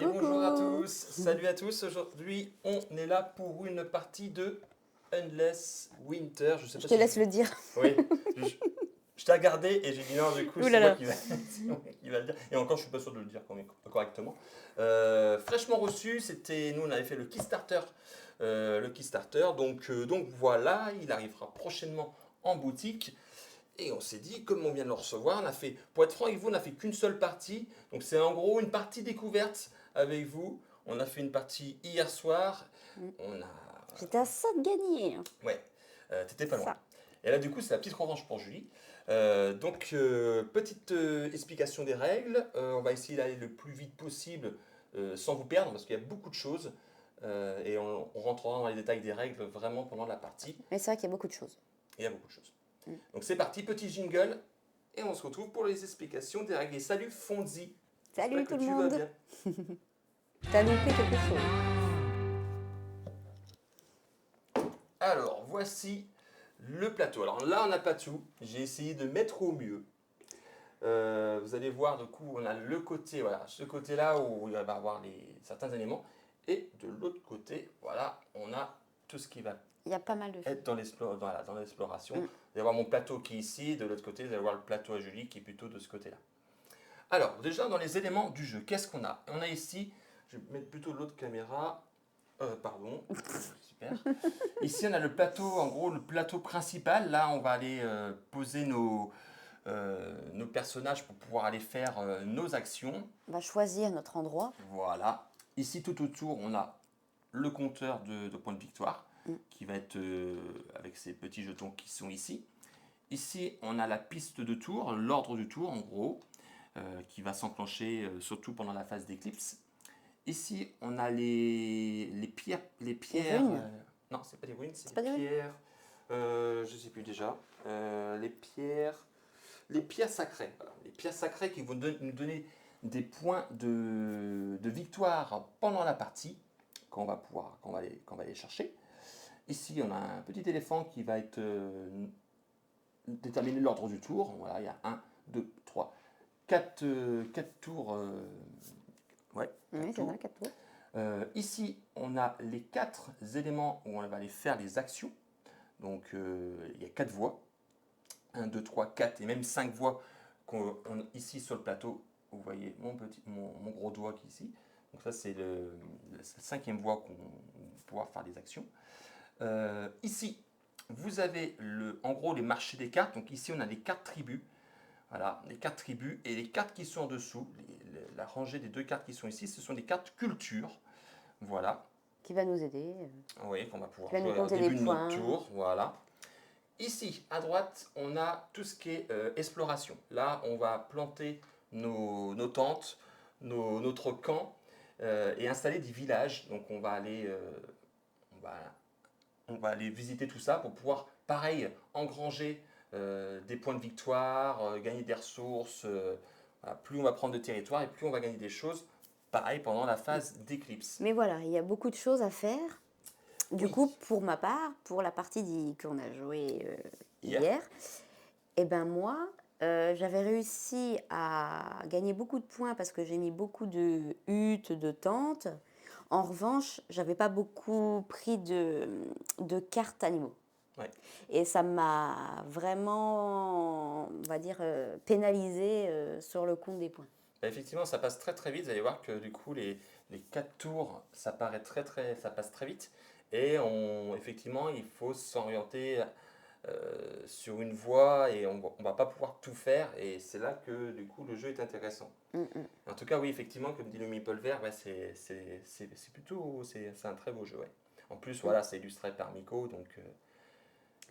Et bonjour à Coucou. tous, salut à tous. Aujourd'hui, on est là pour une partie de Endless Winter. Je sais Je pas te si laisse le dire. Oui, je t'ai regardé et j'ai dit non, du coup, Ouh c'est là moi là. qui va... c'est moi qui va le dire. Et encore, je suis pas sûr de le dire correctement. Fraîchement reçu, c'était nous, on avait fait le Kickstarter. Donc voilà, il arrivera prochainement en boutique. Et on s'est dit, comme on vient de le recevoir, on a fait, pour être franc avec vous, on n'a fait qu'une seule partie. Donc c'est en gros une partie découverte avec vous. On a fait une partie hier soir. Mm. On a... J'étais à ça de gagner. Ouais, t'étais pas loin. Ça. Et là du coup c'est la petite revanche pour Julie. Petite explication des règles. On va essayer d'aller le plus vite possible sans vous perdre parce qu'il y a beaucoup de choses. Et on rentrera dans les détails des règles vraiment pendant la partie. Mais c'est vrai qu'il y a beaucoup de choses. Il y a beaucoup de choses. Mm. Donc c'est parti, petit jingle, et on se retrouve pour les explications des règles. Et salut Fonzi. Salut J'espère que tout le tu vas monde. bien. T'as loupé quelque chose. Alors voici le plateau. Alors là on n'a pas tout, j'ai essayé de mettre au mieux. Vous allez voir du coup on a le côté, voilà, ce côté là où il va y avoir certains éléments. Et de l'autre côté, voilà, on a tout ce qui va Il y a pas mal de choses. être dans l'exploration. Mm. Vous allez voir mon plateau qui est ici, de l'autre côté vous allez voir le plateau à Julie qui est plutôt de ce côté là. Alors, déjà dans les éléments du jeu, qu'est-ce qu'on a? On a ici, je vais mettre plutôt l'autre caméra, pardon, super. Ici on a le plateau, en gros le plateau principal. Là on va aller poser nos personnages pour pouvoir aller faire nos actions. On va choisir notre endroit. Voilà. Ici tout autour on a le compteur de points de victoire qui va être avec ces petits jetons qui sont ici. Ici on a la piste de tour, l'ordre du tour en gros. Qui va s'enclencher surtout pendant la phase d'éclipse. Ici, on a les pierres. Les pierres runes. non, c'est pas des runes, c'est C'est pas des des runes. pierres. Je sais plus déjà. Les pierres. Les pierres sacrées. Voilà. Les pierres sacrées qui vont nous donner des points de victoire pendant la partie, qu'on va aller chercher. Ici, on a un petit éléphant qui va être déterminer l'ordre du tour. Voilà, il y a 1, 2, 3, 4 tours. Ouais, Oui, c'est tours. ça, 4 tours. Ici, on a les 4 éléments où on va aller faire les actions. Donc, il y a 4 voies. 1, 2, 3, 4 et même 5 voies ici sur le plateau. Vous voyez mon gros doigt qui est ici. Donc ça, c'est la 5e voie qu'on va pouvoir faire les actions. Ici, vous avez en gros les marchés des cartes. Donc ici, on a les cartes tribus. Voilà, les cartes tribus et les cartes qui sont en dessous, la rangée des 2 cartes qui sont ici, ce sont des cartes culture. Voilà. Qui va nous aider. Oui, qu'on va pouvoir Qui va nous jouer au compter début des de notre points. tour. Voilà. Ici, à droite, on a tout ce qui est exploration. Là, on va planter nos tentes, notre camp et installer des villages. Donc, on va aller visiter tout ça pour pouvoir, pareil, engranger des points de victoire, gagner des ressources. Voilà. Plus on va prendre de territoire et plus on va gagner des choses. Pareil pendant la phase d'éclipse. Mais voilà, il y a beaucoup de choses à faire. Du Oui. coup, pour ma part, pour la partie qu'on a jouée Hier. hier, et ben moi, j'avais réussi à gagner beaucoup de points parce que j'ai mis beaucoup de huttes, de tentes. En revanche, j'avais pas beaucoup pris de cartes animaux. Ouais. Et ça m'a vraiment, on va dire, pénalisé sur le compte des points. Bah, effectivement, ça passe très très vite. Vous allez voir que du coup, les 4 tours, ça ça passe très vite. Et effectivement, il faut s'orienter sur une voie et on va pas pouvoir tout faire. Et c'est là que du coup, le jeu est intéressant. En tout cas, oui, effectivement, comme dit le Meeple Vert, ouais, c'est plutôt, c'est un très beau jeu. Ouais. En plus, voilà, c'est illustré par Miko, donc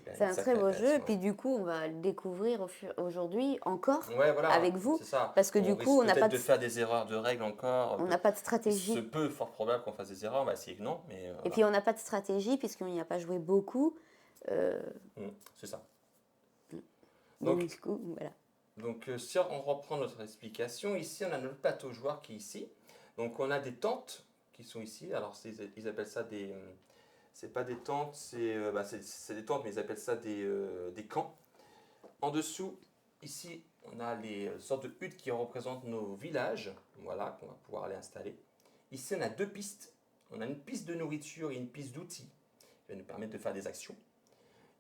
il a C'est une un sacrée très beau jeu, et création, puis ouais. du coup, on va le découvrir aujourd'hui encore Ouais, voilà, avec vous, c'est ça. parce que On du risque coup, on n'a peut-être pas de faire des erreurs de règles encore. on n'a pas de Il stratégie. se peut, fort probable qu'on fasse des erreurs. On va essayer que non, mais Et voilà. puis, on n'a pas de stratégie, puisqu'on n'y a pas joué beaucoup. C'est ça. Donc, Donc, du coup, voilà. si on reprend notre explication, ici, on a notre plateau joueur qui est ici. Donc, on a des tentes qui sont ici. Alors, ils appellent ça des... C'est pas des tentes, c'est des tentes, mais ils appellent ça des camps. En dessous, ici, on a les sortes de huttes qui représentent nos villages, voilà, qu'on va pouvoir aller installer. Ici, on a deux pistes. On a une piste de nourriture et une piste d'outils qui va nous permettre de faire des actions.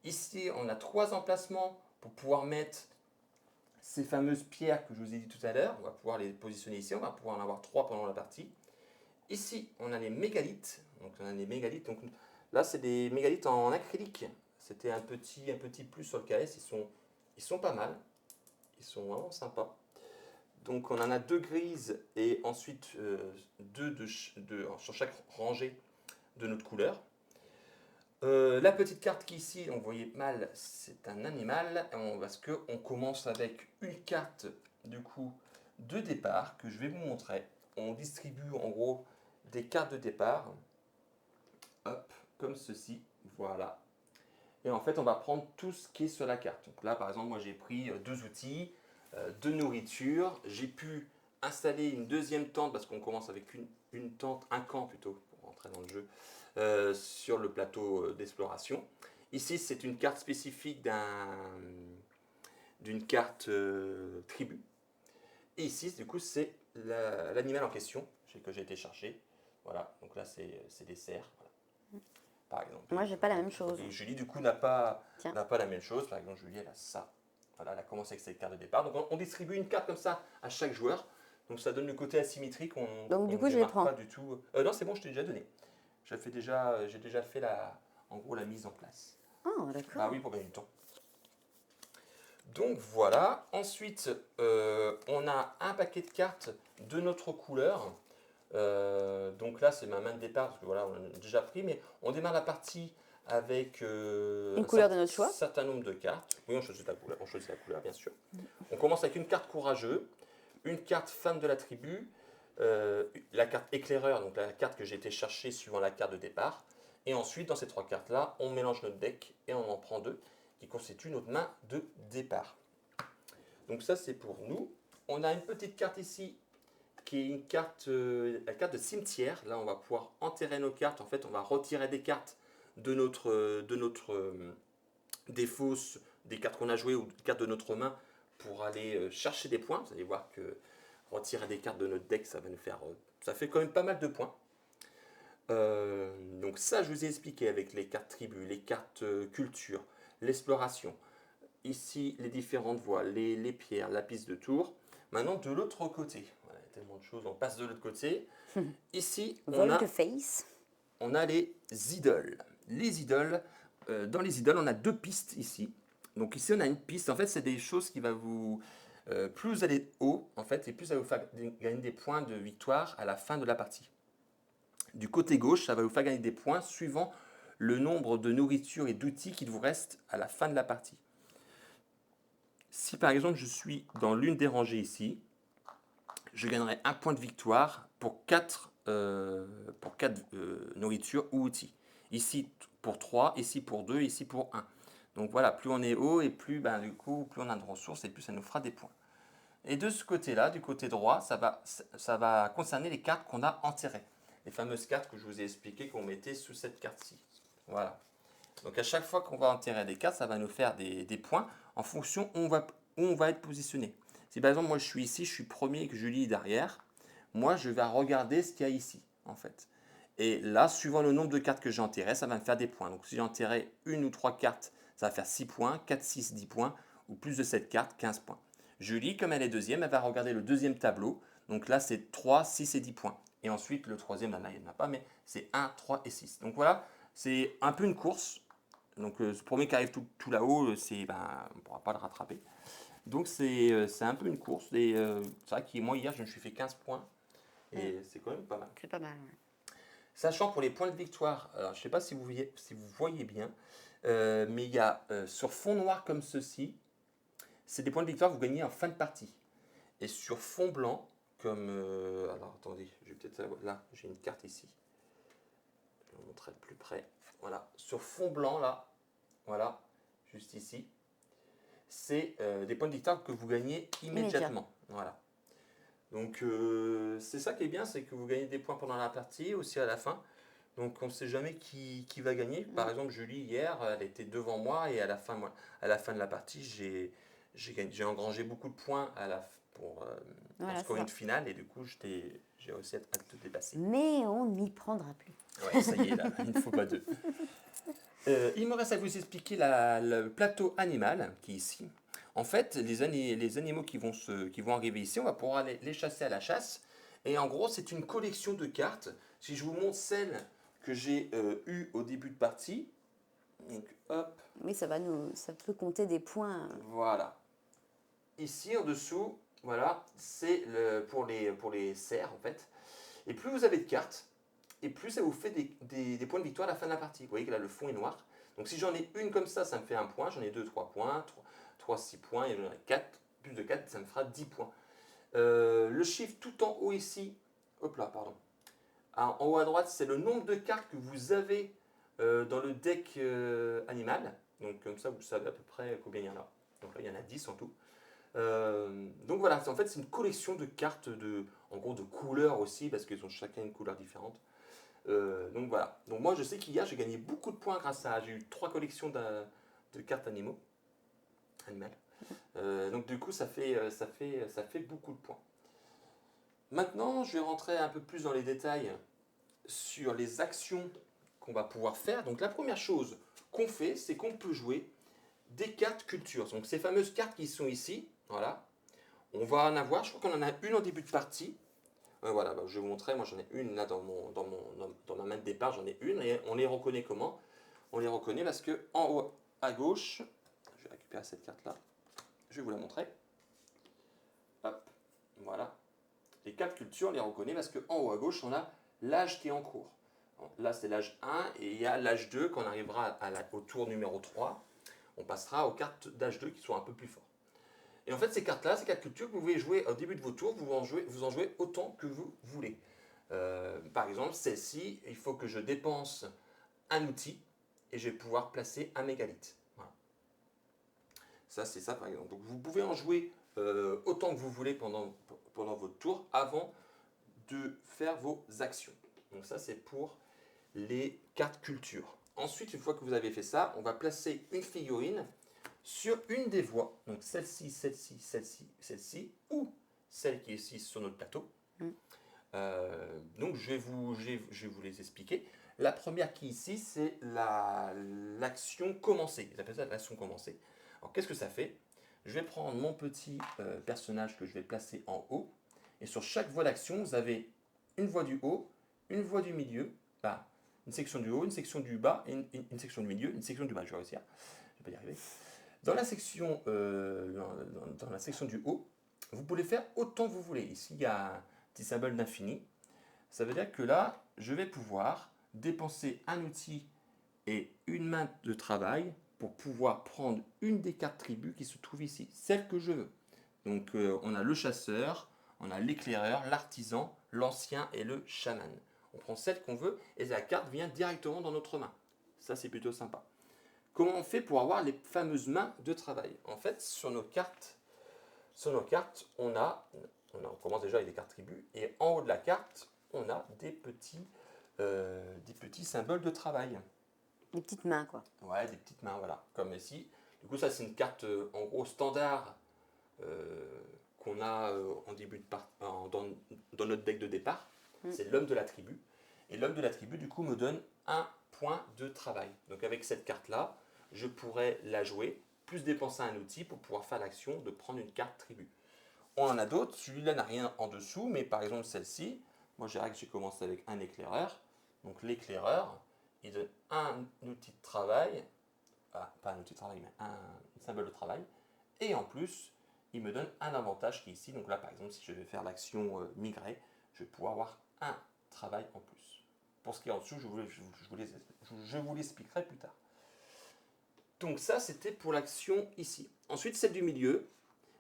Ici, on a 3 emplacements pour pouvoir mettre ces fameuses pierres que je vous ai dit tout à l'heure. On va pouvoir les positionner ici. On va pouvoir en avoir 3 pendant la partie. Ici, on a les mégalithes. Donc, on a les mégalithes. Donc, là, c'est des mégalithes en acrylique. C'était un petit plus sur le KS. Ils sont pas mal. Ils sont vraiment sympas. Donc, on en a 2 grises et ensuite 2 sur chaque rangée de notre couleur. La petite carte qui est ici, on voyait mal, c'est un animal. Parce qu'on commence avec une carte du coup de départ que je vais vous montrer. On distribue en gros des cartes de départ, hop, comme ceci, voilà. Et en fait, on va prendre tout ce qui est sur la carte. Donc là, par exemple, moi j'ai pris 2 outils, 2 nourritures. J'ai pu installer une deuxième tente parce qu'on commence avec une tente, un camp plutôt, pour rentrer dans le jeu, sur le plateau d'exploration. Ici, c'est une carte spécifique d'une carte tribu. Et ici, du coup, c'est l'animal en question que j'ai été chercher. Voilà, donc là, c'est des cerfs, voilà, par exemple. Moi, j'ai pas la même chose. Et Julie, du coup, n'a pas Tiens. la même chose. Par exemple, Julie, elle a ça. Voilà, elle a commencé avec cette carte de départ. Donc, on distribue une carte comme ça à chaque joueur. Donc, ça donne le côté asymétrique. Donc, du On coup, ne je les démarre prends. pas du tout. Non, c'est bon, je t'ai déjà donné. J'ai déjà fait en gros la mise en place. Oh, Bah d'accord. oui, pour gagner du temps. Donc voilà. Ensuite, on a un paquet de cartes de notre couleur. Donc là, c'est ma main de départ parce que voilà, on en a déjà pris, mais on démarre la partie avec Une couleur de notre choix. un certain nombre de cartes. Oui, on choisit la couleur, bien sûr. On commence avec une carte courageux, une carte femme de la tribu, la carte éclaireur, donc la carte que j'ai été chercher suivant la carte de départ. Et ensuite, dans ces 3 cartes-là, on mélange notre deck et on en prend 2 qui constituent notre main de départ. Donc ça, c'est pour nous. On a une petite carte ici qui est une carte, la carte de cimetière. Là, on va pouvoir enterrer nos cartes. En fait, on va retirer des cartes des fausses, des cartes qu'on a jouées ou des cartes de notre main pour aller chercher des points. Vous allez voir que retirer des cartes de notre deck, ça va nous faire, ça fait quand même pas mal de points. Donc ça, je vous ai expliqué avec les cartes tribus, les cartes culture, l'exploration. Ici, les différentes voies, les pierres, la piste de tour. Maintenant, de l'autre côté, voilà, il y a tellement de choses, on passe de l'autre côté. Ici, Volte-face. on a les idoles. Les idoles, dans les idoles, on a 2 pistes ici. Donc ici, on a une piste. En fait, c'est des choses qui va vous... plus vous allez haut, en fait, et plus ça va vous faire gagner des points de victoire à la fin de la partie. Du côté gauche, ça va vous faire gagner des points suivant le nombre de nourriture et d'outils qu'il vous reste à la fin de la partie. Si par exemple je suis dans l'une des rangées ici, je gagnerai 1 point de victoire pour 4 nourritures ou outils. Ici pour 3, ici pour 2, ici pour 1. Donc voilà, plus on est haut et plus, du coup, plus on a de ressources et plus ça nous fera des points. Et de ce côté-là, du côté droit, ça va concerner les cartes qu'on a enterrées. Les fameuses cartes que je vous ai expliquées qu'on mettait sous cette carte-ci. Voilà. Donc à chaque fois qu'on va enterrer des cartes, ça va nous faire des points en fonction où on va être positionné. Si par exemple moi je suis ici, je suis premier et que Julie est derrière, moi je vais regarder ce qu'il y a ici en fait. Et là, suivant le nombre de cartes que j'ai enterrées, ça va me faire des points. Donc si j'ai enterré 1 ou 3 cartes, ça va faire 6 points, 4, 6, 10 points, ou plus de 7 cartes, 15 points. Julie, comme elle est deuxième, elle va regarder le deuxième tableau. Donc là, c'est 3, 6 et 10 points. Et ensuite, le troisième, là, il n'y en a pas, mais c'est 1, 3 et 6. Donc voilà, c'est un peu une course. Donc le premier qui arrive tout là-haut, on ne pourra pas le rattraper. Donc c'est un peu une course. Et c'est vrai que moi, hier, je me suis fait 15 points. Et c'est quand même pas mal. C'est pas mal, ouais. Sachant pour les points de victoire, alors je ne sais pas si vous voyez bien, mais il y a sur fond noir comme ceci, c'est des points de victoire que vous gagnez en fin de partie. Et sur fond blanc, comme... alors attendez, je vais peut-être... Là, j'ai une carte ici. Je vais vous montrer de plus près. Voilà, sur fond blanc, là, voilà, juste ici, c'est des points de victoire que vous gagnez immédiatement. Voilà. Donc c'est ça qui est bien, c'est que vous gagnez des points pendant la partie, aussi à la fin. Donc on ne sait jamais qui va gagner. Par exemple, Julie, hier, elle était devant moi et à la fin de la partie, j'ai engrangé beaucoup de points pour Voilà, c'est scorer une ça. finale et du coup, j'ai réussi à te dépasser. Mais on n'y prendra plus. Ouais, ça y est, là, il ne faut pas deux. Il me reste à vous expliquer le plateau animal qui est ici. En fait, les animaux qui vont arriver ici, on va pouvoir les chasser à la chasse. Et en gros, c'est une collection de cartes. Si je vous montre celle que j'ai eue au début de partie, donc hop, Oui, ça peut compter des points. voilà. Ici, en dessous, voilà, c'est pour les cerfs en fait. Et plus vous avez de cartes, et plus ça vous fait des points de victoire à la fin de la partie. Vous voyez que là, le fond est noir. Donc si j'en ai une comme ça me fait un point. J'en ai deux, 3 points. 3 6 points. Et j'en ai 4. Plus de 4, ça me fera 10 points. Le chiffre tout en haut ici, hop là, pardon. En haut à droite, c'est le nombre de cartes que vous avez dans le deck animal. Donc comme ça, vous savez à peu près combien il y en a. Donc là, il y en a 10 en tout. Donc voilà, en fait, c'est une collection de cartes, en gros de couleurs aussi, parce qu'ils ont chacun une couleur différente. Donc voilà. Donc moi je sais qu'hier j'ai gagné beaucoup de points grâce à. J'ai eu 3 collections de cartes animales. Donc du coup ça fait beaucoup de points. Maintenant je vais rentrer un peu plus dans les détails sur les actions qu'on va pouvoir faire. Donc la première chose qu'on fait, c'est qu'on peut jouer des cartes culture. Donc ces fameuses cartes qui sont ici, voilà. On va en avoir, je crois qu'on en a une en début de partie. Voilà, bah, je vais vous montrer, moi j'en ai une là dans ma main de départ, j'en ai une, et on les reconnaît comment? On les reconnaît parce que en haut à gauche, je vais récupérer cette carte là, je vais vous la montrer. Hop, voilà. Les cartes culture, on les reconnaît parce qu'en haut à gauche, on a l'âge qui est en cours. Là c'est l'âge 1 et il y a l'âge 2, quand on arrivera au tour numéro 3, on passera aux cartes d'âge 2 qui sont un peu plus fortes. Et en fait, ces cartes-là, ces cartes culture, vous pouvez jouer au début de vos tours, vous en jouez autant que vous voulez. Par exemple, celle-ci, il faut que je dépense un outil et je vais pouvoir placer un mégalith. Voilà. Ça, c'est ça par exemple. Donc vous pouvez en jouer autant que vous voulez pendant votre tour avant de faire vos actions. Donc ça, c'est pour les cartes culture. Ensuite, une fois que vous avez fait ça, on va placer une figurine sur une des voies, donc celle-ci, celle-ci, celle-ci, celle-ci, ou celle qui est ici sur notre plateau. Donc je vais vous les expliquer. La première qui est ici, c'est l'action commencer. Ils appellent ça l'action commencer. Alors qu'est-ce que ça fait? Je vais prendre mon petit personnage que je vais placer en haut. Et sur chaque voie d'action, vous avez une voie du haut, une voie du milieu, bah, une section du haut, une section du bas, et une section du milieu, une section du bas. Je vais réussir. Je vais pas y arriver. Dans la section, dans la section du haut, vous pouvez faire autant que vous voulez. Ici, il y a un petit symbole d'infini. Ça veut dire que là, je vais pouvoir dépenser un outil et une main de travail pour pouvoir prendre une des cartes tribus qui se trouve ici, celle que je veux. Donc on a le chasseur, on a l'éclaireur, l'artisan, l'ancien et le chaman. On prend celle qu'on veut et la carte vient directement dans notre main. Ça c'est plutôt sympa. Comment on fait pour avoir les fameuses mains de travail? En fait, sur nos cartes, on commence déjà avec des cartes tribus, et en haut de la carte, on a des petits symboles de travail. Des petites mains, quoi. Ouais, des petites mains, voilà, comme ici. Du coup, ça, c'est une carte en gros standard qu'on a en début de dans notre deck de départ. C'est l'homme de la tribu. Et l'homme de la tribu, du coup, me donne un point de travail. Donc, avec cette carte-là, je pourrais la jouer, plus dépenser un outil pour pouvoir faire l'action de prendre une carte tribu. On en a d'autres. Celui-là n'a rien en dessous, mais par exemple, celle-ci, moi, je dirais que j'ai commencé avec un éclaireur. Donc, l'éclaireur, il donne un outil de travail, pas un outil de travail, mais un symbole de travail. Et en plus, il me donne un avantage qui est ici. Donc là, par exemple, si je vais faire l'action migrer, je vais pouvoir avoir un travail en plus. Pour ce qui est en dessous, je vous l'expliquerai plus tard. Donc ça, c'était pour l'action ici. Ensuite, celle du milieu,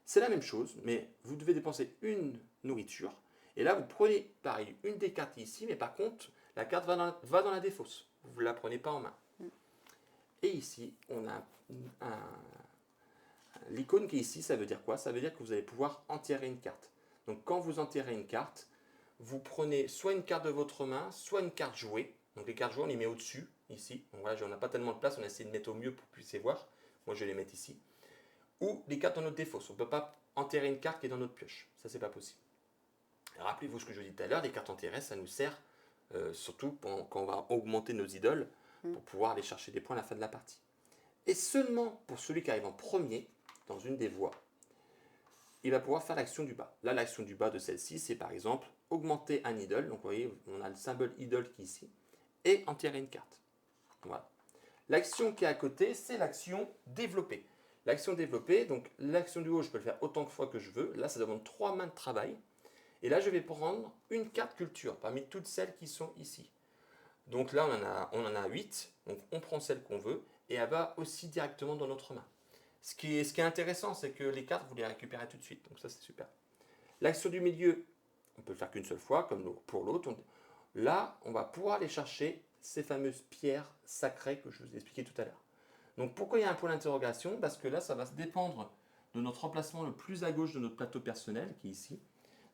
c'est la même chose, mais vous devez dépenser une nourriture. Et là, vous prenez, pareil, une des cartes ici, mais par contre, la carte va dans la défausse. Vous ne la prenez pas en main. Et ici, on a l'icône qui est ici, ça veut dire quoi? Ça veut dire que vous allez pouvoir enterrer une carte. Donc quand vous enterrez une carte, vous prenez soit une carte de votre main, soit une carte jouée. Donc les cartes jouées, on les met au-dessus, ici. Donc voilà, on n'a pas tellement de place, on a essayé de mettre au mieux pour que vous puissiez voir. Moi, je vais les mettre ici. ou les cartes dans notre défausse. On ne peut pas enterrer une carte qui est dans notre pioche. Ça, c'est pas possible. Rappelez-vous ce que je vous dis tout à l'heure, les cartes enterrées, ça nous sert surtout quand on va augmenter nos idoles pour pouvoir aller chercher des points à la fin de la partie. Et seulement pour celui qui arrive en premier, dans une des voies, il va pouvoir faire l'action du bas. Là, l'action du bas de celle-ci, c'est par exemple augmenter un idole. Donc, vous voyez, on a le symbole idole qui est ici. Et enterrer une carte. Voilà. L'action qui est à côté, c'est l'action développer. L'action développer, donc l'action du haut, je peux le faire autant de fois que je veux. Là, ça demande 3 mains de travail. Et là, je vais prendre une carte culture parmi toutes celles qui sont ici. Donc là, on en a 8. Donc on prend celle qu'on veut et elle va aussi directement dans notre main. Ce qui est intéressant, c'est que les cartes, vous les récupérez tout de suite. Donc ça, c'est super. L'action du milieu, on peut le faire qu'une seule fois, comme pour l'autre. Là, on va pouvoir aller chercher ces fameuses pierres sacrées que je vous ai expliquées tout à l'heure. Donc pourquoi il y a un point d'interrogation? Parce que là, ça va dépendre de notre emplacement le plus à gauche de notre plateau personnel, qui est ici.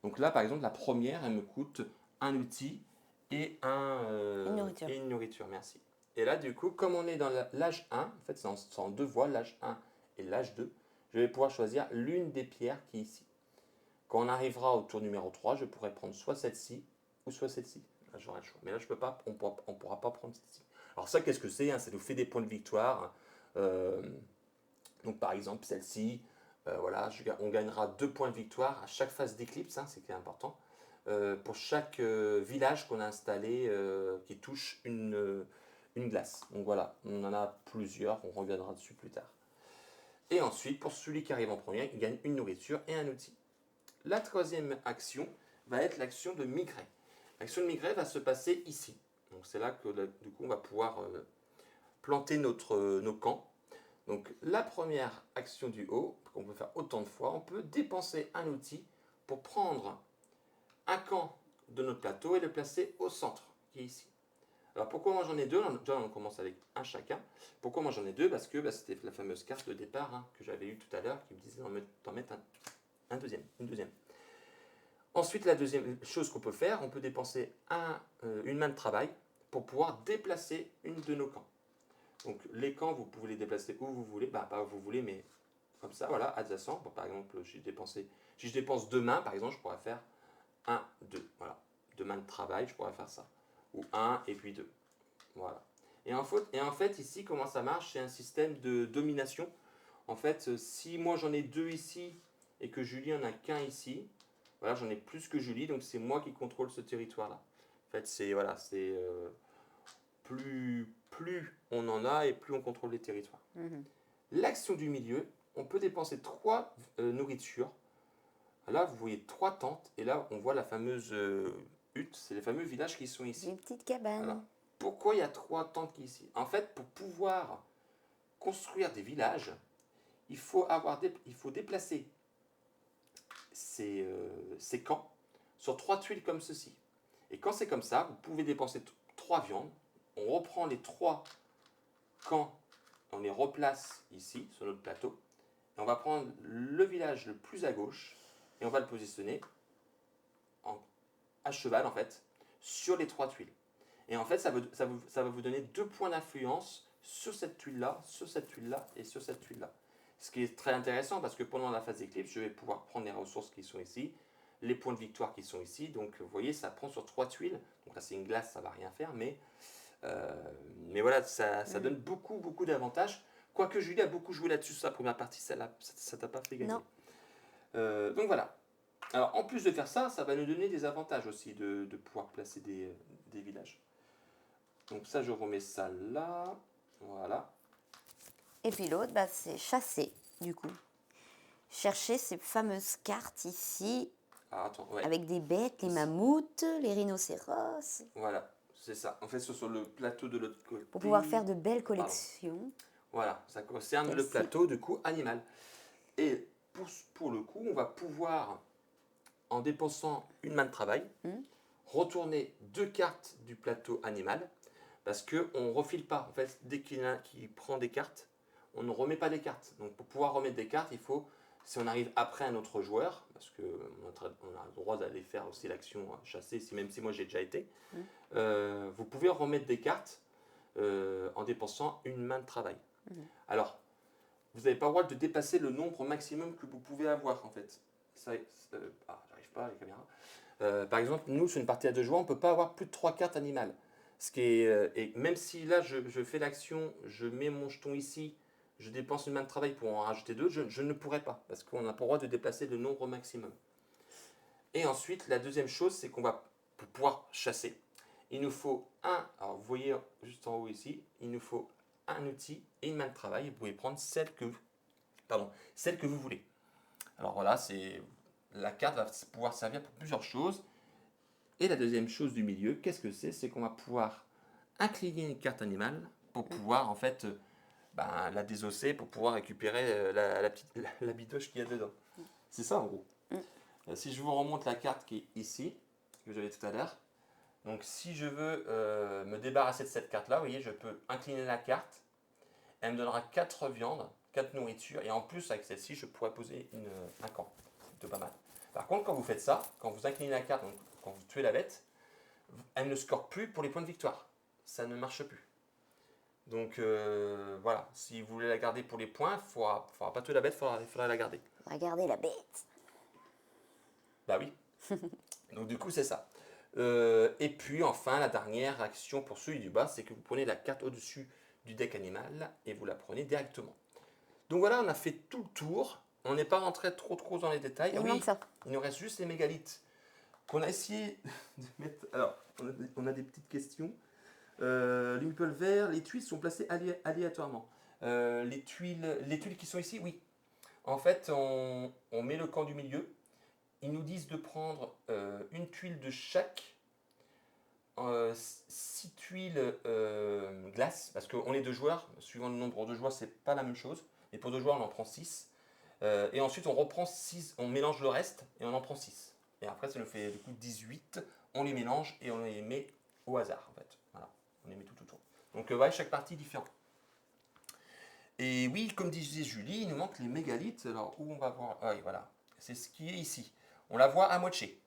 Donc là, par exemple, la première, elle me coûte un outil et une nourriture. Merci. Et là, du coup, comme on est dans l'âge 1, en fait, c'est en deux voies, l'âge 1 et l'âge 2, je vais pouvoir choisir l'une des pierres qui est ici. Quand on arrivera au tour numéro 3, je pourrai prendre soit celle-ci ou soit celle-ci. Là, j'aurai le choix. Mais là, je peux pas, on ne pourra pas prendre celle-ci. Alors ça, qu'est-ce que c'est, hein? Ça nous fait des points de victoire. Donc par exemple, celle-ci, voilà, on gagnera 2 points de victoire à chaque phase d'éclipse, hein, c'est qui est important. Pour chaque village qu'on a installé qui touche une glace. Donc voilà, on en a plusieurs, on reviendra dessus plus tard. Et ensuite, pour celui qui arrive en premier, il gagne une nourriture et un outil. La troisième action va être l'action de migrer. L'action de migrer va se passer ici. Donc c'est là que du coup on va pouvoir planter nos camps. Donc la première action du haut, qu'on peut faire autant de fois, on peut dépenser un outil pour prendre un camp de notre plateau et le placer au centre, qui est ici. Alors pourquoi moi j'en ai deux? Déjà on commence avec un chacun. Pourquoi moi j'en ai deux? Parce que c'était la fameuse carte de départ que j'avais eue tout à l'heure qui me disait d'en mettre une deuxième. Ensuite, la deuxième chose qu'on peut faire, on peut dépenser une main de travail pour pouvoir déplacer une de nos camps. Donc les camps, vous pouvez les déplacer où vous voulez, pas où vous voulez, mais comme ça, voilà, adjacent. Bon, par exemple, si je dépense 2 mains, par exemple, je pourrais faire 1, 2, voilà. 2 mains de travail, je pourrais faire ça. Ou 1 et puis 2. Voilà. Et en fait, ici, comment ça marche? C'est un système de domination. En fait, si moi j'en ai 2 ici et que Julie en a qu'un ici, voilà, j'en ai plus que Julie, donc c'est moi qui contrôle ce territoire-là. En fait, plus on en a et plus on contrôle les territoires. L'action du milieu, on peut dépenser 3 nourritures. Là, vous voyez 3 tentes, et là, on voit la fameuse hutte, c'est les fameux villages qui sont ici. Une petite cabane. Voilà. Pourquoi il y a 3 tentes qui sont ici? En fait, pour pouvoir construire des villages, il faut déplacer ces camps sur 3 tuiles comme ceci. Et quand c'est comme ça, vous pouvez dépenser 3 viandes. On reprend les 3 camps, on les replace ici sur notre plateau. Et on va prendre le village le plus à gauche et on va le positionner à cheval en fait sur les 3 tuiles. Et en fait, ça va vous donner 2 points d'influence sur cette tuile-là, sur cette tuile-là et sur cette tuile-là. Ce qui est très intéressant parce que pendant la phase d'éclipse, je vais pouvoir prendre les ressources qui sont ici, les points de victoire qui sont ici. Donc vous voyez, ça prend sur 3 tuiles. Donc là, c'est une glace, ça ne va rien faire, mais voilà, ça donne beaucoup d'avantages. Quoique Julie a beaucoup joué là-dessus, sa première partie, ça t'a pas fait gagner. Non. Donc voilà. Alors en plus de faire ça, ça va nous donner des avantages aussi de pouvoir placer des villages. Donc ça, je remets ça là. Voilà. Et puis l'autre, c'est chasser, du coup. Chercher ces fameuses cartes ici, avec des bêtes, les mammouths, les rhinocéros. Voilà, c'est ça. En fait, c'est sur le plateau de l'autre côté. Pour pouvoir faire de belles collections. Pardon. Voilà, ça concerne le plateau, du coup, animal. Et pour le coup, on va pouvoir, en dépensant une main de travail, retourner 2 cartes du plateau animal, parce qu'on ne refile pas. En fait, dès qu'il y en a qui prend des cartes, on ne remet pas les cartes. Donc pour pouvoir remettre des cartes, il faut, si on arrive après un autre joueur, parce qu'on a le droit d'aller faire aussi l'action chasser, même si moi j'ai déjà été, vous pouvez remettre des cartes en dépensant une main de travail. Alors, vous n'avez pas le droit de dépasser le nombre maximum que vous pouvez avoir en fait. J'arrive pas à la caméra. Par exemple, nous sur une partie à 2 joueurs, on ne peut pas avoir plus de 3 cartes animales. Ce qui est, et même si là je fais l'action, je mets mon jeton ici, je dépense une main de travail pour en rajouter 2, je ne pourrais pas parce qu'on n'a pas le droit de déplacer le nombre maximum. Et ensuite, la deuxième chose, c'est qu'on va pour pouvoir chasser. Il nous faut alors vous voyez juste en haut ici, il nous faut un outil et une main de travail. Vous pouvez prendre celle que vous voulez. Alors voilà, la carte va pouvoir servir pour plusieurs choses. Et la deuxième chose du milieu, qu'est-ce que c'est? C'est qu'on va pouvoir incliner une carte animale pour pouvoir en fait la désosser, pour pouvoir récupérer la bidoche qu'il y a dedans. C'est ça en gros. Si je vous remonte la carte qui est ici, que j'avais tout à l'heure, donc si je veux me débarrasser de cette carte-là, vous voyez, je peux incliner la carte. Elle me donnera 4 viandes, 4 nourritures, et en plus avec celle-ci, je pourrais poser un camp. C'est plutôt pas mal. Par contre, quand vous faites ça, quand vous inclinez la carte, donc quand vous tuez la bête, elle ne score plus pour les points de victoire. Ça ne marche plus. Donc voilà, si vous voulez la garder pour les points, il ne faudra pas tuer la bête, il faudra la garder. On va garder la bête. Bah oui. Donc du coup, c'est ça. Et puis enfin, la dernière action pour celui du bas, c'est que vous prenez la carte au-dessus du deck animal et vous la prenez directement. Donc voilà, on a fait tout le tour. On n'est pas rentré trop dans les détails. Il manque ça. Il nous reste juste les mégalithes qu'on a essayé de mettre. Alors, on a des petites questions. Les meeples verts, les tuiles sont placées aléatoirement. Les tuiles qui sont ici, oui. En fait, on met le camp du milieu. Ils nous disent de prendre une tuile de chaque, 6 tuiles glace, parce qu'on est 2 joueurs, suivant le nombre de joueurs, c'est pas la même chose. Mais pour 2 joueurs, on en prend 6. Et ensuite, on reprend 6, on mélange le reste et on en prend 6. Et après, ça nous fait du coup 18. On les mélange et on les met au hasard, en fait. Voilà, on les met tout autour. Donc, ouais, chaque partie est différente. Et oui, comme disait Julie, il nous manque les mégalithes. Alors, où on va voir? Ah oui, voilà. C'est ce qui est ici. On la voit à moitié.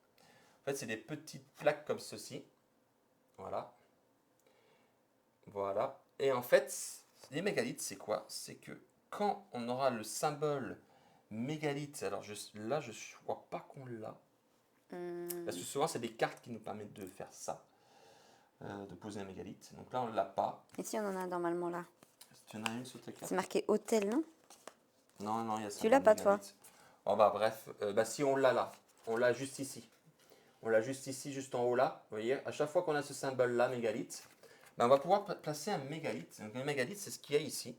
En fait, c'est des petites plaques comme ceci. Voilà. Voilà. Et en fait, les mégalithes, c'est quoi? C'est que quand on aura le symbole mégalith, alors là, je ne crois pas qu'on l'a. Parce que souvent, c'est des cartes qui nous permettent de faire ça. De poser un mégalith. Donc là, on ne l'a pas. Et si on en a normalement là? Tu en as une sur ta carte? C'est marqué hôtel, non? Non, il y a ça. Tu l'as pas, toi? Oh, bref, si on l'a là, on l'a juste ici. On l'a juste ici, juste en haut là. Vous voyez, à chaque fois qu'on a ce symbole là, mégalith, on va pouvoir placer un mégalith. Donc un mégalith, c'est ce qu'il y a ici.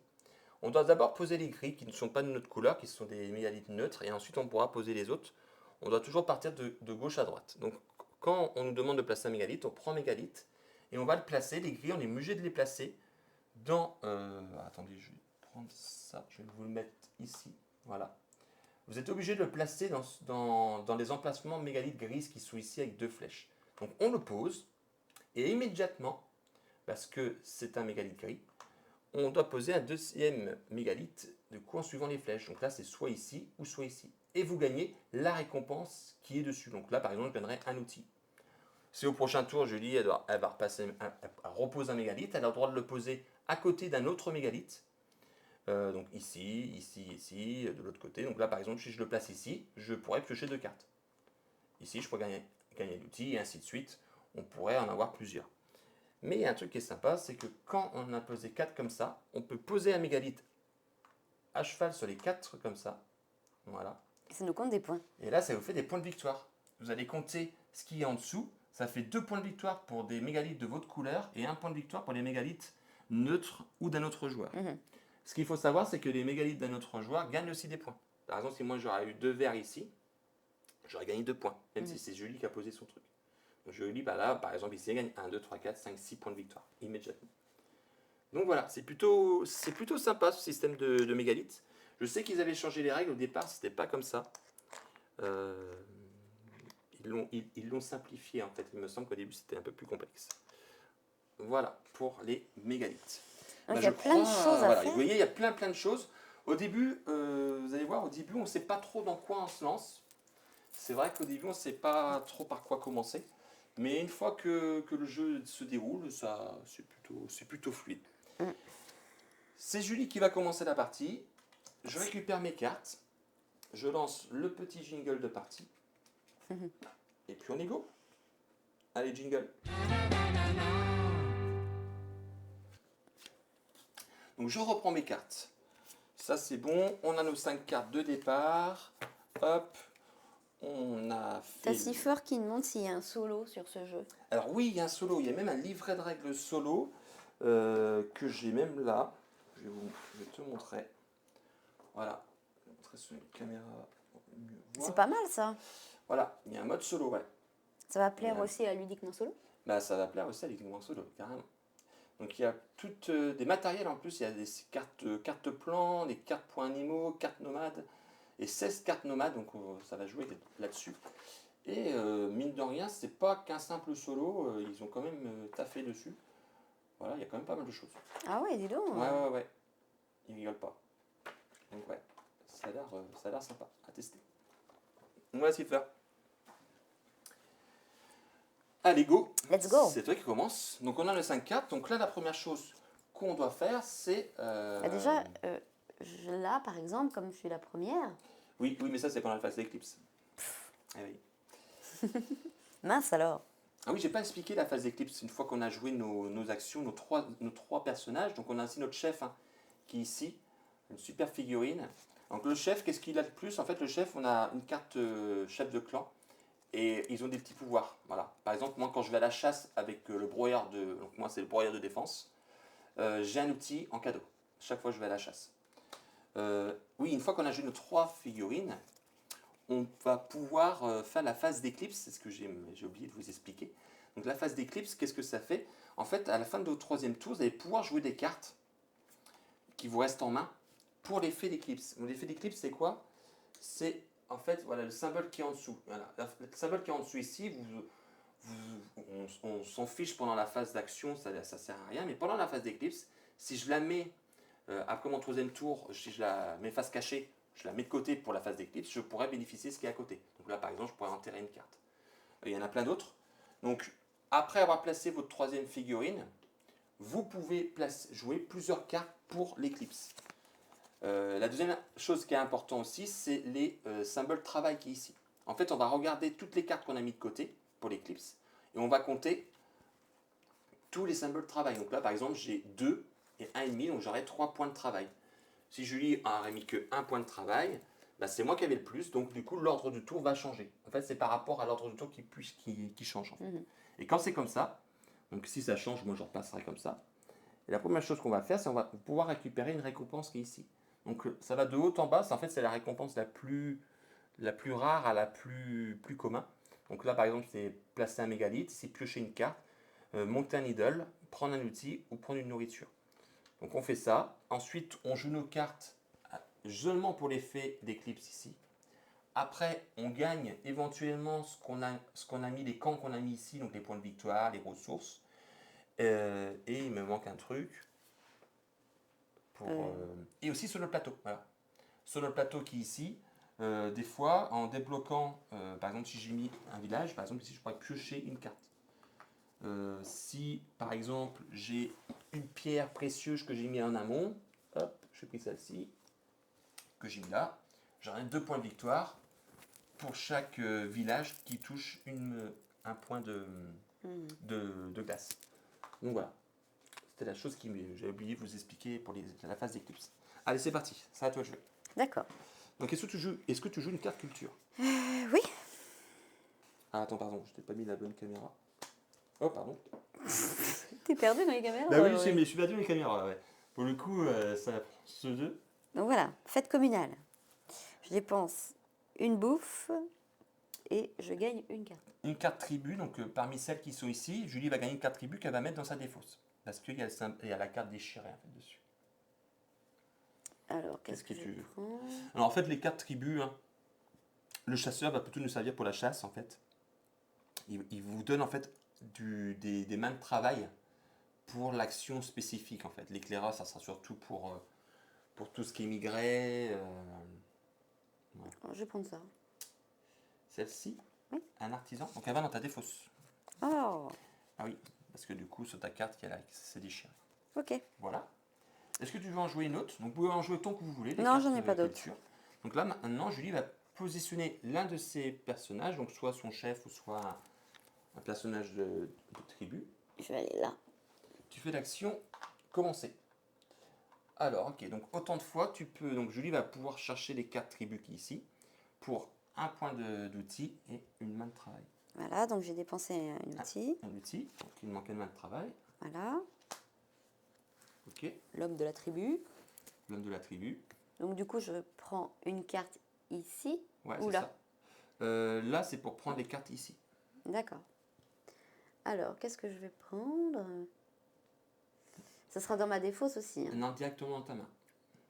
On doit d'abord poser les gris qui ne sont pas de notre couleur, qui sont des mégalithes neutres, et ensuite on pourra poser les autres. On doit toujours partir de gauche à droite. Donc quand on nous demande de placer un mégalith, on prend un mégalith et on va le placer. Les gris, on est obligé de les placer dans... attendez, je vais prendre ça, je vais vous le mettre ici. Voilà. Vous êtes obligé de le placer dans les emplacements mégalithes grises qui sont ici avec 2 flèches. Donc on le pose et immédiatement, parce que c'est un mégalith gris, on doit poser un deuxième mégalith du coup en suivant les flèches. Donc là c'est soit ici ou soit ici. Et vous gagnez la récompense qui est dessus. Donc là par exemple je gagnerai un outil. Si au prochain tour Julie elle va repasser, elle repose un mégalith, elle a le droit de le poser à côté d'un autre mégalith. Donc ici, de l'autre côté. Donc là, par exemple, si je le place ici, je pourrais piocher 2 cartes. Ici, je pourrais gagner l'outil, et ainsi de suite. On pourrait en avoir plusieurs. Mais il y a un truc qui est sympa, c'est que quand on a posé 4 comme ça, on peut poser un mégalith à cheval sur les 4 comme ça. Voilà. Ça nous compte des points. Et là, ça vous fait des points de victoire. Vous allez compter ce qui est en dessous. Ça fait 2 points de victoire pour des mégalithes de votre couleur et 1 point de victoire pour les mégalithes neutres ou d'un autre joueur. Ce qu'il faut savoir, c'est que les mégalithes d'un autre joueur gagnent aussi des points. Par exemple, si moi j'aurais eu 2 verts ici, j'aurais gagné 2 points, même si c'est Julie qui a posé son truc. Donc Julie, là, par exemple, ici, elle gagne 1, 2, 3, 4, 5, 6 points de victoire, immédiatement. Donc voilà, c'est plutôt sympa ce système de mégalithes. Je sais qu'ils avaient changé les règles, au départ, c'était pas comme ça. Ils l'ont simplifié, en fait. Il me semble qu'au début, c'était un peu plus complexe. Voilà, pour les mégalithes. Il y a plein de choses à faire. Vous voyez, il y a plein de choses. Au début, vous allez voir, on ne sait pas trop dans quoi on se lance. C'est vrai qu'au début, on ne sait pas trop par quoi commencer. Mais une fois que le jeu se déroule, c'est plutôt fluide. C'est Julie qui va commencer la partie. je récupère mes cartes, je lance le petit jingle de partie, et puis on y go. Allez, jingle. Donc je reprends mes cartes. Ça c'est bon, on a nos 5 cartes de départ. Hop, on a T'as fait... Cipher qui demande s'il y a un solo sur ce jeu. Alors oui, il y a un solo, il y a même un livret de règles solo que j'ai même là. Je te montrer. Voilà, je vais montrer sur une caméra pour mieux voir. C'est pas mal ça. Voilà, il y a un mode solo, ouais. Ça va plaire Ouais. aussi à Ludiquement Solo. Bah, ça va plaire aussi à l'équipement solo, carrément. Donc il y a toutes des matériels en plus, il y a des cartes plans, des cartes points animaux, cartes nomades, et 16 cartes nomades, donc ça va jouer là-dessus. Et mine de rien, c'est pas qu'un simple solo, ils ont quand même taffé dessus. Voilà, il y a quand même pas mal de choses. Ah ouais, dis donc. Ouais. Ils rigolent pas. Donc ouais, ça a l'air sympa à tester. Donc voilà ce qu'il faut faire. Allez, go. Let's go. C'est toi qui commence. Donc on a les 5 cartes. Donc là, la première chose qu'on doit faire, c'est... Bah déjà, là, par exemple, comme je suis la première, Oui, mais ça, c'est pendant la phase d'éclipse. Eh oui. mince alors. Ah oui, j'ai pas expliqué la phase d'éclipse. Une fois qu'on a joué nos actions, nos trois personnages, donc on a aussi notre chef, hein, qui est ici, une super figurine. Donc le chef, qu'est-ce qu'il a de plus? En fait, le chef, on a une carte chef de clan, et ils ont des petits pouvoirs. Voilà. Par exemple, moi, quand je vais à la chasse avec le broyeur de... Donc moi, c'est le broyeur de défense. J'ai un outil en cadeau, chaque fois que je vais à la chasse. Oui, une fois qu'on a joué nos 3 figurines, on va pouvoir faire la phase d'éclipse, c'est ce que j'ai oublié de vous expliquer. Donc la phase d'éclipse, qu'est-ce que ça fait? En fait, à la fin de votre 3e tour, vous allez pouvoir jouer des cartes qui vous restent en main pour l'effet d'éclipse. L'effet d'éclipse, c'est quoi? C'est en fait voilà, le symbole qui est en dessous. Voilà. Le symbole qui est en dessous ici, on s'en fiche pendant la phase d'action, ça ne sert à rien, mais pendant la phase d'éclipse, si je la mets après mon 3e tour, si je la mets face cachée, je la mets de côté pour la phase d'éclipse, je pourrais bénéficier de ce qui est à côté. Donc là, par exemple, je pourrais enterrer une carte. Il y en a plein d'autres. Donc, après avoir placé votre 3e figurine, vous pouvez jouer plusieurs cartes pour l'éclipse. La deuxième chose qui est importante aussi, c'est les symboles travail qui est ici. En fait, on va regarder toutes les cartes qu'on a mis de côté pour l'éclipse et on va compter tous les symboles travail. Donc là, par exemple, j'ai 2 et 1,5, donc j'aurai 3 points de travail. Si Julie n'aurait mis que 1 point de travail, bah c'est moi qui avais le plus, donc du coup, l'ordre du tour va changer. En fait, c'est par rapport à l'ordre du tour qui change. En fait. Et quand c'est comme ça, donc si ça change, moi je repasserai comme ça. Et la première chose qu'on va faire, c'est qu'on va pouvoir récupérer une récompense qui est ici. Donc ça va de haut en bas, en fait c'est la récompense la plus rare à la plus commun. Donc là par exemple c'est placer un mégalithe, c'est piocher une carte, monter un idole, prendre un outil ou prendre une nourriture. Donc on fait ça, ensuite on joue nos cartes seulement pour l'effet d'éclipse ici. Après on gagne éventuellement ce qu'on a mis, les camps qu'on a mis ici, donc les points de victoire, les ressources. Et il me manque un truc. Et aussi sur le plateau. Voilà. Sur le plateau qui est ici, des fois, en débloquant, par exemple, si j'ai mis un village, par exemple, ici, je pourrais piocher une carte. Si, par exemple, j'ai une pierre précieuse que j'ai mis en amont, hop, j'ai pris celle-ci, que j'ai mis là, j'aurai 2 points de victoire pour chaque village qui touche un point de glace. Donc voilà. C'était la chose que j'avais oublié de vous expliquer pour la phase d'éclipse. Allez, c'est parti. C'est à toi de jouer. D'accord. Donc, est-ce que tu joues une carte culture? Oui. Ah, attends, pardon, je t'ai pas mis la bonne caméra. Oh, pardon. T'es perdu dans les caméras? Bah oui, mais je suis perdu les caméras, ouais. Pour le coup, ça prend ce deux. Donc voilà, fête communale. Je dépense une bouffe et je gagne une carte. Une carte tribu, donc parmi celles qui sont ici, Julie va gagner une carte tribu qu'elle va mettre dans sa défausse. Parce qu'il y a la carte déchirée en fait, dessus. Alors, qu'est-ce que tu je veux? prends? Alors en fait, les cartes tribus, hein, le chasseur va plutôt nous servir pour la chasse en fait. Il vous donne en fait des mains de travail pour l'action spécifique en fait. L'éclaireur, ça sera surtout pour tout ce qui est migré. Oh, je vais prendre ça. Celle-ci, Oui. un artisan, donc elle va dans ta défausse. Oh, Ah oui, parce que du coup, sur ta carte, c'est déchiré. ok. Voilà. Est-ce que tu veux en jouer une autre? Donc, vous pouvez en jouer autant que vous voulez. Les Non, cartes j'en ai pas d'autres. culture. Donc là, maintenant, Julie va positionner l'un de ses personnages, donc soit son chef ou soit un personnage de tribu. Je vais aller là. Tu fais l'action commencer. Alors, ok, donc autant de fois, tu peux. Donc, Julie va pouvoir chercher les cartes tribus qui ici pour un point d'outil et une main de travail. Voilà, donc j'ai dépensé un outil. Un outil, donc il manque une main de travail. Voilà, Ok, l'homme de la tribu. l'homme de la tribu. Donc du coup, je prends une carte ici Ouais, ou c'est là. ça. Là, c'est pour prendre les cartes ici. D'accord. Alors, qu'est-ce que je vais prendre? Ça sera dans ma défausse aussi, hein. Non, directement dans ta main.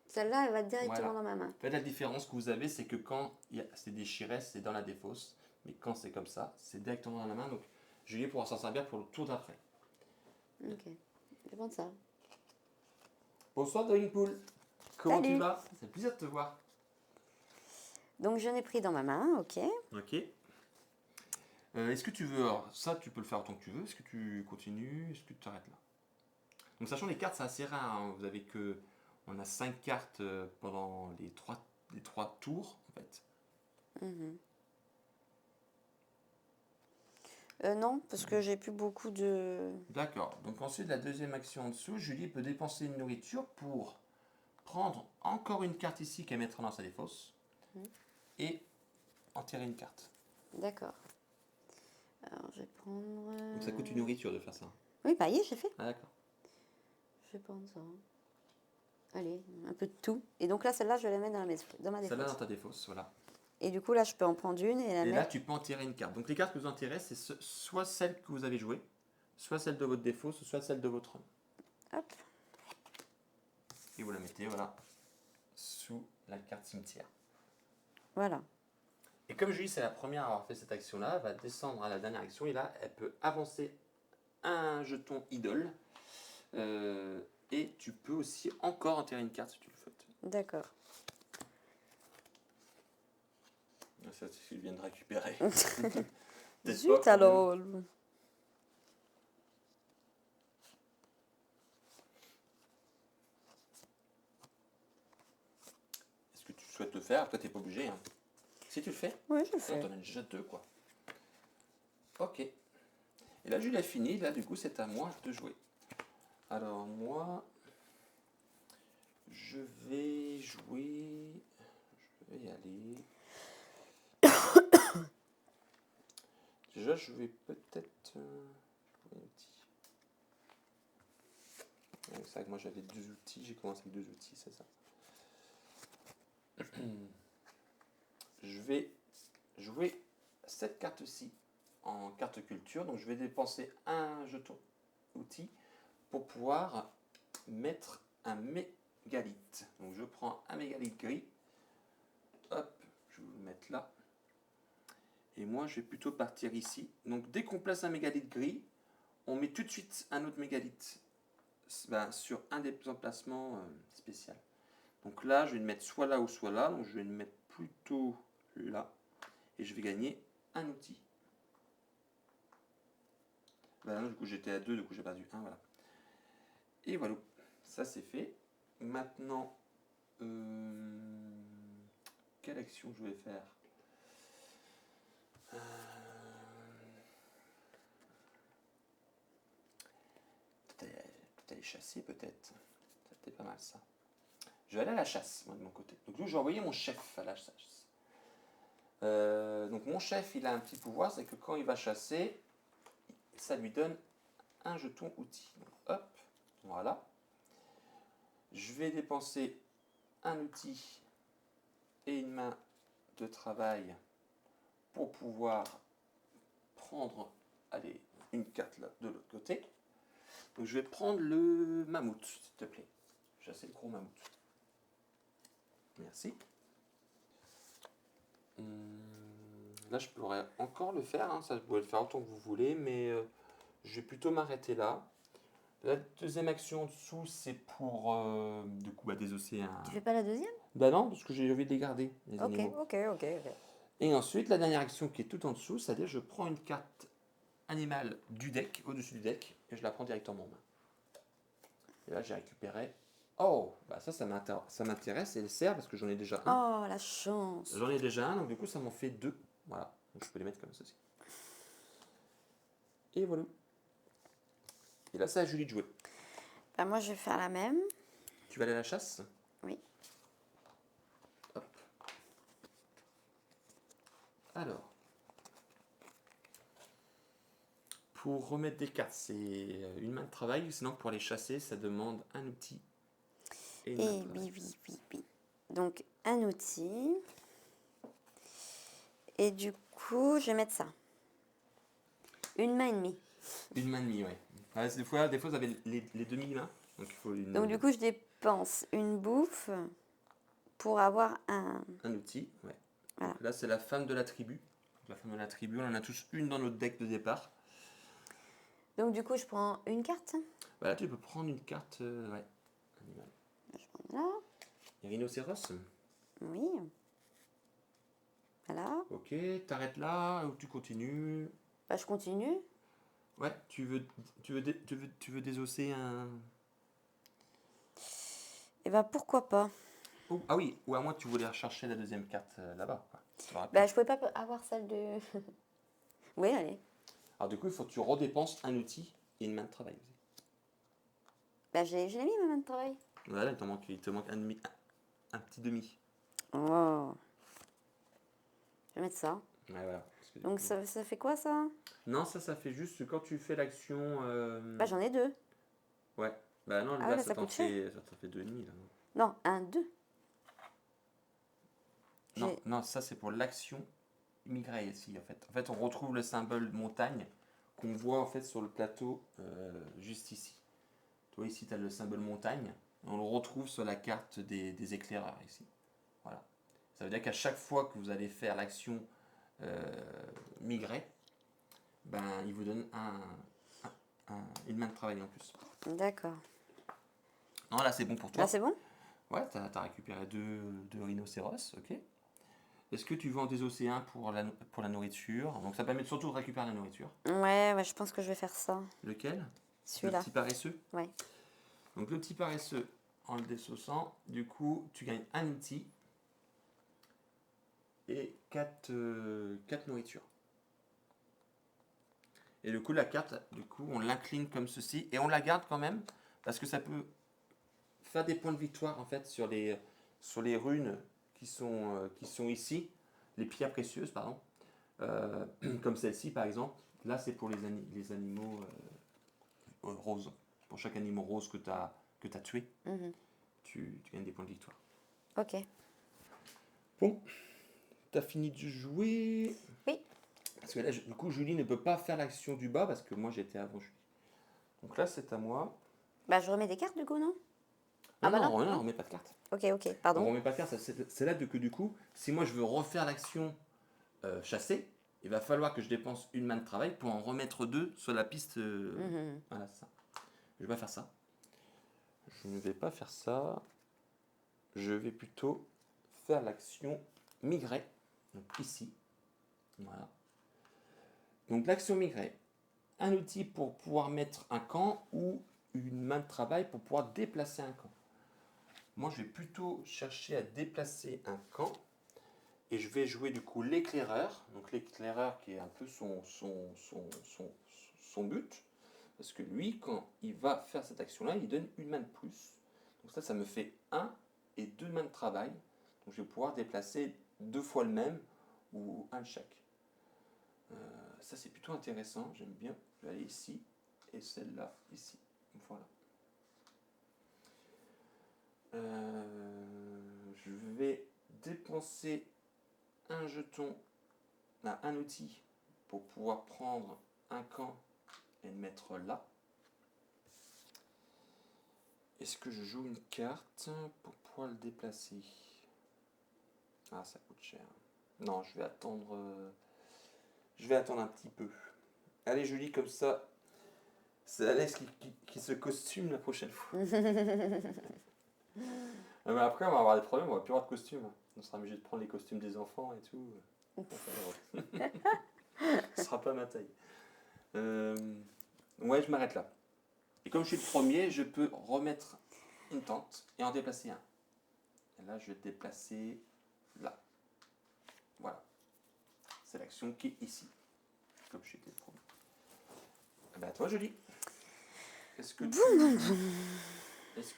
Celle-là, elle va directement Voilà. dans ma main. En fait, la différence que vous avez, c'est que quand c'est déchiré, c'est dans la défausse. Mais quand c'est comme ça, c'est directement dans la main. Donc, Julie pourra s'en servir pour le tour d'après. Ok, je vais prendre ça. Bonsoir, Pool. Comment Salut. tu vas? C'est plaisir de te voir. Donc j'en ai pris dans ma main, ok. Ok. Est-ce que tu veux. Alors, ça, tu peux le faire autant que tu veux. Est-ce que tu continues? Est-ce que tu t'arrêtes là? Donc, sachant les cartes, c'est assez rare. Hein. Vous avez que. On a 5 cartes pendant les 3 tours, en fait. Mhm. Non, parce que j'ai plus beaucoup de... D'accord. Donc, ensuite, la deuxième action en dessous, Julie peut dépenser une nourriture pour prendre encore une carte ici qu'elle mettra dans sa défausse et en tirer une carte. D'accord. Alors, je vais prendre... Donc, ça coûte une nourriture de faire ça. Oui, bah, y est, j'ai fait. Ah, d'accord. Je vais prendre ça. Allez, un peu de tout. Et donc là, celle-là, je vais la mettre dans ma Celle-là défausse. dans ta défausse, voilà. Et du coup, là, je peux en prendre une et la Et là, mettre... tu peux en tirer une carte. Donc, les cartes que vous en tirez, c'est soit celles que vous avez jouées, soit celle de votre défausse, soit celle de votre homme. Hop. Et vous la mettez, voilà, sous la carte cimetière. Voilà. Et comme Julie, c'est la première à avoir fait cette action-là, elle va descendre à la dernière action et là, elle peut avancer un jeton idole. Et tu peux aussi encore en tirer une carte si tu le souhaites. D'accord. Ça, c'est ce que je viens de récupérer. Zut alors. Est-ce que tu souhaites le faire? Après, tu n'es pas obligé. Hein. Si tu le fais, Oui, je le on fais. t'en a déjà 2, quoi. Ok. Et là, Julie a fini. Là, du coup, c'est à moi de jouer. Alors, moi, je vais jouer. Je vais y aller. Déjà, je vais peut-être jouer un petit. C'est vrai que moi, j'avais 2 outils. J'ai commencé avec 2 outils, c'est ça. Je vais jouer cette carte-ci en carte culture. Donc, je vais dépenser un jeton outil pour pouvoir mettre un mégalithe. Donc, je prends un mégalithe gris. Hop, je vais vous le mettre là. Et moi, je vais plutôt partir ici. Donc, dès qu'on place un mégalithe gris, on met tout de suite un autre mégalithe sur un des emplacements spéciaux. Donc là, je vais le mettre soit là ou soit là. Donc, je vais le mettre plutôt là. Et je vais gagner un outil. Là, du coup, j'étais à 2, du coup, j'ai perdu 1. Voilà. Et voilà. Ça, c'est fait. Maintenant, quelle action je vais faire? Peut-être aller chasser, peut-être. C'était pas mal, ça. Je vais aller à la chasse, moi, de mon côté. Donc, je vais envoyer mon chef à la chasse. Donc, mon chef, il a un petit pouvoir, c'est que quand il va chasser, ça lui donne un jeton outil. Donc, hop, voilà. Je vais dépenser un outil et une main de travail pour pouvoir prendre, allez, une carte là, de l'autre côté. Donc, je vais prendre le mammouth, s'il te plaît. Chasser le gros mammouth. Merci. Là, je pourrais encore le faire. Hein. Ça, vous pouvez le faire autant que vous voulez, mais je vais plutôt m'arrêter là. La deuxième action en dessous, c'est pour du coup désosser un. Tu fais pas la deuxième? Bah non, parce que j'ai envie de les garder, les Ok, animaux. ok. Et ensuite, la dernière action qui est tout en dessous, c'est-à-dire je prends une carte animale du deck, au-dessus du deck, et je la prends directement en main. Et là, j'ai récupéré, Oh, bah ça m'intéresse et le cerf parce que j'en ai déjà un. Oh, la chance. J'en ai déjà un, donc du coup ça m'en fait deux. Voilà, donc je peux les mettre comme ceci. Et voilà. Et là, c'est à Julie de jouer. Bah, moi, je vais faire la même. Tu vas aller à la chasse? Oui. Hop. Alors, pour remettre des cartes, c'est une main de travail. Sinon, pour les chasser, ça demande un outil et une main de Et travail. oui. Donc, un outil. Et du coup, je vais mettre ça. Une main et demie. Une main et demie, ouais. Ouais, des fois, vous avez les demi-mains. Donc, il faut Donc, du coup, je dépense une bouffe pour avoir un outil. Ouais. Voilà. Donc là, c'est la femme de la tribu. Donc, la femme de la tribu, on en a tous une dans notre deck de départ. Donc, du coup, je prends une carte. Voilà, tu peux prendre une carte. Ouais. Animal. Je prends là. Il y a rhinocéros. Oui. Voilà. Ok, t'arrêtes là ou tu continues? Bah, je continue. Ouais, tu veux désosser un. Et bah, pourquoi pas. Oh, ah oui, ou à moins que tu voulais rechercher la deuxième carte là-bas, quoi. Tu l'auras Bah, plus. je pouvais pas avoir celle de... Oui, allez. Alors du coup, il faut que tu redépenses un outil et une main de travail aussi. Bah, j'ai mis ma main de travail. Voilà, il te manque un petit demi. Oh. Je vais mettre ça. Ouais, voilà. Parce que du Donc, coup- ça fait quoi, ça? Non, ça fait juste quand tu fais l'action. Bah, j'en ai deux. Ouais. Bah non, Ah ouais, là, là, ça coûte cher. ça t'en fait deux et demi, là. Non, un, deux. Non, J'ai- non, ça c'est pour l'action migraine ici, en fait. En fait, on retrouve le symbole montagne qu'on voit en fait sur le plateau juste ici. Tu vois, ici, tu as le symbole montagne. On le retrouve sur la carte des éclaireurs ici. Voilà. Ça veut dire qu'à chaque fois que vous allez faire l'action migrer, ben, il vous donne une main de travail en plus. D'accord. Non, là, c'est bon pour Là, toi. c'est bon? Ouais, tu as récupéré deux rhinocéros, ok. Est-ce que tu veux en désosser un pour la nourriture? Donc ça permet surtout de récupérer la nourriture. Ouais, je pense que je vais faire ça. Lequel? Le Celui-là. petit paresseux? Ouais. Donc le petit paresseux, en le désaussant, du coup, tu gagnes un outil et 4 nourritures. Et du coup, la carte, du coup, on l'incline comme ceci et on la garde quand même parce que ça peut faire des points de victoire en fait sur les runes qui sont ici, les pierres précieuses, pardon, comme celle-ci par exemple. Là, c'est pour les animaux roses. Pour chaque animal rose que t'as tué, Mhm. tu gagnes des points de victoire. Ok. Bon, t'as fini de jouer. Oui. Parce que là, du coup, Julie ne peut pas faire l'action du bas parce que moi j'étais avant Julie. Donc là, c'est à moi. Bah, je remets des cartes, du coup, non? Non, Ah bah non, non, non, non. on met pas de carte. Ok, On pardon. remet pas de carte. C'est là que du coup, si moi je veux refaire l'action chasser, il va falloir que je dépense une main de travail pour en remettre deux sur la piste. Mhm. Voilà, c'est ça. Je vais pas faire ça. Je ne vais pas faire ça. Je vais plutôt faire l'action migrer. Donc ici. Voilà. Donc l'action migrer. Un outil pour pouvoir mettre un camp ou une main de travail pour pouvoir déplacer un camp. Moi, je vais plutôt chercher à déplacer un camp et je vais jouer du coup l'éclaireur. Donc l'éclaireur qui est un peu son but. Parce que lui, quand il va faire cette action-là, il donne une main de plus. Donc ça me fait un et deux mains de travail. Donc je vais pouvoir déplacer deux fois le même ou un de chaque. Ça c'est plutôt intéressant, j'aime bien. Je vais aller ici et celle-là ici. Voilà. Je vais dépenser un jeton, un outil pour pouvoir prendre un camp et le mettre là. Est-ce que je joue une carte pour pouvoir le déplacer? Ah, ça coûte cher. Non, je vais attendre. Je vais attendre un petit peu. Allez, Julie, comme ça, c'est Alex qui se costume la prochaine fois. Ah, mais après, on va avoir des problèmes, on va plus avoir de costumes. On sera obligé de prendre les costumes des enfants et tout. Ce sera pas ma taille. Ouais, je m'arrête là. Et comme je suis le premier, je peux remettre une tente et en déplacer un. Et là, je vais te déplacer là. Voilà. C'est l'action qui est ici. Comme je t'ai promis. Eh ben, à toi, Julie. Est-ce que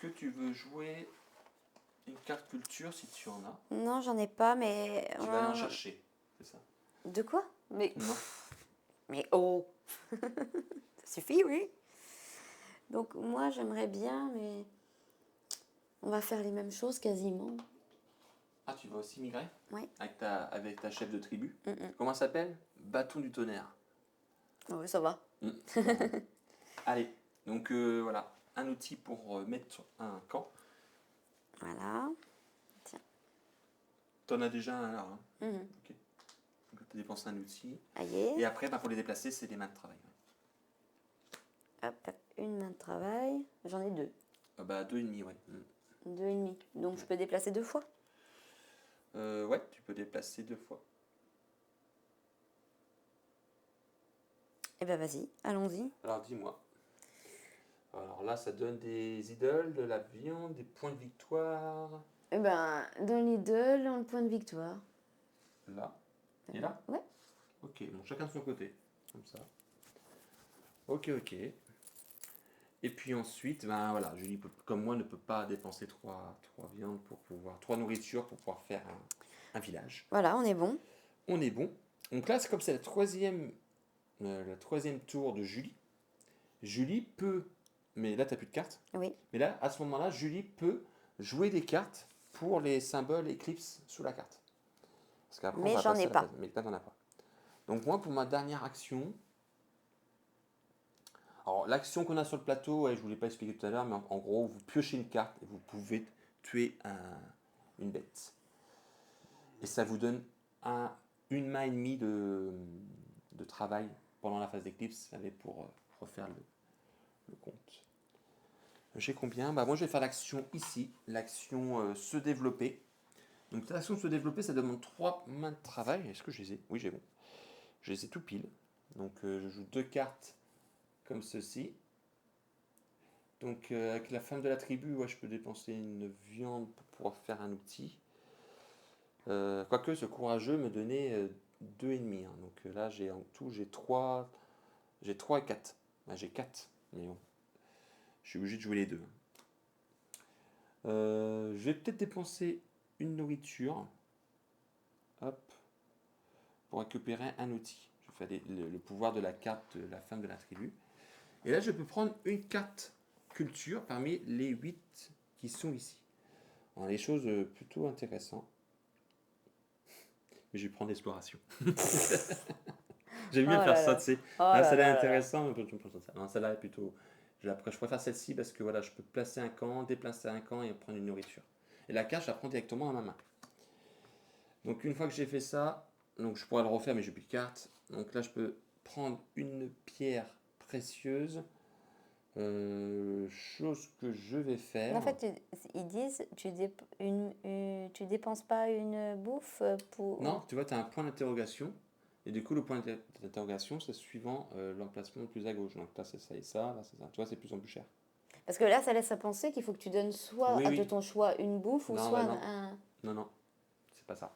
tu veux jouer une carte culture si tu en as? Non, j'en ai pas, mais... Tu vas aller en chercher, c'est ça? De quoi? Mais... Non. Mais oh! Ça suffit, oui. Donc moi, j'aimerais bien, mais... On va faire les mêmes choses quasiment. Ah, tu vas aussi migrer? Oui. Avec ta chef de tribu? Mm. Comment ça s'appelle? Bâton du tonnerre. Oui, ça va. C'est pas mal. Allez, donc voilà, un outil pour mettre un camp. Voilà. T'en as déjà un là, hein? Mhm. Ok. Donc tu dépenses un outil. Allez. Et après, pour les déplacer, c'est des mains de travail. Hop, une main de travail. J'en ai deux. Ah bah 2,5, ouais. 2,5. Donc je peux déplacer 2 fois. Ouais, tu peux déplacer 2 fois. Eh ben vas-y, allons-y. Alors dis-moi. Alors là, ça donne des idoles, de la viande, des points de victoire. Eh ben, dans l'idole, on le point de victoire. Là. Et là? Ouais. Ok, bon, chacun de son côté. Comme ça. Ok, ok. Et puis ensuite, ben voilà, Julie, comme moi, ne peut pas dépenser 3 viandes pour pouvoir, 3 nourritures pour pouvoir faire un village. Voilà, on est bon. On est bon. Donc là, c'est comme c'est le troisième tour de Julie. Julie peut, mais là, tu n'as plus de cartes. Oui. Mais là, à ce moment-là, Julie peut jouer des cartes pour les symboles éclipses sous la carte. Parce qu'après, on Mais va j'en passer ai à la pas. phase. Mais là, t'en as pas. Donc moi, pour ma dernière action, alors l'action qu'on a sur le plateau, ouais, je ne vous l'ai pas expliqué tout à l'heure, mais en gros, vous piochez une carte et vous pouvez tuer une bête. Et ça vous donne une main et demie de travail pendant la phase d'éclipse pour refaire le compte. J'ai combien? Bah moi je vais faire l'action ici, l'action se développer. Donc l'action se développer, ça demande 3 mains de travail. Est-ce que je les ai? Oui, j'ai bon. Je les ai tout pile. Donc je joue 2 cartes comme ceci. Donc avec la femme de la tribu, ouais, je peux dépenser une viande pour pouvoir faire un outil. Quoique ce courageux me donnait 2,5. Donc là, en tout, j'ai 3 et 4. J'ai 4. Mais bon, je suis obligé de jouer les deux. Je vais peut-être dépenser une nourriture. Hop. Pour récupérer un outil. Je fais le pouvoir de la carte de la femme de la tribu. Et là, je peux prendre une carte culture parmi les 8 qui sont ici. On a des choses plutôt intéressantes. Mais je vais prendre l'exploration. J'aime bien Oh faire là ça, là. tu sais. Oh Là, là celle-là est là là là. intéressante. Non, celle-là est plutôt. Je préfère celle-ci parce que voilà, je peux placer un camp, déplacer un camp et prendre une nourriture. Et la carte, je la prends directement à ma main. Donc une fois que j'ai fait ça, donc je pourrais le refaire, mais j'ai plus de cartes. Donc là, je peux prendre une pierre précieuse. Chose que je vais faire. En fait, ils disent, tu dépenses pas une bouffe pour... Non, tu vois, tu as un point d'interrogation. Et du coup, le point d'interrogation, c'est suivant l'emplacement le plus à gauche. Donc là, c'est ça et ça. Là, c'est ça. Tu vois, c'est plus en plus cher. Parce que là, ça laisse à penser qu'il faut que tu donnes soit Oui, de oui. ton choix une bouffe ou Non, soit bah non. un... Non, non. C'est pas ça.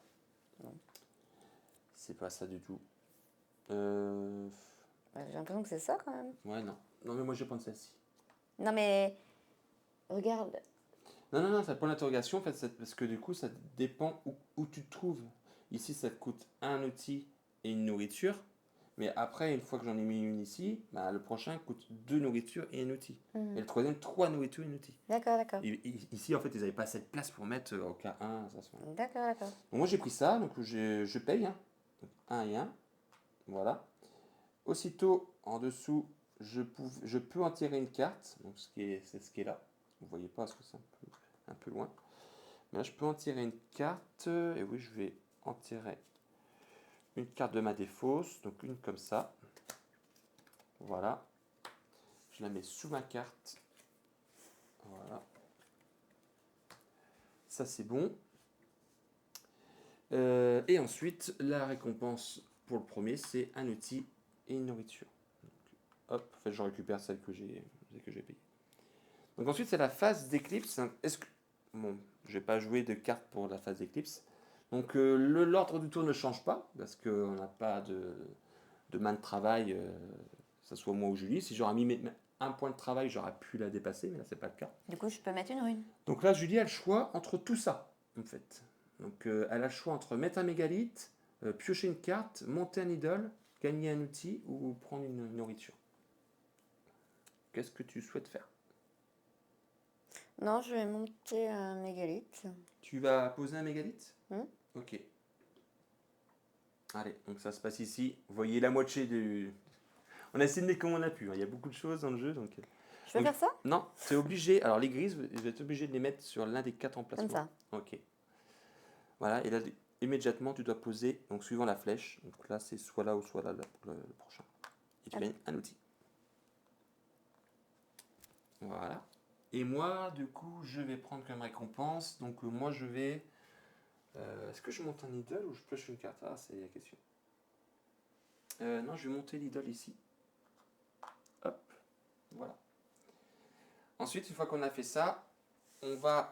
C'est pas ça du tout. Euh... J'ai l'impression que c'est ça quand même. Ouais, non. Non, mais moi, je vais prendre celle-ci. Non mais, regarde. Non, non, non, c'est le point d'interrogation, en fait, parce que du coup, ça dépend où tu te trouves. Ici, ça te coûte un outil et une nourriture. Mais après, une fois que j'en ai mis une ici, bah, le prochain coûte 2 nourritures et un outil. Et le troisième, 3 nourritures et un outil. D'accord, d'accord. Ici, en fait, ils n'avaient pas assez de place pour mettre au cas 1. Ça, D'accord, d'accord. donc, moi, j'ai pris ça, donc je paye. Hein. Donc, 1 et 1. Voilà. Aussitôt, en dessous, je peux en tirer une carte. Donc, c'est ce qui est là. Vous ne voyez pas parce que c'est un peu loin. Mais là, je peux en tirer une carte. Et oui, je vais en tirer une carte de ma défausse. Donc, une comme ça. Voilà. Je la mets sous ma carte. Voilà. Ça, c'est bon. Et ensuite, la récompense pour le premier, c'est un outil et une nourriture. Donc, hop, en fait, je récupère celle que j'ai payée. Donc ensuite, c'est la phase d'éclipse. Est-ce que... Bon, je vais pas jouer de cartes pour la phase d'éclipse. Donc l'ordre du tour ne change pas, parce qu'on n'a pas de main de travail, que ce soit moi ou Julie. Si j'aurais mis un point de travail, j'aurais pu la dépasser, mais là, c'est pas le cas. Du coup, je peux mettre une rune. Donc là, Julie a le choix entre tout ça, en fait. Donc elle a le choix entre mettre un mégalithe, piocher une carte, monter un idole, gagner un outil ou prendre une nourriture. Qu'est-ce que tu souhaites faire? Non, je vais monter un mégalithe. Tu vas poser un mégalithe? Hmm. Ok. Allez, donc ça se passe ici. Vous voyez la moitié du... On a essayé de mettre comme on a pu, hein. Il y a beaucoup de choses dans le jeu, donc... Je peux faire ça? Non, tu es obligé. Alors les grises, je vais être obligé de les mettre sur l'un des 4 emplacements. Comme ça. Ok. Voilà, et là, immédiatement, tu dois poser, donc suivant la flèche. Donc là, c'est soit là ou soit là, pour le prochain. Et tu gagnes un outil. Voilà. Et moi, du coup, je vais prendre comme récompense. Donc moi, je vais... Est-ce que je monte un idole ou je pioche une carte? Ah, c'est la question. Non, je vais monter l'idole ici. Hop, voilà. Ensuite, une fois qu'on a fait ça, on va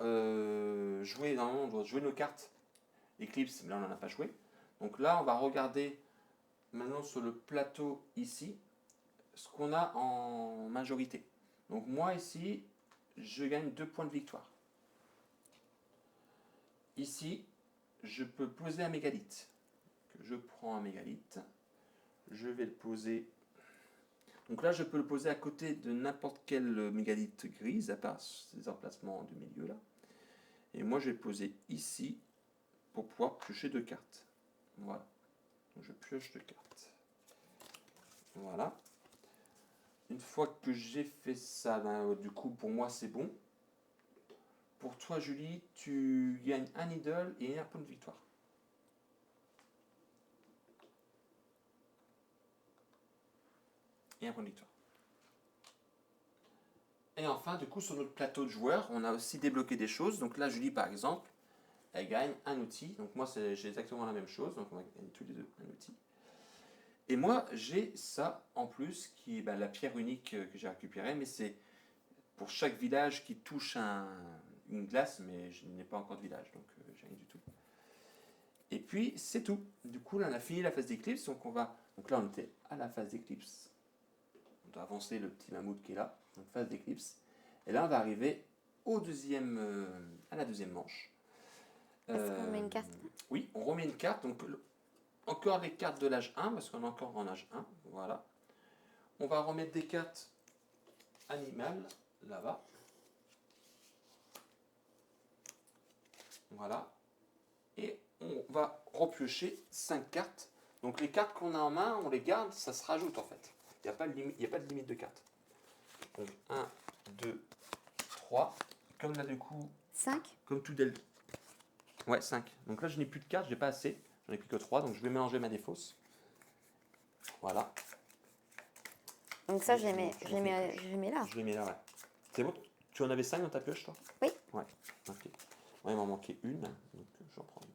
jouer, normalement, on doit jouer nos cartes Eclipse, mais là, on n'en a pas joué. Donc là, on va regarder maintenant sur le plateau ici, ce qu'on a en majorité. Donc moi, ici, je gagne 2 points de victoire. Ici, je peux poser un mégalithe. Je prends un mégalithe. Je vais le poser. Donc là, je peux le poser à côté de n'importe quel mégalithe grise, à part ces emplacements du milieu là. Et moi, je vais le poser ici pour pouvoir piocher 2 cartes. Voilà. Donc je pioche 2 cartes. Voilà. Une fois que j'ai fait ça, ben, du coup, pour moi, c'est bon. Pour toi, Julie, tu gagnes un idole et un point de victoire. Et un point de victoire. Et enfin, du coup, sur notre plateau de joueurs, on a aussi débloqué des choses. Donc là, Julie, par exemple, elle gagne un outil. Donc moi, j'ai exactement la même chose. Donc on va gagner tous les deux un outil. Et moi, j'ai ça en plus, qui est la pierre unique que j'ai récupérée. Mais c'est pour chaque village qui touche une glace. Mais je n'ai pas encore de village, donc j'ai rien du tout. Et puis, c'est tout. Du coup, là, on a fini la phase d'éclipse. Donc là, on était à la phase d'éclipse. On doit avancer le petit mammouth qui est là. Donc phase d'éclipse. Et là, on va arriver à la deuxième manche. Est-ce qu'on met une carte? Oui, on remet une carte. Donc, encore les cartes de l'âge 1, parce qu'on est encore en âge 1. Voilà. On va remettre des cartes animales, là-bas. Voilà. Et on va repiocher 5 cartes. Donc, les cartes qu'on a en main, on les garde, ça se rajoute en fait. Il n'y a pas de limite de cartes. Donc, 1, 2, 3. Comme là, du coup... 5? Comme tout dès le... Ouais, 5. Donc là, je n'ai plus de cartes, j'ai pas assez. J'en ai plus que 3, donc je vais mélanger ma défausse. Voilà. Donc ça, je les mets là. Je les mets là, ouais. C'est bon? Tu en avais 5 dans ta pioche, toi? Oui. Ouais, ok. Ouais, il m'en manquait une, donc j'en prends une.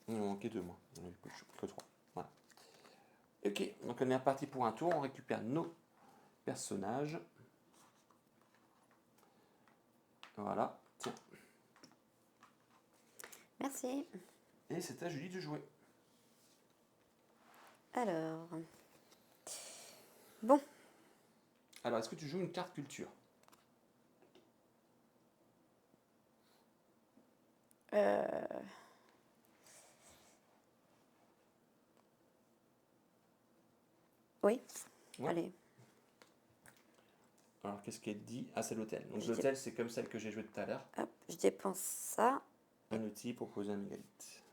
Il m'en manquait 2, moi. J'en avais plus que 3. Voilà. Ok, donc on est reparti pour un tour. On récupère nos personnages. Voilà, tiens. Merci. Et c'est à Julie de jouer. Alors. Bon. Alors, est-ce que tu joues une carte culture? Oui. Ouais. Allez. Alors, qu'est-ce qu'elle dit? Ah, c'est l'hôtel. Donc, l'hôtel, c'est comme celle que j'ai jouée tout à l'heure. Hop, je dépense ça. Un outil pour poser un mégalithe.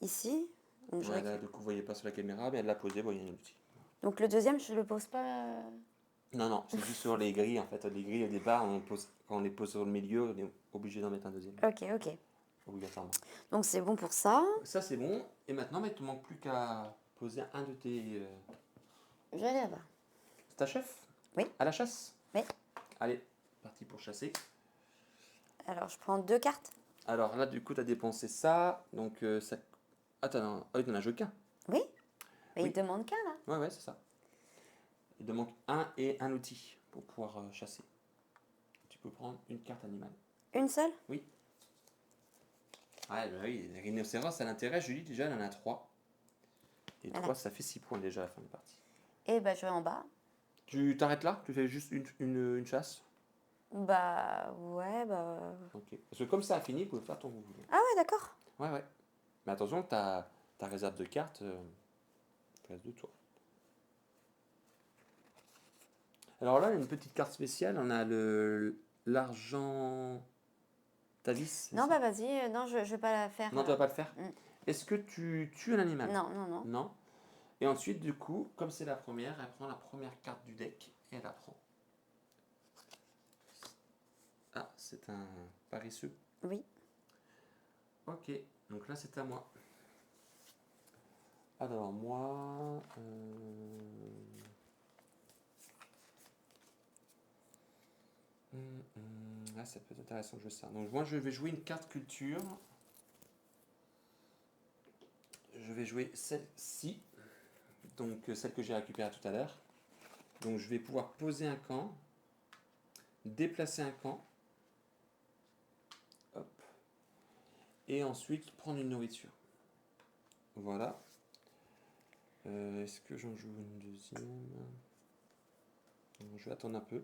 Ici. Donc, Voilà, du coup, vous voyez pas sur la caméra, mais elle l'a posé, voyez un outil. Donc le deuxième, je le pose pas. Non, non, c'est juste sur les grilles, en fait. Les grilles, au départ, quand on les pose sur le milieu, on est obligé d'en mettre un deuxième. Ok, ok. Obligatoirement. Donc c'est bon pour ça. Ça, c'est bon. Et maintenant, il ne te manque plus qu'à poser un de tes... Je vais aller là-bas. C'est ta chef? Oui. À la chasse? Oui. Allez, parti pour chasser. Alors je prends 2 cartes. Alors là, du coup, tu as dépensé ça. Donc, ça... Attends, non. Oh, il n'en a joué qu'un. Oui. Mais Oui. il demande qu'un là. Ouais, c'est ça. Il te manque un et un outil pour pouvoir chasser. Tu peux prendre une carte animale. Une seule? Oui. Ouais, bah oui, les rhinocéros, ça l'intéresse. Julie, déjà, elle en a 3. Et Voilà. 3, ça fait 6 points déjà à la fin de partie. Et bah, je vais en bas. Tu t'arrêtes là? Tu fais juste une chasse? Bah, ouais, bah. Ok. Parce que comme ça a fini, vous pouvez faire ton vous voulez. Ah ouais, d'accord. Ouais, ouais. Mais attention, ta réserve de cartes reste de toi. Alors là, il y a une petite carte spéciale. On a l'argent Tavis, c'est Non, ça? bah, vas-y. Non, je vais pas la faire. Non, tu vas pas le faire. Mm. Est-ce que tu tues un animal? Non, non, non. Non. Et ensuite, du coup, comme c'est la première, elle prend la première carte du deck et elle la prend. Ah, c'est un paresseux. Oui. Ok, donc là c'est à moi. Alors moi... Ah, ça peut être intéressant de jouer ça. Donc moi je vais jouer une carte culture. Je vais jouer celle-ci. Donc celle que j'ai récupérée tout à l'heure. Donc je vais pouvoir poser un camp. Déplacer un camp. Hop. Et ensuite prendre une nourriture. Voilà. Est-ce que j'en joue une deuxième? Non, je vais attendre un peu.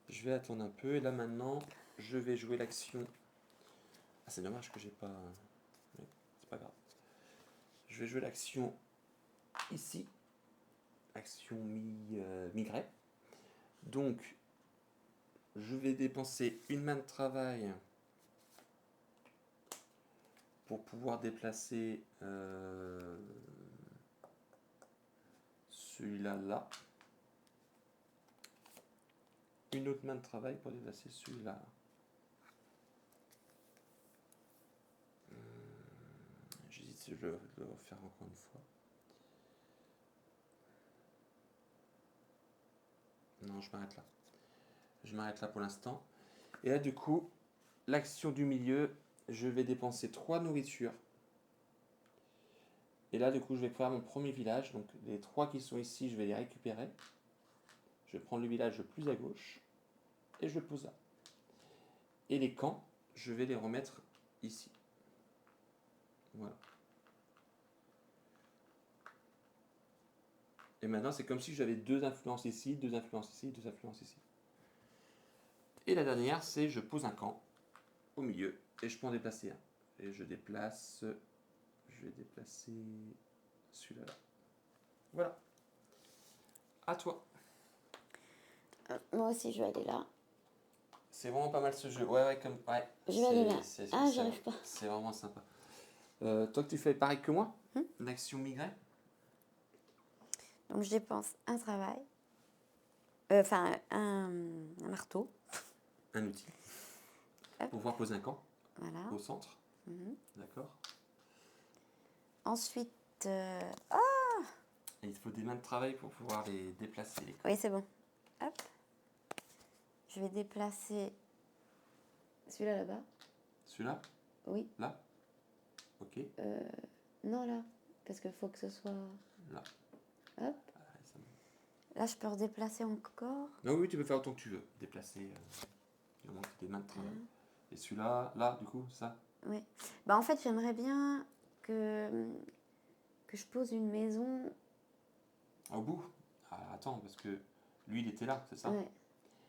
Je vais attendre un peu. Et là maintenant, je vais jouer l'action. Ah, c'est dommage que j'ai pas. Mais c'est pas grave. Je vais jouer l'action ici. Action migrée. Donc, je vais dépenser une main de travail pour pouvoir déplacer celui-là là. Une autre main de travail pour déplacer celui-là. J'hésite si je le refaire encore une fois. Non, je m'arrête là. Je m'arrête là pour l'instant. Et là, du coup, l'action du milieu, je vais dépenser 3 nourritures. Et là, du coup, je vais faire mon premier village. Donc, les 3 qui sont ici, je vais les récupérer. Je vais prendre le village le plus à gauche. Et je le pose là. Et les camps, je vais les remettre ici. Voilà. Et maintenant, c'est comme si j'avais 2 influences ici, 2 influences ici, 2 influences ici. Et la dernière, c'est je pose un camp au milieu et je peux en déplacer un. Et je vais déplacer celui-là. Là. Voilà. À toi. Moi aussi, je vais aller là. C'est vraiment pas mal ce jeu. Ouais. Je vais aller là. Ah, c'est- j'arrive pas. C'est vraiment sympa. Toi, tu fais pareil que moi? Une action migraine? Donc, je dépense un travail. Enfin, un marteau. Un outil. Hop. Pour pouvoir poser un camp Voilà. au centre. Mhm. D'accord. Ensuite. Et il te faut des mains de travail pour pouvoir les déplacer. Les camps. Oui, c'est bon. Hop. Je vais déplacer celui-là là-bas. Celui-là? Oui. Là? Ok. Non, là. Parce qu'il faut que ce soit. Là. Hop. Ah, ça me- Là, je peux redéplacer encore. Non, oui, tu peux faire autant que tu veux. Déplacer. Il manque des mains de travail. Et celui-là, là, du coup, ça? Oui. Bah, en fait, j'aimerais bien que je pose une maison. Au bout? Ah, attends, parce que lui, il était là, c'est ça? Ouais.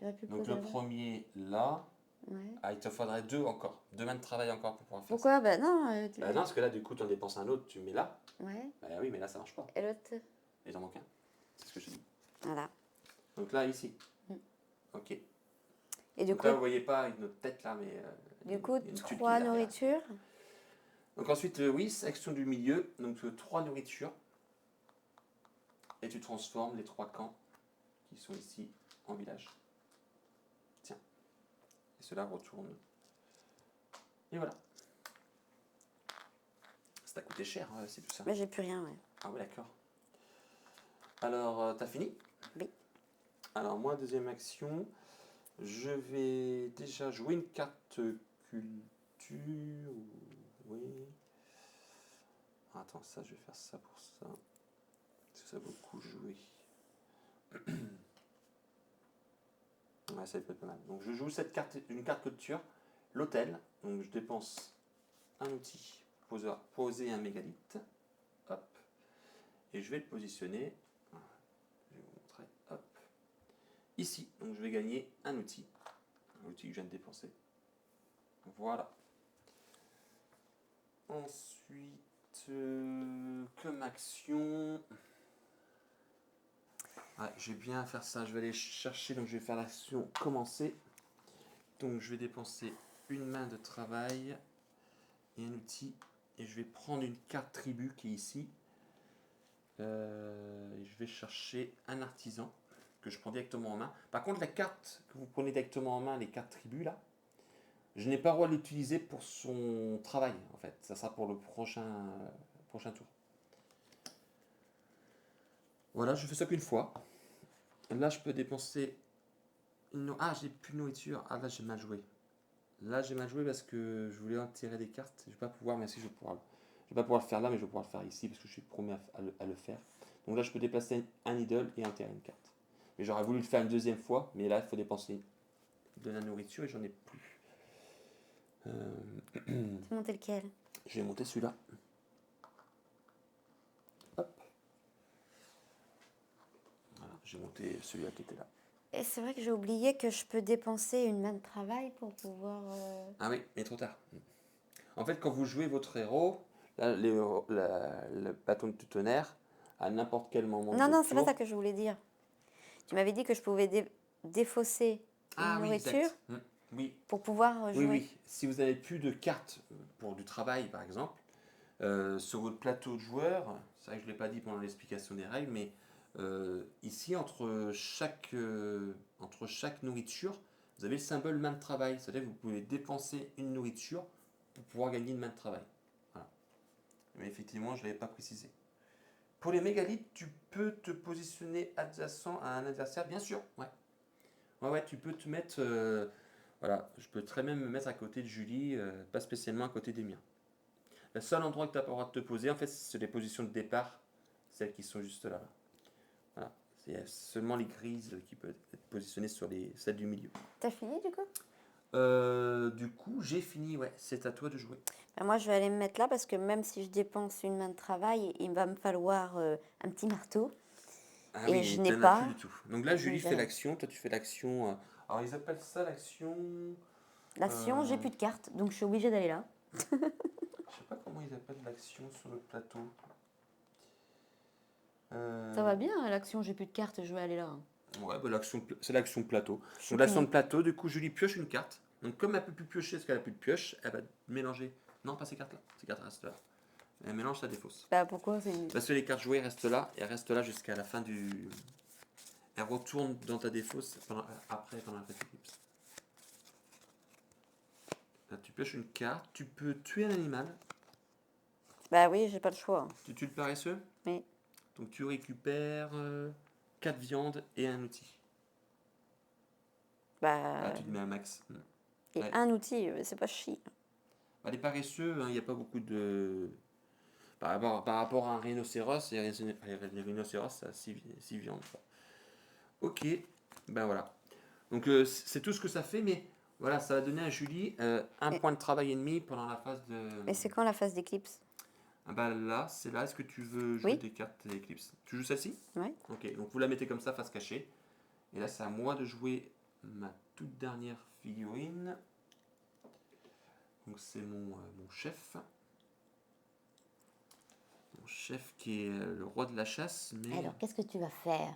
J'aurais pu Donc poser le là. premier, là. Ouais. Ah, il te faudrait 2 encore. 2 mains de travail encore pour pouvoir faire ça. Pourquoi? Bah, non. Bah non, parce que là, du coup, tu en dépenses un autre, tu mets là. Ouais. Bah oui, mais là, ça marche pas. Et l'autre. Il en manque un. C'est ce que je dis. Voilà. Donc là, ici. Mm. Ok. Et du Donc coup, là, vous voyez pas une autre tête là, mais. du il coup, y a une tuile qui est 3 derrière. nourritures. Donc ensuite, oui, section du milieu. Donc 3 nourritures. Et tu transformes les 3 camps qui sont ici en village. Tiens. Et cela retourne. Et voilà. Ça t'a coûté cher, c'est tout ça. Mais j'ai plus rien, ouais. Ah oui, d'accord. Alors, t'as fini? Oui. Alors moi, deuxième action, je vais déjà jouer une carte culture. Oui. Attends, ça, je vais faire ça pour ça. Parce que ça vaut le coup de jouer. Ouais, ça peut être pas mal. Donc je joue cette carte, une carte culture, l'hôtel. Donc je dépense un outil, poser un mégalithe. Hop. Et je vais le positionner. Voilà, je vais vous montrer. Hop. Ici. Donc je vais gagner un outil. Un outil que je viens de dépenser. Voilà. Ensuite, comme action. Ouais, je vais bien faire ça. Je vais aller chercher. Donc je vais faire l'action commencer. Donc je vais dépenser une main de travail et un outil. Et je vais prendre une carte tribu qui est ici. Et je vais chercher un artisan que je prends directement en main. Par contre, la carte que vous prenez directement en main, les cartes tribus là, je n'ai pas le droit de l'utiliser pour son travail en fait. Ça sera pour le prochain tour. Voilà, je fais ça qu'une fois. Là, je peux dépenser une. Ah, j'ai plus de nourriture. Ah, là, j'ai mal joué. Là, j'ai mal joué parce que je voulais en tirer des cartes. Je vais pas pouvoir, mais si je vais pouvoir. Je vais pas pouvoir le faire là, mais je vais pouvoir le faire ici parce que je suis promis à le faire. Donc là, je peux déplacer un idole et enterrer une carte. Mais j'aurais voulu le faire une deuxième fois, mais là, il faut dépenser de la nourriture et j'en ai plus. Tu montais lequel? Je vais monter celui-là. Hop. Voilà, j'ai monté celui-là qui était là. Et c'est vrai que j'ai oublié que je peux dépenser une main de travail pour pouvoir... Ah oui, mais trop tard. En fait, quand vous jouez votre héros, là, le bâton de tonnerre, à n'importe quel moment de Non, votre non, c'est pas ça tour. que je voulais dire. Tu m'avais dit que je pouvais défausser une Ah oui, nourriture exact. Oui, pour pouvoir oui, jouer. oui. Si vous n'avez plus de cartes pour du travail, par exemple, sur votre plateau de joueurs, c'est vrai que je ne l'ai pas dit pendant l'explication des règles, mais ici, entre chaque nourriture, vous avez le symbole main de travail. C'est-à-dire que vous pouvez dépenser une nourriture pour pouvoir gagner une main de travail. Voilà. Mais effectivement, je ne l'avais pas précisé. Pour les mégalithes, tu peux te positionner adjacent à un adversaire, bien sûr. Ouais, ouais, ouais, tu peux te mettre. Voilà, je peux très bien me mettre à côté de Julie, pas spécialement à côté des miens. Le seul endroit que tu n'as pas le droit de te poser, en fait, c'est les positions de départ, celles qui sont juste là. Voilà. C'est seulement les grises qui peuvent être positionnées sur celles du milieu. T'as fini du coup? Du coup, j'ai fini, ouais. C'est à toi de jouer. Ben, moi, je vais aller me mettre là parce que même si je dépense une main de travail, il va me falloir un petit marteau. Ah Et oui, je et n'ai t'en as plus pas. du tout. Donc là, Donc Julie fait j'ai l'action, toi tu fais l'action. Alors ils appellent ça l'action. l'action, j'ai euh, plus de cartes, donc je suis obligée d'aller là. Je sais pas comment ils appellent l'action sur le plateau. Ça Euh, va bien, l'action, j'ai plus de cartes, je vais aller là. Hein. Ouais, bah, c'est l'action de plateau. Je suis Donc l'action de punie. plateau, du coup, Julie pioche une carte. Donc comme elle peut plus piocher parce qu'elle a plus de pioche, elle va mélanger. Non, pas ces cartes-là. Ces cartes restent là. Elle mélange, ça défausse. Bah pourquoi c'est... Parce que les cartes jouées restent là et elles restent là jusqu'à la fin du. Elle retourne dans ta défausse pendant la phase éclipse. Là, tu pioches une carte. Tu peux tuer un animal. Bah oui, j'ai pas le choix. Tu tues le paresseux. Mais Donc tu récupères 4 viandes et un outil. Là, bah... tu te mets un max. Et Ouais. un outil, c'est pas chier. Bah, les paresseux, il n'y a pas beaucoup de. Par rapport à un rhinocéros, les rhinocéros, ça a 6 viandes. Quoi. Ok, ben voilà. Donc c'est tout ce que ça fait, mais voilà, ça va donner à Julie un Mais, point de travail et demi pendant la phase de. mais c'est quand la phase d'éclipse? Ah bah là, c'est là. Est-ce que tu veux jouer Oui, des cartes d'éclipse? Tu joues celle-ci? ouais. Ok, donc vous la mettez comme ça, face cachée. Et là, c'est à moi de jouer ma toute dernière figurine. Donc c'est mon chef. Mon chef qui est le roi de la chasse, mais. Alors, qu'est-ce que tu vas faire?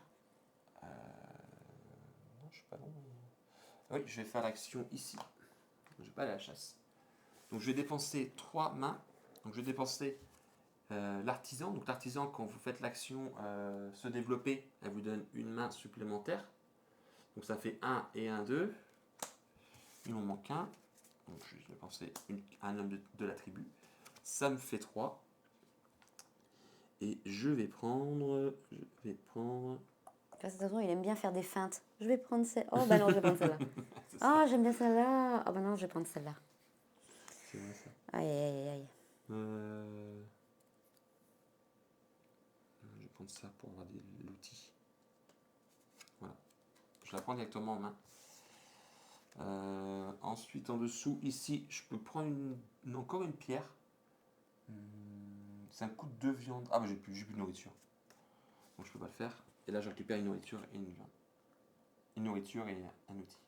Non, je suis pas long. Oui, je vais faire l'action ici. Je vais pas aller à la chasse. Donc je vais dépenser 3 mains. Donc je vais dépenser l'artisan. Donc l'artisan, quand vous faites l'action se développer, elle vous donne une main supplémentaire. Donc ça fait 1 et 1, 2. Il m'en manque un. Donc je vais dépenser un homme de la tribu. Ça me fait 3. Et je vais prendre. De toute façon, il aime bien faire des feintes. Je vais prendre celle... Oh, bah non, je vais prendre celle-là. C'est ça. Ah, j'aime bien celle-là. Ah, bah non, je vais prendre celle-là. C'est vrai ça. Aïe, aïe, aïe, aïe. Je vais prendre ça pour avoir l'outil. Je la prends directement en main. Ensuite, en dessous, ici, je peux prendre encore une pierre. C'est un coup de 2 viandes. Ah, bah j'ai plus de nourriture. Donc je peux pas le faire. Et là, je récupère une nourriture et une viande. Une nourriture et un outil.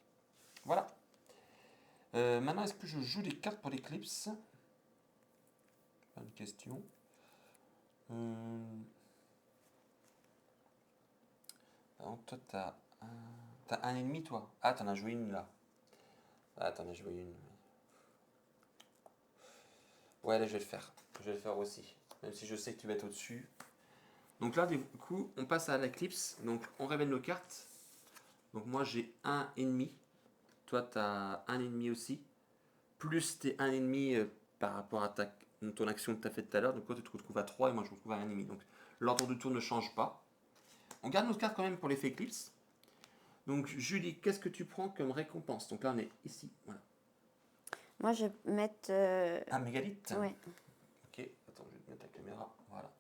Voilà. Maintenant, est-ce que je joue des cartes pour l'éclipse? Bonne question. Alors, toi, t'as un ennemi, toi. Ah, t'en as joué une là. Ah, t'en as joué une. Ouais, là, je vais le faire. Je vais le faire aussi. Même si je sais que tu vas être au-dessus. Donc là, du coup, on passe à l'éclipse. Donc, on révèle nos cartes. Donc, moi, j'ai un ennemi. Toi, t'as un ennemi aussi. Plus tes un ennemi par rapport à ton action que tu as faite tout à l'heure. Donc, toi, tu te retrouves à 3 et moi, je me retrouve à un ennemi. Donc, l'ordre du tour ne change pas. On garde nos cartes quand même pour l'effet éclipse. Donc, Julie, qu'est-ce que tu prends comme récompense? Donc là, on est ici. Voilà. Moi, je vais mettre. Un mégalith. Ouais. Ok, attends, je vais te mettre la caméra. Voilà.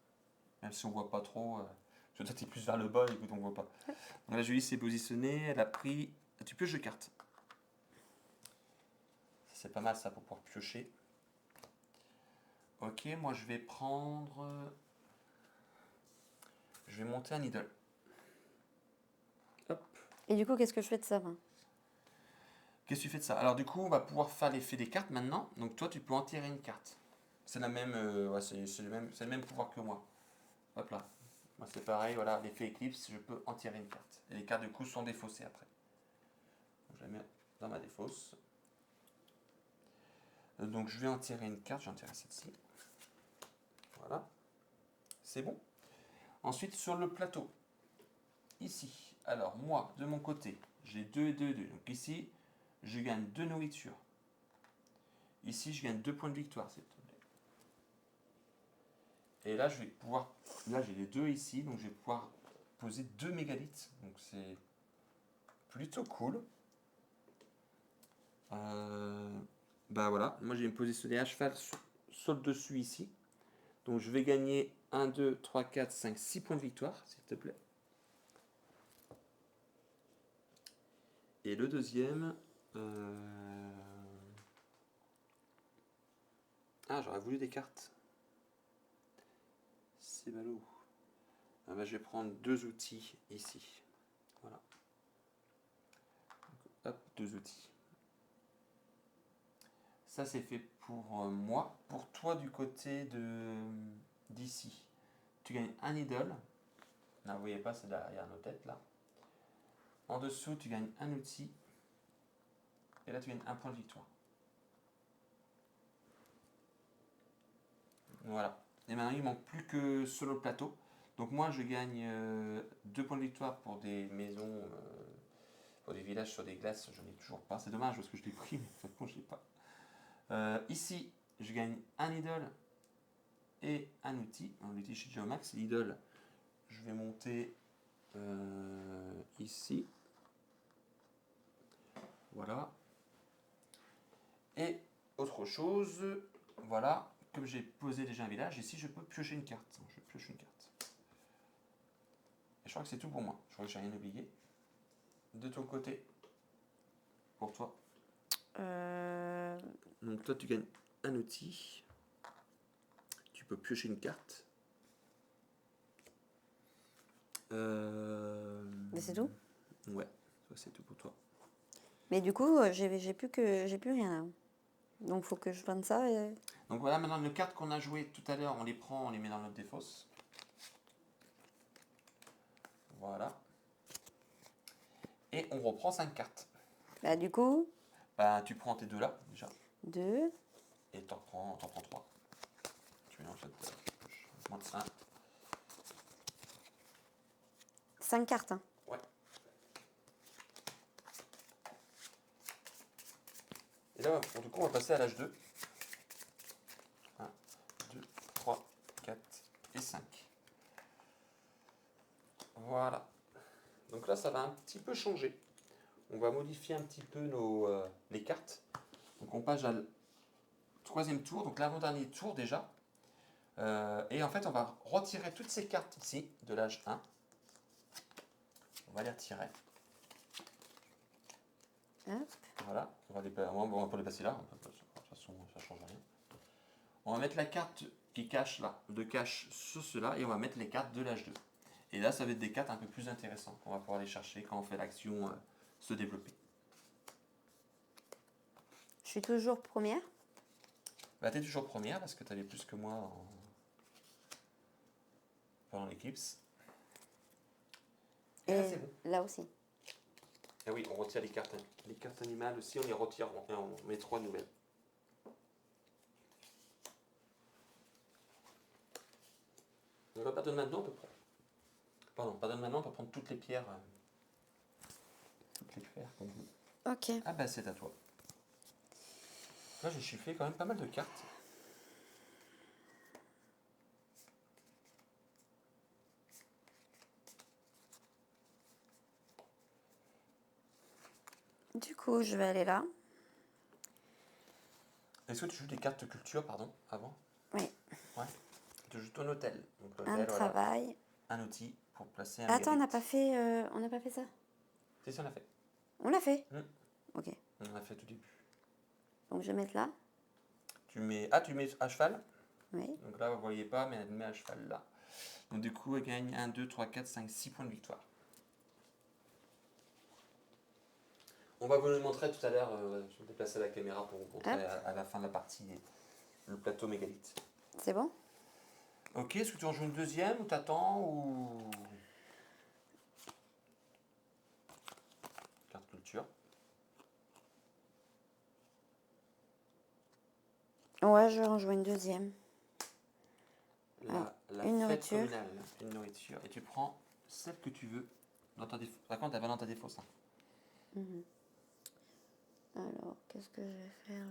Même si on voit pas trop. Toi, tu es plus vers le bas, écoute, on voit pas. Donc là, Julie s'est positionnée. Elle a pris. Tu pioches de cartes. C'est pas mal ça pour pouvoir piocher. Ok, moi je vais prendre. Je vais monter un idole. Hop. Et du coup, qu'est-ce que je fais de ça, moi? Qu'est-ce que tu fais de ça? Alors du coup, on va pouvoir faire l'effet des cartes maintenant. Donc toi, tu peux en tirer une carte. C'est la même, ouais, c'est le même pouvoir que moi. Hop là. Moi c'est pareil, voilà, l'effet éclipse, je peux en tirer une carte. Et les cartes du coup sont défaussées après. Donc, je la mets dans ma défausse. Donc je vais en tirer une carte, je vais en tirer celle-ci. Voilà. C'est bon. Ensuite sur le plateau. Ici. Alors moi, de mon côté, j'ai 2 et 2 et 2. Donc ici, je gagne 2 nourritures. Ici, je gagne 2 points de victoire, s'il te plaît. Et là, je vais pouvoir. Là, j'ai les 2 ici, donc je vais pouvoir poser 2 mégalithes. Donc c'est plutôt cool. Bah voilà, moi je vais me positionner à cheval sur le dessus ici. Donc je vais gagner 1, 2, 3, 4, 5, 6 points de victoire, s'il te plaît. Et le deuxième. Ah, j'aurais voulu des cartes. C'est ballot. Ah bah, je vais prendre 2 outils ici. Voilà. Donc, hop, 2 outils. Ça, c'est fait pour moi. Pour toi, du côté d'ici, tu gagnes un idole. Là, vous voyez pas, c'est derrière nos têtes, là. En dessous, tu gagnes un outil. Et là, tu gagnes un point de victoire. Voilà. Et maintenant, il ne manque plus que sur le plateau. Donc moi, je gagne 2 points de victoire pour des maisons, pour des villages sur des glaces. Je n'ai toujours pas. C'est dommage parce que je l'ai pris, mais de toute façon, je l'ai pas. Ici, je gagne un idole et un outil. Un outil chez Geomax. L'idole, je vais monter ici. Voilà. Et autre chose, voilà, comme j'ai posé déjà un village, ici je peux piocher une carte. Donc, je pioche une carte. Et je crois que c'est tout pour moi. Je crois que j'ai rien oublié. De ton côté, pour toi. Donc toi tu gagnes un outil. Tu peux piocher une carte. Mais c'est tout? Ouais, c'est tout pour toi. Mais du coup, j'ai plus rien là. Donc faut que je prenne ça et... Donc voilà, maintenant les cartes qu'on a jouées tout à l'heure, on les prend, on les met dans notre défausse. Voilà. Et on reprend 5 cartes. Bah du coup... Bah tu prends tes deux là, déjà. 2. Et t'en prends 3. Tu mets en fait moins de 1. 5 cartes, hein. Ouais. Et là, du coup, on va passer à l'âge 2. 1, 2, 3, 4 et 5. Voilà. Donc là, ça va un petit peu changer. On va modifier un petit peu les cartes. Donc on passe à le 3e tour, donc l'avant-dernier tour déjà. Et en fait, on va retirer toutes ces cartes ici, de l'âge 1. On va les retirer. Hop. Voilà, on va pas les passer là, de toute façon ça change rien. On va mettre la carte qui cache là, de cache sur cela, et on va mettre les cartes de l'âge 2. Et là, ça va être des cartes un peu plus intéressantes qu'on va pouvoir aller chercher quand on fait l'action se développer. Je suis toujours première. Bah, t'es toujours première parce que t'avais plus que moi pendant l'éclipse. Et là, Et c'est bon. là aussi. Ah oui, on retire les cartes. Les cartes animales aussi, on les retire. On met 3 nouvelles. On va pas de maintenant, on peut prendre. Pardon, pas de maintenant, on peut prendre toutes les pierres. Toutes les pierres comme vous. Ok. Ah bah c'est à toi. Là j'ai chiffré quand même pas mal de cartes. Du coup, je vais aller là. Est-ce que tu joues des cartes culture, pardon, avant? Oui. Ouais. Tu joues ton hôtel. Donc Un l'hôtel, voilà. travail. Un outil pour placer un Attends, mégalithe. on n'a pas fait ça. C'est ça, on l'a fait. On l'a fait. Hmm. Ok. On l'a fait au tout début. Donc je vais mettre là. Tu mets à cheval. Oui. Donc là, vous voyez pas, mais elle met à cheval là. Donc du coup, elle gagne 1, 2, 3, 4, 5, 6 points de victoire. On va vous le montrer tout à l'heure. Je vais déplacer la caméra pour vous montrer à la fin de la partie le plateau mégalithe. C'est bon? Ok, est-ce que tu en joues une deuxième ou t'attends ou... Carte culture. Ouais, je vais en jouer une deuxième. La une fête nourriture. communale, une nourriture. Et tu prends celle que tu veux. Par contre, elle va dans ta défausse. Mhm. Alors, qu'est-ce que je vais faire?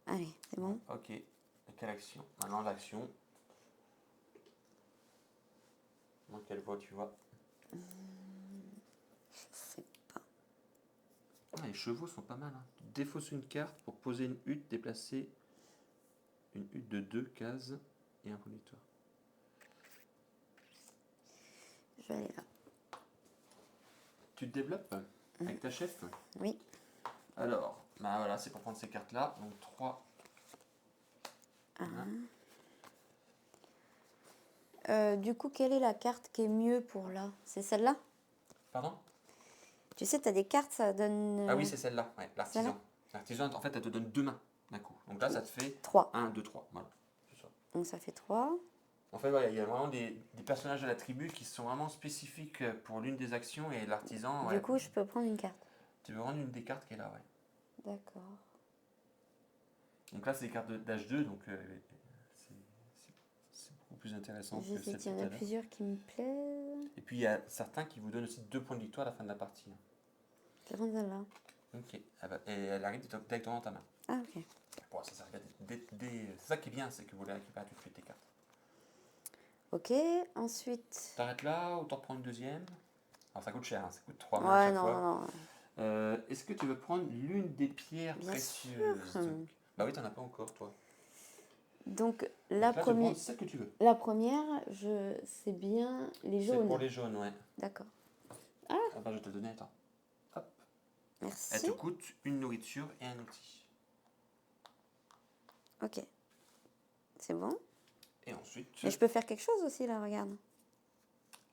Allez, c'est bon? Ok. Et quelle action? Maintenant, l'action. Dans quelle voie tu vois? Je sais pas. Ah, les chevaux sont pas mal. Défausser une carte pour poser une hutte, déplacer une hutte de 2 cases et un point de victoire. Je vais aller là. Tu te développes avec ta chef? Oui. Alors, bah voilà, c'est pour prendre ces cartes-là. Donc 3. Du coup, quelle est la carte qui est mieux pour là? C'est celle-là? Pardon? Tu sais, tu as des cartes, ça donne... Ah oui, c'est celle-là, ouais, celle-là l'artisan. L'artisan, en fait, elle te donne 2 mains d'un coup. Donc là, ça te fait 3. 1, 2, 3. Voilà, c'est ça. Donc ça fait 3. En fait, voilà, il y a vraiment des personnages de la tribu qui sont vraiment spécifiques pour l'une des actions et l'artisan, Du ouais. coup, je peux prendre une carte. Tu veux rendre une des cartes qui est là, ouais. D'accord. Donc là, c'est des cartes d'H2, donc c'est beaucoup plus intéressant que J'hésite, celle tout il y en à a l'heure. plusieurs qui me plaisent. Et puis, il y a certains qui vous donnent aussi 2 points de victoire à la fin de la partie. Je vais prendre celle-là. Ok, et elle arrive directement dans ta main. Ah, ok. Bon, ça sert c'est ça qui est bien, c'est que vous les récupérez tout de suite, tes cartes. Ok, ensuite... T'arrêtes là ou t'en reprends une deuxième? Alors ça coûte cher, ça coûte 3 mains à Ouais, chaque non, fois. non. Est-ce que tu veux prendre l'une des pierres Bien précieuses? sûr. Bah oui, t'en as pas encore, toi. Donc, Donc là, tu peux prendre celle que tu veux. la première, c'est bien les C'est jaunes. pour les jaunes, ouais. D'accord. Ah bah je vais te le donner, attends. Hop. Elle Merci. te coûte une nourriture et un outil. Ok. C'est bon. Et ensuite... Mais je peux faire quelque chose aussi, là, regarde.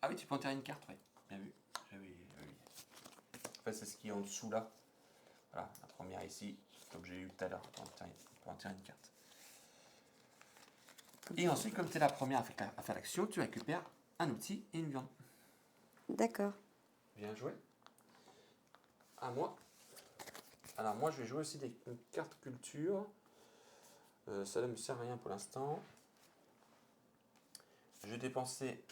Ah oui, tu peux enterrer une carte, oui. Bien vu. Oui. En fait, c'est ce qui est en dessous, là. Voilà, la première ici, comme j'ai eu tout à l'heure. Pour enterrer une carte. Et ensuite, comme tu es la première à faire l'action, tu récupères un outil et une viande. D'accord. Bien joué. À moi. Alors moi, je vais jouer aussi une carte culture. Ça ne me sert à rien pour l'instant. Je vais dépenser...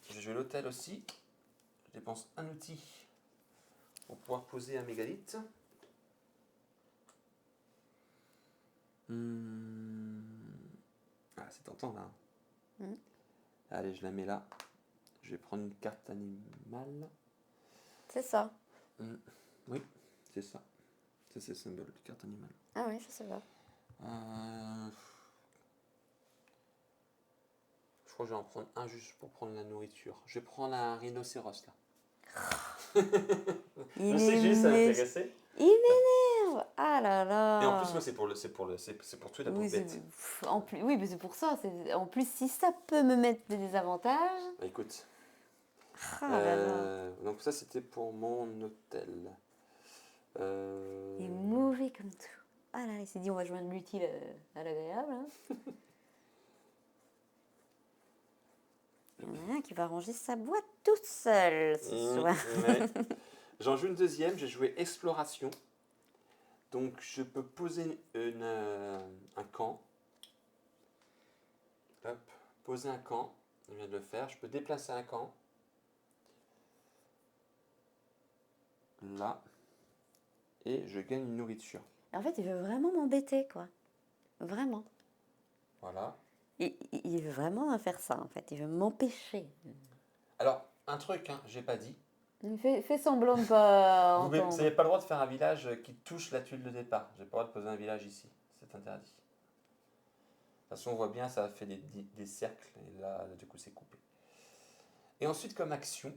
Je vais jouer l'hôtel aussi. Je dépense un outil pour pouvoir poser un mégalithe. Ah, c'est tentant là. Allez, je la mets là. Je vais prendre une carte animale. C'est ça. Oui, c'est ça. C'est le symbole de carte animale. Ah oui, je sais pas. crois que je vais en prendre un juste pour prendre la nourriture. Je vais prendre un rhinocéros là. Il Je sais que Julie, ça est m'intéressait. Il m'énerve. Ah là Et en plus, moi, là. c'est pour tuer la Oui, pauvre bête. en plus, oui, mais c'est pour ça. En plus, si ça peut me mettre des désavantages. Bah, écoute, Ah là là. donc ça, c'était pour mon hôtel. Il est mauvais comme tout. Ah là, il s'est dit, on va joindre l'utile à l'agréable. Hein. Il y en a un qui va ranger sa boîte toute seule ce soir. Ouais. J'en joue une deuxième, j'ai joué Exploration. Donc je peux poser un camp. Hop, poser un camp, je viens de le faire. Je peux déplacer un camp. Là. Et je gagne une nourriture. En fait, il veut vraiment m'embêter, quoi. Vraiment. Voilà. Il veut vraiment faire ça, en fait. Il veut m'empêcher. Alors, un truc, hein, j'ai pas dit. Il fait semblant de pas Vous entendre. n'avez pas le droit de faire un village qui touche la tuile de départ. J'ai pas le droit de poser un village ici. C'est interdit. De toute façon, on voit bien, ça fait des cercles. Et là, du coup, c'est coupé. Et ensuite, comme action,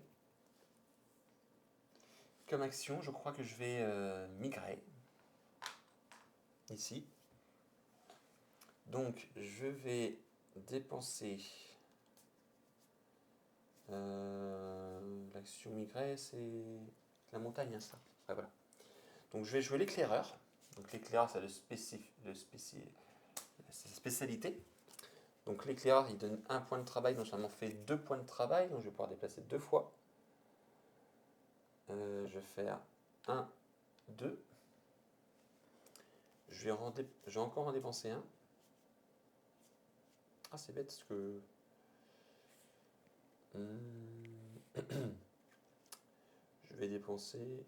je crois que je vais migrer. Ici. Donc, je vais dépenser. L'action migrer, c'est la montagne, hein, ça. Ouais, voilà. Donc, je vais jouer l'éclaireur. Donc, l'éclaireur, c'est sa spécialité. Donc, l'éclaireur, il donne un point de travail. Donc, ça m'en fait 2 points de travail. Donc, je vais pouvoir déplacer 2 fois. Je vais faire 1, 2. Je vais encore en dépenser un. Ah, c'est bête parce que. Je vais dépenser.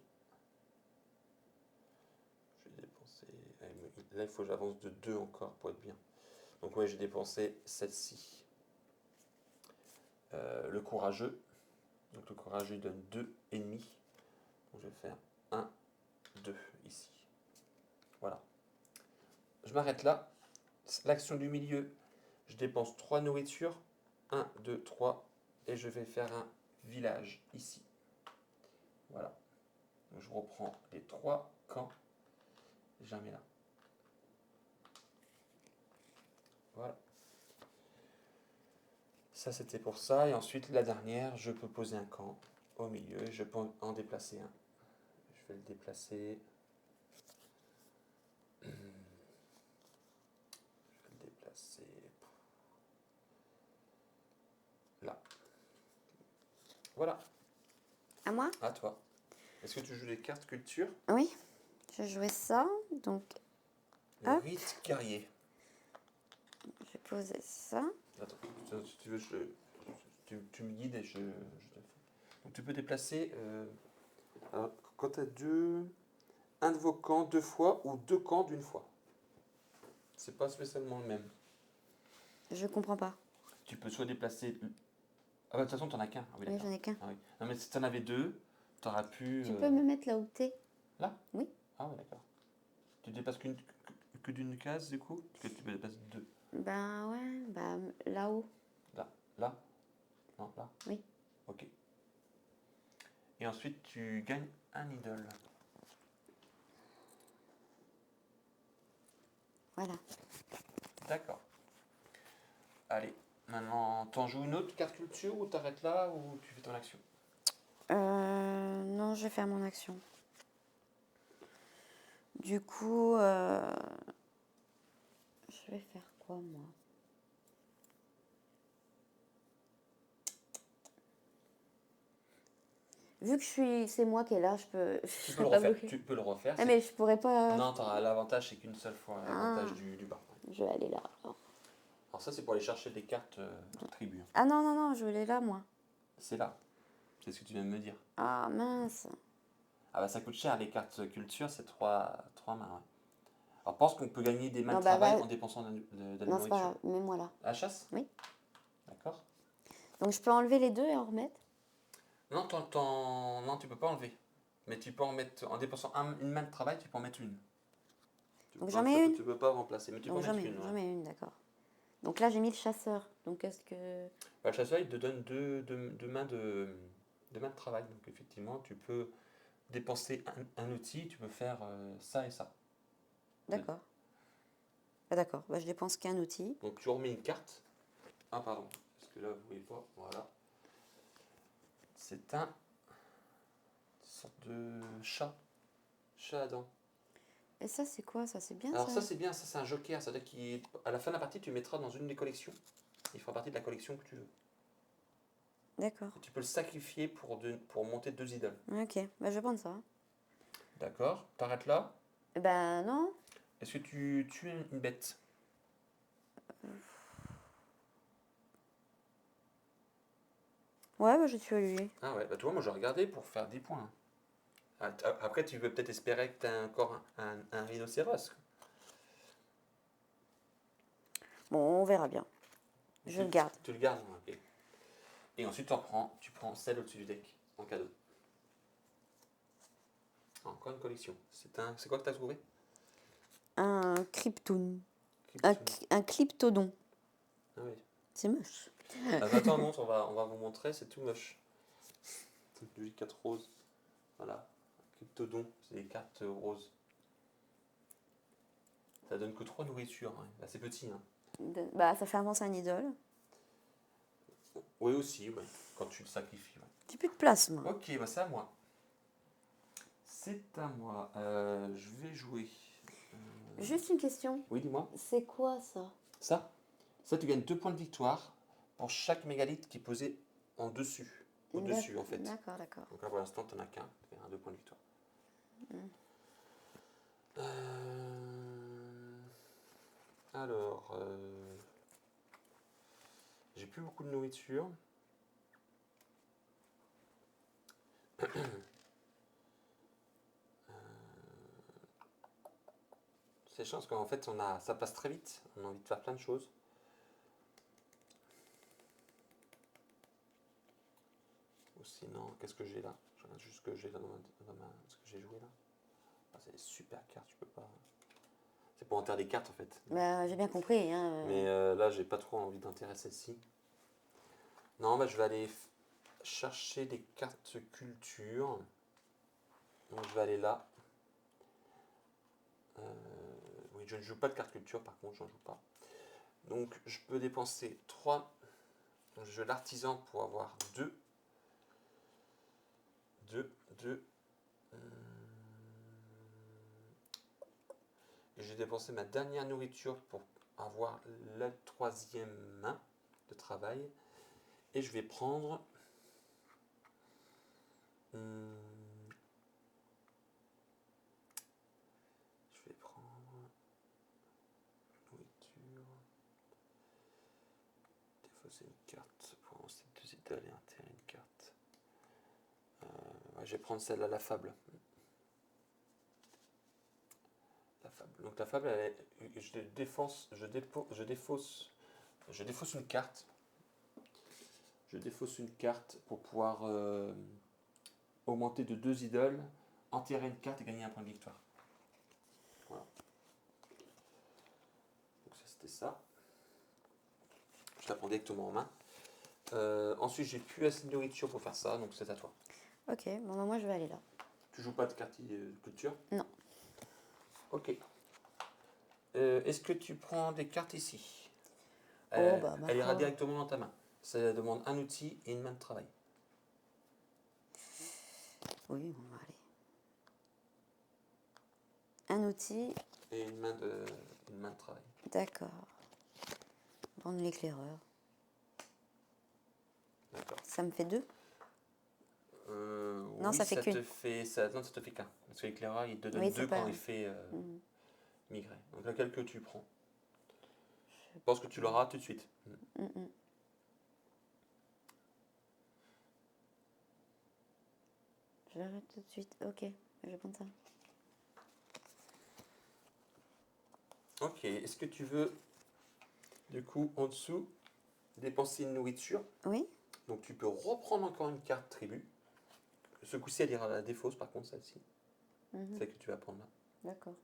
Là, il faut que j'avance de 2 encore pour être bien. Donc, ouais, j'ai dépensé celle-ci. Le courageux. Donc, le courageux, il donne 2 ennemis. Donc, je vais faire 1, 2 ici. Voilà. Je m'arrête là. L'action du milieu, je dépense 3 nourritures. 1, 2, 3. Et je vais faire un village ici. Voilà. Donc, je reprends les 3 camps. Et j'en mets là. Voilà. Ça, c'était pour ça. Et ensuite, la dernière, je peux poser un camp au milieu. Et je peux en déplacer un. Je vais le déplacer. Je vais le déplacer là. Voilà. À moi? À toi. Est-ce que tu joues les cartes culture? Oui, je jouais ça. Donc, Le hop. rite guerrier. Je vais poser ça. Attends, si tu veux, tu me guides et je te le fais. Donc, tu peux déplacer. Alors, quand tu as un de vos camps 2 fois ou 2 camps d'une fois. C'est pas spécialement le même. Je comprends pas. Tu peux soit déplacer. Ah bah, de toute façon, t'en as qu'un. Ah oui, Oui, d'accord. j'en ai qu'un. Ah oui. Non, mais si t'en avais 2, t'aurais pu. Tu peux me mettre là où t'es? Là? Oui. Ah ouais, d'accord. Tu dépasses que d'une case, du coup? Parce que tu peux dépasser 2. Ben ouais, bah là-haut. Là? Là? Non, là? Oui. Ok. Et ensuite, tu gagnes un idole. Voilà. D'accord. Allez, maintenant, t'en joues une autre carte culture ou t'arrêtes là ou tu fais ton action? Non, je vais faire mon action. Du coup, je vais faire quoi, moi? Vu que c'est moi qui est là, je peux. Tu Je peux le serai pas refaire. bloquée. Tu peux le refaire. Ah, mais je pourrais pas. Non, l'avantage, c'est qu'une seule fois, l'avantage du bas. Je vais aller là. Alors. Alors ça, c'est pour aller chercher des cartes de tribu. Ah non, non, non, je vais aller là, moi. C'est là. C'est ce que tu viens de me dire. Ah mince. Ah bah ça coûte cher, les cartes culture, c'est 3 mains. Ouais. Alors pense qu'on peut gagner des mains Non, de bah, travail en dépensant de la Non, c'est pas nourriture. grave. Mets-moi là. À la chasse? Oui. D'accord. Donc je peux enlever les deux et en remettre? Non, non, tu peux pas enlever. Mais tu peux en mettre, en dépensant une main de travail, tu peux en mettre une. Donc j'en mets une? Tu peux pas remplacer, mais tu peux en Donc mettre une. j'en Ouais. mets une, d'accord. Donc là, j'ai mis le chasseur. Donc est-ce que... Bah, le chasseur, il te donne deux mains de travail. Donc effectivement, tu peux dépenser un outil, tu peux faire ça et ça. D'accord. Ah, d'accord. Bah, je dépense qu'un outil. Donc tu remets une carte. Ah pardon, parce que là vous voyez pas. Voilà. C'est une sorte de chat. Chat à dents. Et ça, c'est quoi ça? C'est bien Alors ça? ça c'est bien, ça c'est un joker. C'est-à-dire qu'à la fin de la partie, tu le mettras dans une des collections. Il fera partie de la collection que tu veux. D'accord. Et tu peux le sacrifier pour monter 2 idoles. Ok, bah, je vais prendre ça. D'accord. T'arrêtes là. Ben non. Est-ce que tu tues une bête? Ouais, bah, je suis lui. Ah ouais, bah tu vois, moi j'ai regardé pour faire 10 points. Après, tu veux peut-être espérer que tu as encore un rhinocéros. Quoi. Bon, on verra bien. Je Tu, le garde. tu le gardes, ok. Et ensuite, tu prends celle au-dessus du deck en cadeau. Encore une collection. C'est quoi que tu as trouvé? Un Krypton. Krypton. Un Cryptodon. Ah oui. C'est moche. Ah, bah, attends, montre, on va vous montrer, c'est tout moche. Logique 4 roses. Voilà. Cryptodon, c'est des cartes roses. Ça donne que 3 nourritures. Hein. Bah, c'est petit. Hein. Bah, ça fait avancer un idole. Oui, aussi, ouais. Quand tu le sacrifies. Ouais. J'ai plus de place, moi. Ok, bah c'est à moi. C'est à moi. Je vais jouer. Juste une question. Oui, dis-moi. C'est quoi ça? Ça, tu gagnes 2 points de victoire pour chaque mégalithe qui est posé en dessus. Au-dessus, en fait. D'accord, d'accord. Donc là, pour l'instant, tu n'en as qu'un. Tu fais 2 points de victoire. Alors, j'ai plus beaucoup de nourriture. C'est chance qu'en fait, ça passe très vite. On a envie de faire plein de choses. Ou sinon, qu'est-ce que j'ai là? Je regarde juste ce que j'ai là ce que j'ai joué là. Ah, c'est des super cartes, tu peux pas. C'est pour enterrer des cartes en fait. Bah, j'ai bien compris. Hein. Mais là, j'ai pas trop envie d'enterrer celle-ci. Non, bah, je vais aller chercher des cartes culture. Donc je vais aller là. Oui, je ne joue pas de cartes culture, par contre, j'en joue pas. Donc je peux dépenser 3. Donc, je joue l'artisan pour avoir 2. 2. Et j'ai dépensé ma dernière nourriture pour avoir la 3e main de travail. Et je vais prendre. Je vais prendre. Nourriture. Défausser une carte pour ensuite 2 idoles et enterrer une carte. Ouais, je vais prendre celle à la fable. La fable. Donc la fable, je défausse une carte. Je défausse une carte pour pouvoir augmenter de 2 idoles, enterrer une carte et gagner un point de victoire. Voilà. Donc ça c'était ça. Je la prends directement en main. Ensuite j'ai plus assez de nourriture pour faire ça, donc c'est à toi. Ok, bon, bah, moi je vais aller là. Tu joues pas de carte culture? Non. Ok. Est-ce que tu prends des cartes ici? Oh, bah, ma Elle ira foi. directement dans ta main. Ça demande un outil et une main de travail. Oui, on va aller. Un outil, Et une main de travail. d'accord. Prendre l'éclaireur. D'accord. Ça me fait 2? Non, Oui, ça fait qu'une. Non, ça te fait qu'un. Parce que l'éclaireur, il te donne Oui, 2 c'est pas... quand il fait Mhm. migrer. Donc lequel que tu prends? Je pense que tu l'auras tout de suite. Mhm. Je l'arrête tout de suite. Ok, je vais prendre ça. Ok, est-ce que tu veux, du coup, en dessous, dépenser une nourriture? Oui? Donc tu peux reprendre encore une carte tribu. Ce coup-ci, elle ira à la défausse, par contre, celle-ci. Mhm. Celle que tu vas prendre là. D'accord.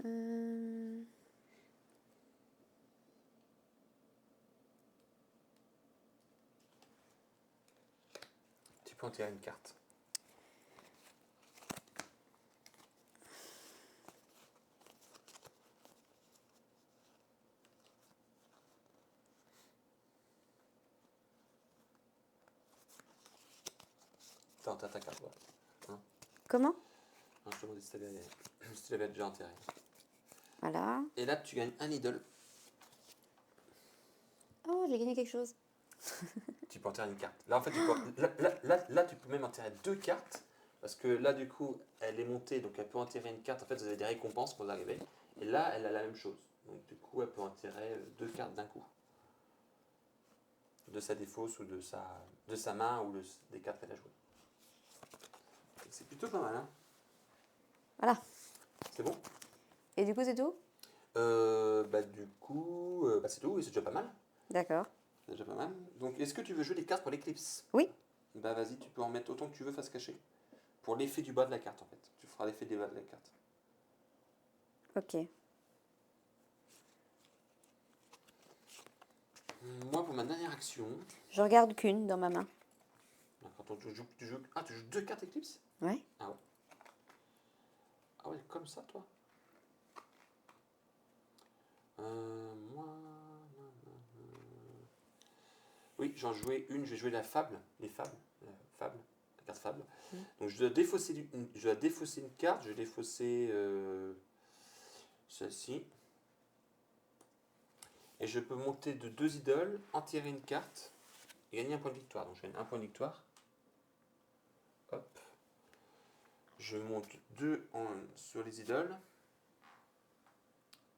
Euh, peux en tirer une carte. Attends, t'as ta carte, ouais. Hein? Comment? Non, je te demandais si tu l'avais déjà enterré. Voilà. Et là, tu gagnes un idole. Oh, j'ai gagné quelque chose. Tu peux enterrer une carte. Là, en fait, là, tu peux même enterrer 2 cartes. Parce que là, du coup, elle est montée, donc elle peut enterrer une carte. En fait, vous avez des récompenses quand vous arrivez. Et là, elle a la même chose. Donc, du coup, elle peut enterrer 2 cartes d'un coup. De sa défausse ou de sa main ou des cartes qu'elle a jouées. C'est plutôt pas mal, hein? Voilà. C'est bon? Et du coup, c'est tout? Du coup, c'est tout, et c'est déjà pas mal. D'accord. C'est déjà pas mal. Donc, est-ce que tu veux jouer des cartes pour l'éclipse? Oui. Bah, vas-y, tu peux en mettre autant que tu veux face cachée. Pour l'effet du bas de la carte, en fait. Tu feras l'effet du bas de la carte. Ok. Moi, pour ma dernière action. Je regarde qu'une dans ma main. D'accord, donc tu joues 2 cartes éclipse? Ouais. Ah ouais. Ah ouais, comme ça, toi? Moi. Oui, j'en jouais une, j'ai joué la fable, la carte fable. Donc je dois défausser une carte, je vais défausser celle-ci. Et je peux monter de 2 idoles, en tirer une carte et gagner un point de victoire. Donc je gagne un point de victoire. Hop. Je monte 2 sur les idoles.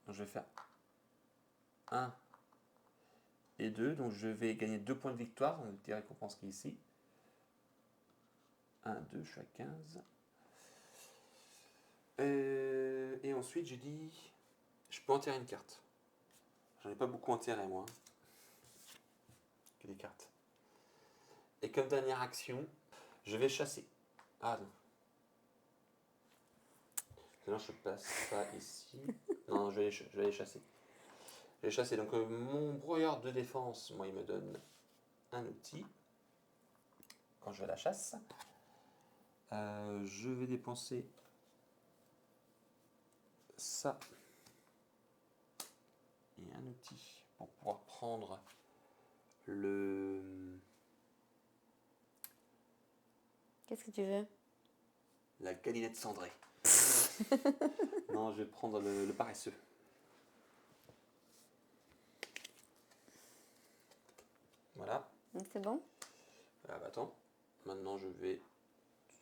Donc je vais faire 1 et 2. Donc je vais gagner 2 points de victoire. Donc des récompenses qui est ici. 1, 2, je suis à 15. Et ensuite, j'ai dit, je peux enterrer une carte. J'en ai pas beaucoup enterré, moi. Que des cartes. Et comme dernière action, je vais chasser. Ah non. Non, je passe pas ici. Non, je vais aller chasser. Je vais chasser. Donc, mon brouillard de défense, moi, il me donne un outil. Quand je vais à la chasse. Je vais dépenser ça. Et un outil pour pouvoir prendre Qu'est-ce que tu veux? la galinette cendrée. Non, je vais prendre le paresseux. Voilà. C'est bon? Ah bah attends. Maintenant, je vais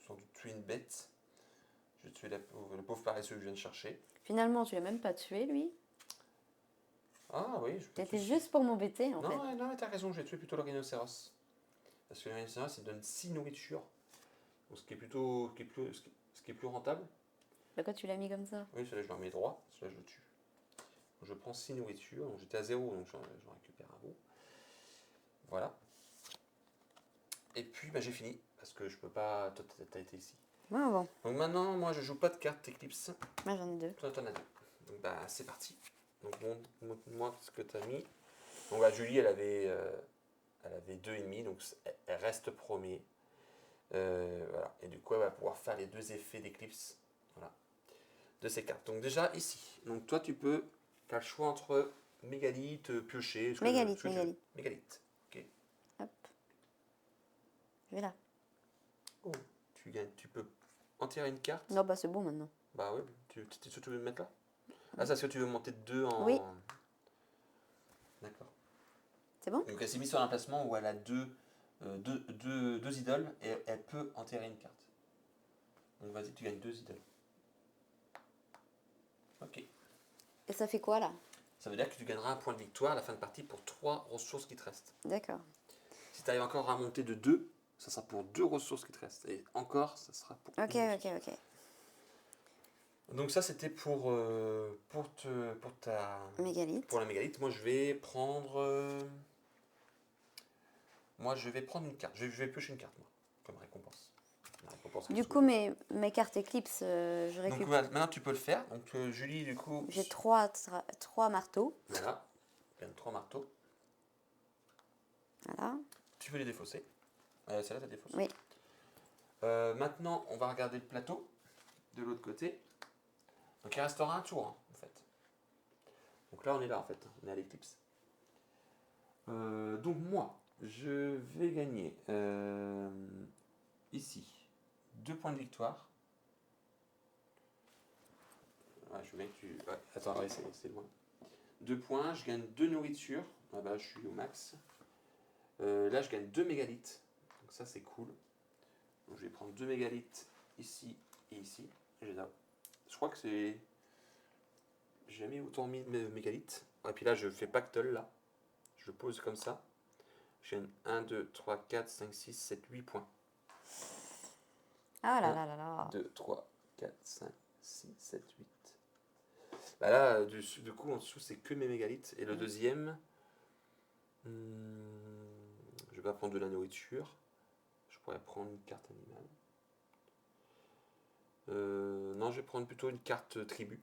sans doute tuer une bête. Je vais tuer le pauvre paresseux que je viens de chercher. Finalement, tu l'as même pas tué, lui. Ah oui, je peux C'était tuer. juste pour m'embêter, en fait. Non, non, mais t'as raison, je vais tuer plutôt le rhinocéros. Parce que le rhinocéros, il donne 6 nourritures. Donc, ce qui est plus rentable. Pourquoi tu l'as mis comme ça? Oui, celui-là, je le remets droit. Celui-là, je le tue. Donc, je prends 6 nourritures. Donc, j'étais à 0, donc j'en récupère un bout. Voilà. Et puis, j'ai fini. Parce que je peux pas. Toi, t'as été ici. Ouais, bon. Donc, maintenant, moi, je joue pas de carte Eclipse. Moi, j'en ai 2. Toi, t'en as 2. Donc, c'est parti. Donc, montre-moi ce que t'as mis. Donc, Julie, elle avait 2,5. Donc, elle reste premier. Voilà. Et du coup, elle va pouvoir faire les 2 effets d'éclipse. Voilà. De ces cartes. Donc, déjà, ici. Donc, toi, tu as le choix entre mégalith, piocher. Mégalith. Mégalith. Ok. Hop. Je vais là. Oh, tu peux enterrer une carte. Non, bah c'est bon maintenant. Bah oui, tu veux me mettre là. Ah, ça, c'est que tu veux monter de 2 en. Oui. D'accord. C'est bon? Donc, elle s'est mise sur un emplacement où elle a deux idoles et elle peut enterrer une carte. Donc, vas-y, tu gagnes 2 idoles. Ok. Et ça fait quoi là? Ça veut dire que tu gagneras un point de victoire à la fin de partie pour 3 ressources qui te restent. D'accord. Si tu arrives encore à monter de 2, ça sera pour 2 ressources qui te restent. Et encore, ça sera pour. Ok. Donc ça c'était pour Mégalith. pour la mégalith. Moi je vais prendre une carte. Je vais piocher une carte moi comme récompense. Du coup, mes cartes Eclipse, je Donc récupère. maintenant tu peux le faire. Donc Julie du coup. J'ai 3 marteaux. Voilà. Tu gagnes 3 marteaux. Voilà. Tu peux les défausser. Celle-là t'as défaussé. Oui. Maintenant, on va regarder le plateau de l'autre côté. Donc il restera un tour, hein, en fait. Donc là, on est là, en fait. On est à l'éclipse. Donc moi, je vais gagner ici 2 points de victoire. Ouais, je mets que tu... Ouais, attends, ouais, c'est loin. 2 points, je gagne 2 nourritures. Ah bah, je suis au max. Là, je gagne 2 mégalithes. Donc ça, c'est cool. Donc je vais prendre 2 mégalithes ici et ici. Et je crois que c'est... J'ai jamais autant mis de mégalithes. Et puis là, je fais pactole, là. Je le pose comme ça. Je gagne 1, 2, 3, 4, 5, 6, 7, 8 points. Ah là 1, là là là. 2, 3, 4, 5, 6, 7, 8. Bah là, du coup, en dessous, c'est que mes mégalithes. Et le deuxième, je vais pas prendre de la nourriture. Je pourrais prendre une carte animale. Non, je vais prendre plutôt une carte tribu.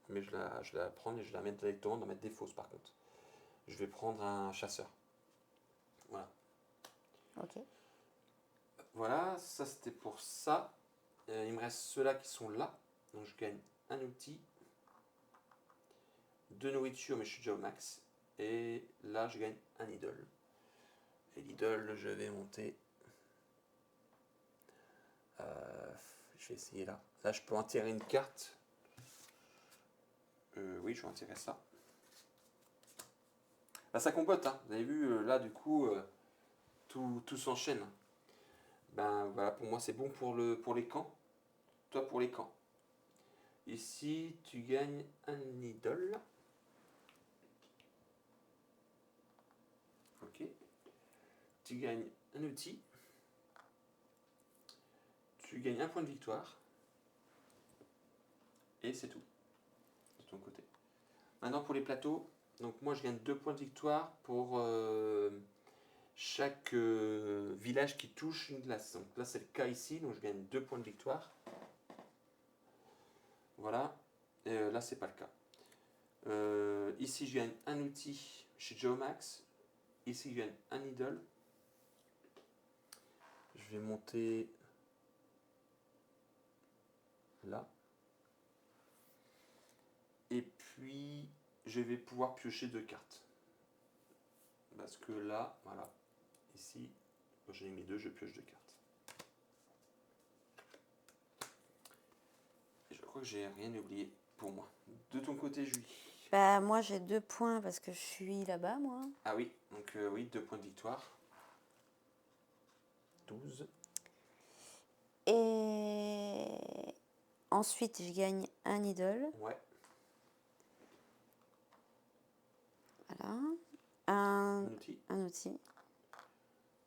Mais je la prends et je la mets directement dans mettre des fausses par contre. Je vais prendre un chasseur. Voilà. Ok. Voilà, ça c'était pour ça. Il me reste ceux-là qui sont là. Donc je gagne un outil, 2 nourritures, mais je suis déjà au max. Et là, je gagne un idole. Et l'idole, je vais monter. Je vais essayer là. Là, je peux enterrer une carte. Oui, je vais enterrer ça. Bah, ça compote, hein. Vous avez vu, là, du coup, tout s'enchaîne. Ben voilà, pour moi, c'est bon pour les camps. Toi, pour les camps. Ici, tu gagnes un idole. Ok. Tu gagnes un outil. Tu gagnes un point de victoire. Et c'est tout. De ton côté. Maintenant, pour les plateaux. Donc, moi, je gagne 2 points de victoire pour chaque village qui touche une glace. Donc là, c'est le cas ici. Donc, je gagne 2 points de victoire. Voilà. Et là, c'est pas le cas. Ici, je gagne un outil chez Geomax. Ici, je gagne un idole. Je vais monter là. Et puis, je vais pouvoir piocher 2 cartes. Parce que là, voilà, ici, quand j'en ai mis 2, je pioche 2 cartes. Et je crois que j'ai rien oublié pour moi. De ton côté, Julie. Bah, moi, j'ai 2 points parce que je suis là-bas, moi. Ah oui, donc oui, 2 points de victoire. 12. Et ensuite, je gagne un idole. Ouais. Voilà. Un outil. Un outil.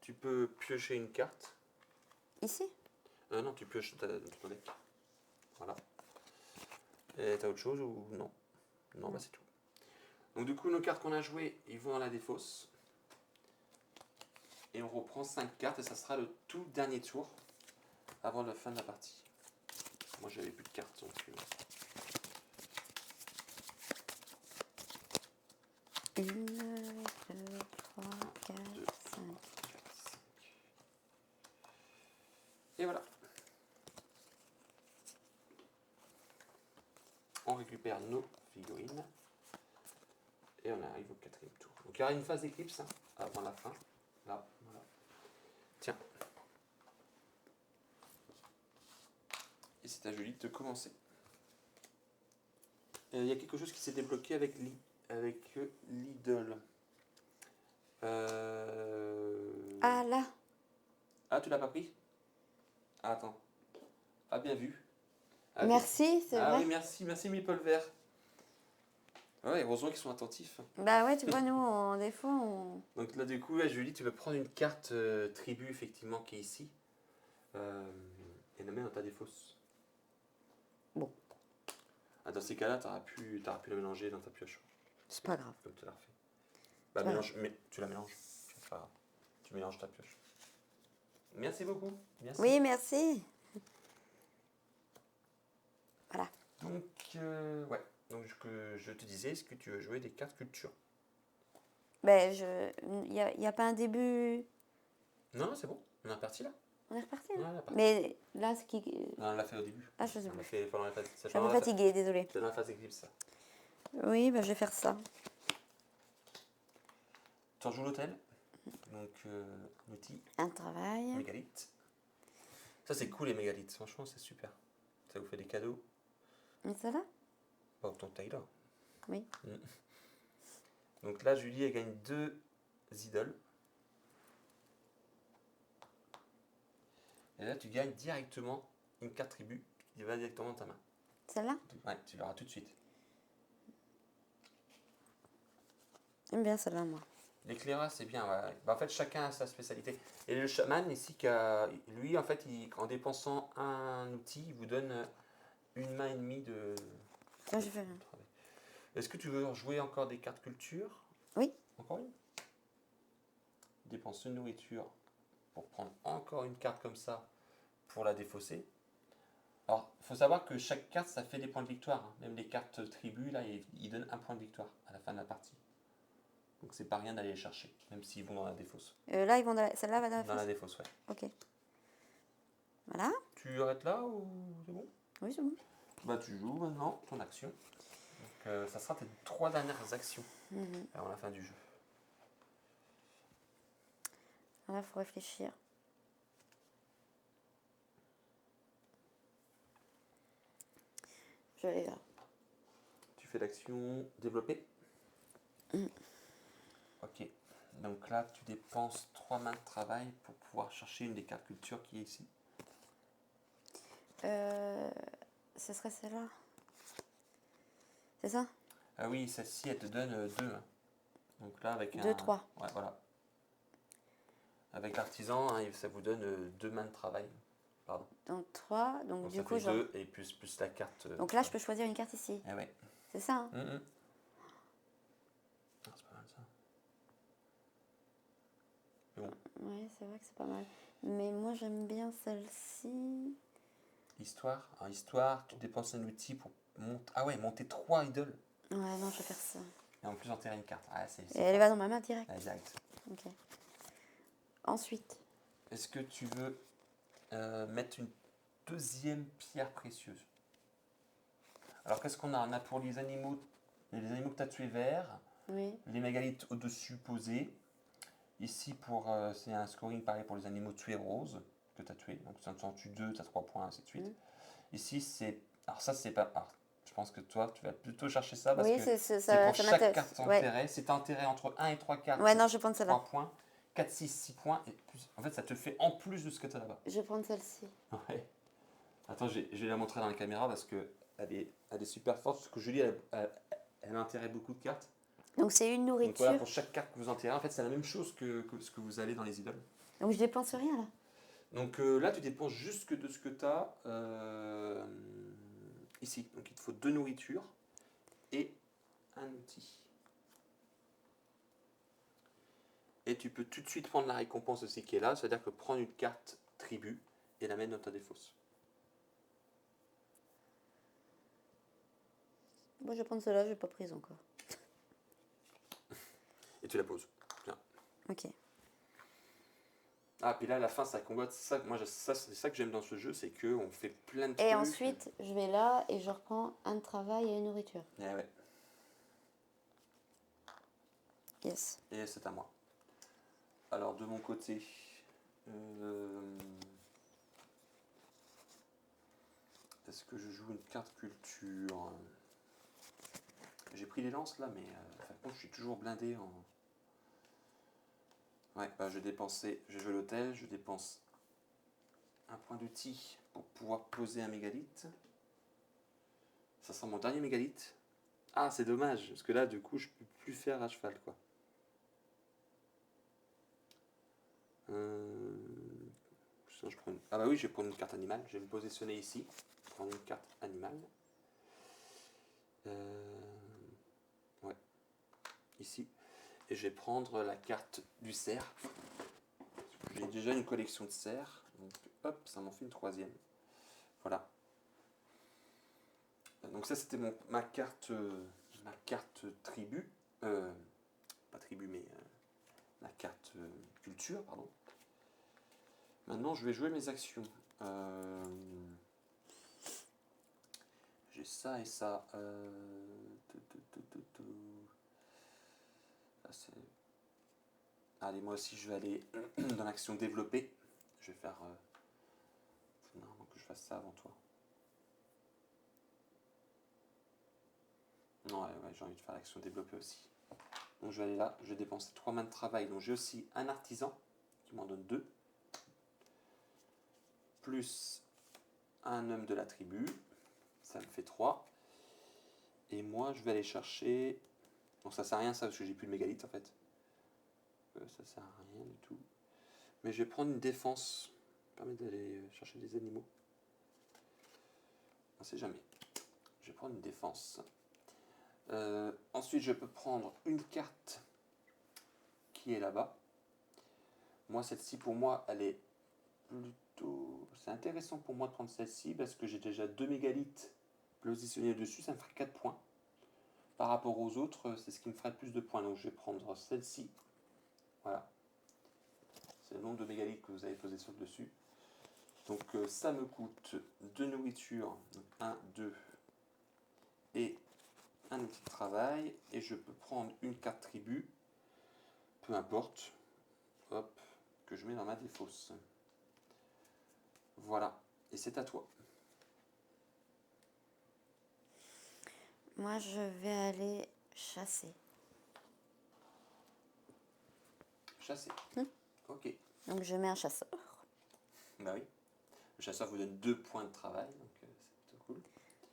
Tu peux piocher une carte. Ici? Non, tu pioches ton deck. Voilà. Et t'as autre chose ou non? Non, bah c'est tout. Donc du coup, nos cartes qu'on a jouées, ils vont dans la défausse. Et on reprend 5 cartes et ça sera le tout dernier tour avant la fin de la partie. Moi, j'avais plus de cartes. Donc, 1, 2, 3, 4, 2, 5. 4, 5. Et voilà. On récupère nos figurines. Et on arrive au 4e tour. Donc il y aura une phase d'éclipse hein, avant la fin. Là, voilà. Tiens. Et c'est à Julie de commencer. Il y a quelque chose qui s'est débloqué avec l'idole. Ah là! Ah, tu l'as pas pris? Ah, attends. Ah, bien vu. Ah, Merci, c'est ah vrai. oui, merci, merci Meeple Vert. Ouais, heureusement qu'ils sont attentifs. Bah ouais, tu vois, nous, des fois, on... Donc là, du coup, Julie, tu vas prendre une carte tribu, effectivement, qui est ici. Et la mettre dans ta défausse. Bon, Ah, dans ces cas-là, t'auras pu la mélanger dans ta pioche. c'est pas grave. Comme tu l'as refait. Bah, C'est pas mélange, mais tu la mélanges. C'est pas grave. Tu mélanges ta pioche. Merci beaucoup. Merci. Oui, merci. Voilà. Donc, ouais. Donc, je te disais, est-ce que tu veux jouer des cartes culture? Ben, il y a pas un début... Non, non, c'est bon. On est parti là. On est reparti là. Ouais, on est reparti. Mais là, ce qui. Non, on l'a fait au début. Ah, je sais On l'a plus. fait pendant la phase. Je suis un peu fatiguée, désolée. C'est dans la phase éclipse, ça. Oui, bah, je vais faire ça. Tu rejoues l'hôtel. Donc, outil, Un travail. mégalithe. Ça, c'est cool les mégalithes. Franchement, c'est super. Ça vous fait des cadeaux. Mais ça là? Pas autant que Taylor. Oui. Donc là, Julie, elle gagne 2 idoles. Et là, tu gagnes directement une carte tribu qui va directement dans ta main. Celle-là? Ouais, tu l'auras tout de suite. J'aime bien celle-là, moi. L'éclaireur, c'est bien. Ouais. Bah, en fait, chacun a sa spécialité. Et le chaman, ici, lui, en fait, en dépensant un outil, il vous donne une main et demie de Tiens, je fais. travail. Est-ce que tu veux jouer encore des cartes culture? Oui. Encore une? Dépense une nourriture pour prendre encore une carte comme ça pour la défausser. Alors, il faut savoir que chaque carte, ça fait des points de victoire. Hein. Même les cartes tribus, là, ils donnent un point de victoire à la fin de la partie. Donc, c'est pas rien d'aller les chercher, même s'ils vont dans la défausse. Là, ils vont celle-là va dans la Dans la fosse. défausse, ouais. Ok. Voilà. Tu arrêtes là ou c'est bon? Oui, c'est bon. Bah, tu joues maintenant ton action. Donc, ça sera tes 3 dernières actions avant la fin du jeu. Là, il faut réfléchir. Je l'ai là. Tu fais l'action développer. Ok. Donc là, tu dépenses 3 mains de travail pour pouvoir chercher une des cartes culture qui est ici. Ce serait celle-là. C'est ça? Ah oui, celle-ci, elle te donne 2. Donc là, avec 2, 3. Ouais, voilà. Avec l'artisan, hein, ça vous donne 2 mains de travail. Pardon. Donc 3. Donc, Donc du ça coup, fait 2 et plus la carte. Donc là, je peux choisir une carte ici. Eh ouais. C'est ça, hein? Ah, c'est pas mal ça. Mais bon. Oui, c'est vrai que c'est pas mal. Mais moi, j'aime bien celle-ci. Histoire. En histoire, tu dépenses un outil pour monter 3 idoles. Ouais, non, je vais faire ça. Et en plus enterrer une carte. Ah, Et elle va dans ma main direct. Ah, direct. Ok. Ensuite. Est-ce que tu veux mettre une deuxième pierre précieuse? Alors qu'est-ce qu'on a? On a pour les animaux que tu as tués verts, Oui. les mégalithes au-dessus posés. Ici, c'est un scoring pareil pour les animaux tués roses que tu as tués. Donc si tu en tues 2, tu as 3 points, ainsi de suite. Ici, c'est. Alors ça, c'est pas. Alors, je pense que toi, tu vas plutôt chercher ça parce Oui, que c'est c'est pour ça chaque m'intéresse. carte Ouais. enterrée. Si tu as enterré entre 1 et 3 cartes, Ouais, non, je vais prendre 3 celle-là. points. 4, 6, 6 points. Et plus, en fait, ça te fait en plus de ce que tu as là-bas. Je vais prendre celle-ci. Ouais. Attends, je vais la montrer dans la caméra parce qu'elle est super forte. Parce que Julie, elle enterrait beaucoup de cartes. Donc c'est une Donc nourriture. voilà, pour chaque carte que vous enterrez, en fait, c'est la même chose que ce que vous allez dans les idoles. Donc je dépense rien là. Donc là, tu dépenses juste que de ce que tu as ici. Donc il te faut 2 nourritures et un outil. Et tu peux tout de suite prendre la récompense aussi qui est là, c'est-à-dire que prendre une carte tribu et la mettre dans ta défausse. Moi je vais prendre celle-là, je n'ai pas prise encore. Et tu la poses. Bien. Ok. Ah, puis là, à la fin, ça combat. Ça, c'est ça que j'aime dans ce jeu, c'est qu'on fait plein de trucs. Et ensuite, je vais là et je reprends un travail et une nourriture. Eh ouais. Yes. Et c'est à moi. Alors, de mon côté, est-ce que je joue une carte culture? J'ai pris les lances là, mais par contre, je suis toujours blindé en. Ouais, bah, je joue l'hôtel, je dépense un point d'outil pour pouvoir poser un mégalithe. Ça sera mon dernier mégalithe. Ah, c'est dommage, parce que là, du coup, je peux plus faire à cheval, quoi. Ah bah oui, je vais prendre une carte animale. Je vais me positionner ici. Prendre une carte animale. Ouais. Ici. Et je vais prendre la carte du cerf. J'ai déjà une collection de cerfs. Donc hop, ça m'en fait une 3e. Voilà. Donc ça c'était ma carte tribu. Pas tribu mais la carte culture, pardon. Maintenant, je vais jouer mes actions. J'ai ça et ça. Là, allez, moi aussi, je vais aller dans l'action développer. Je vais faire... faut normalement que je fasse ça avant toi. Non, ouais, j'ai envie de faire l'action développer aussi. Donc je vais aller là, je vais dépenser 3 mains de travail. Donc j'ai aussi un artisan qui m'en donne 2. Plus un homme de la tribu. Ça me fait 3. Et moi je vais aller chercher... Bon ça sert à rien ça parce que j'ai plus de mégalithes en fait. Ça sert à rien du tout. Mais je vais prendre une défense. Ça me permet d'aller chercher des animaux. On sait jamais. Je vais prendre une défense. Ensuite je peux prendre une carte qui est là-bas. Moi celle-ci pour moi elle est plutôt... C'est intéressant pour moi de prendre celle-ci parce que j'ai déjà 2 mégalithes positionnés dessus, ça me ferait 4 points. Par rapport aux autres, c'est ce qui me ferait le plus de points. Donc je vais prendre celle-ci. Voilà. C'est le nombre de mégalithes que vous avez posé sur le dessus. Donc ça me coûte 2 nourritures. Donc 1, 2 et un outil de travail. Et je peux prendre une carte tribu. Peu importe. Hop. Que je mets dans ma défausse. Voilà. Et c'est à toi. Moi, je vais aller chasser. Chasser. Ok. Donc, je mets un chasseur. Bah oui. Le chasseur vous donne 2 points de travail, donc c'est plutôt cool.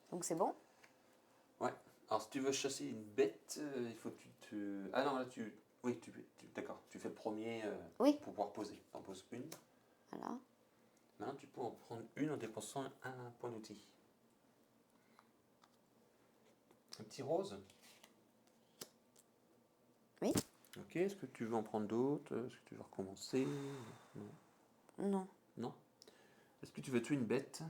Donc, c'est bon? Ouais. Alors si tu veux chasser une bête, il faut que tu te... Ah non, là tu... Oui, d'accord. Tu fais le premier Oui. pour pouvoir poser. Tu en poses une. Voilà. Maintenant, tu peux en prendre une en dépensant un point d'outil. Un petit rose. Oui. Ok, est-ce que tu veux en prendre d'autres? Est-ce que tu veux recommencer? Non. Non. Non. Est-ce que tu veux tuer une bête?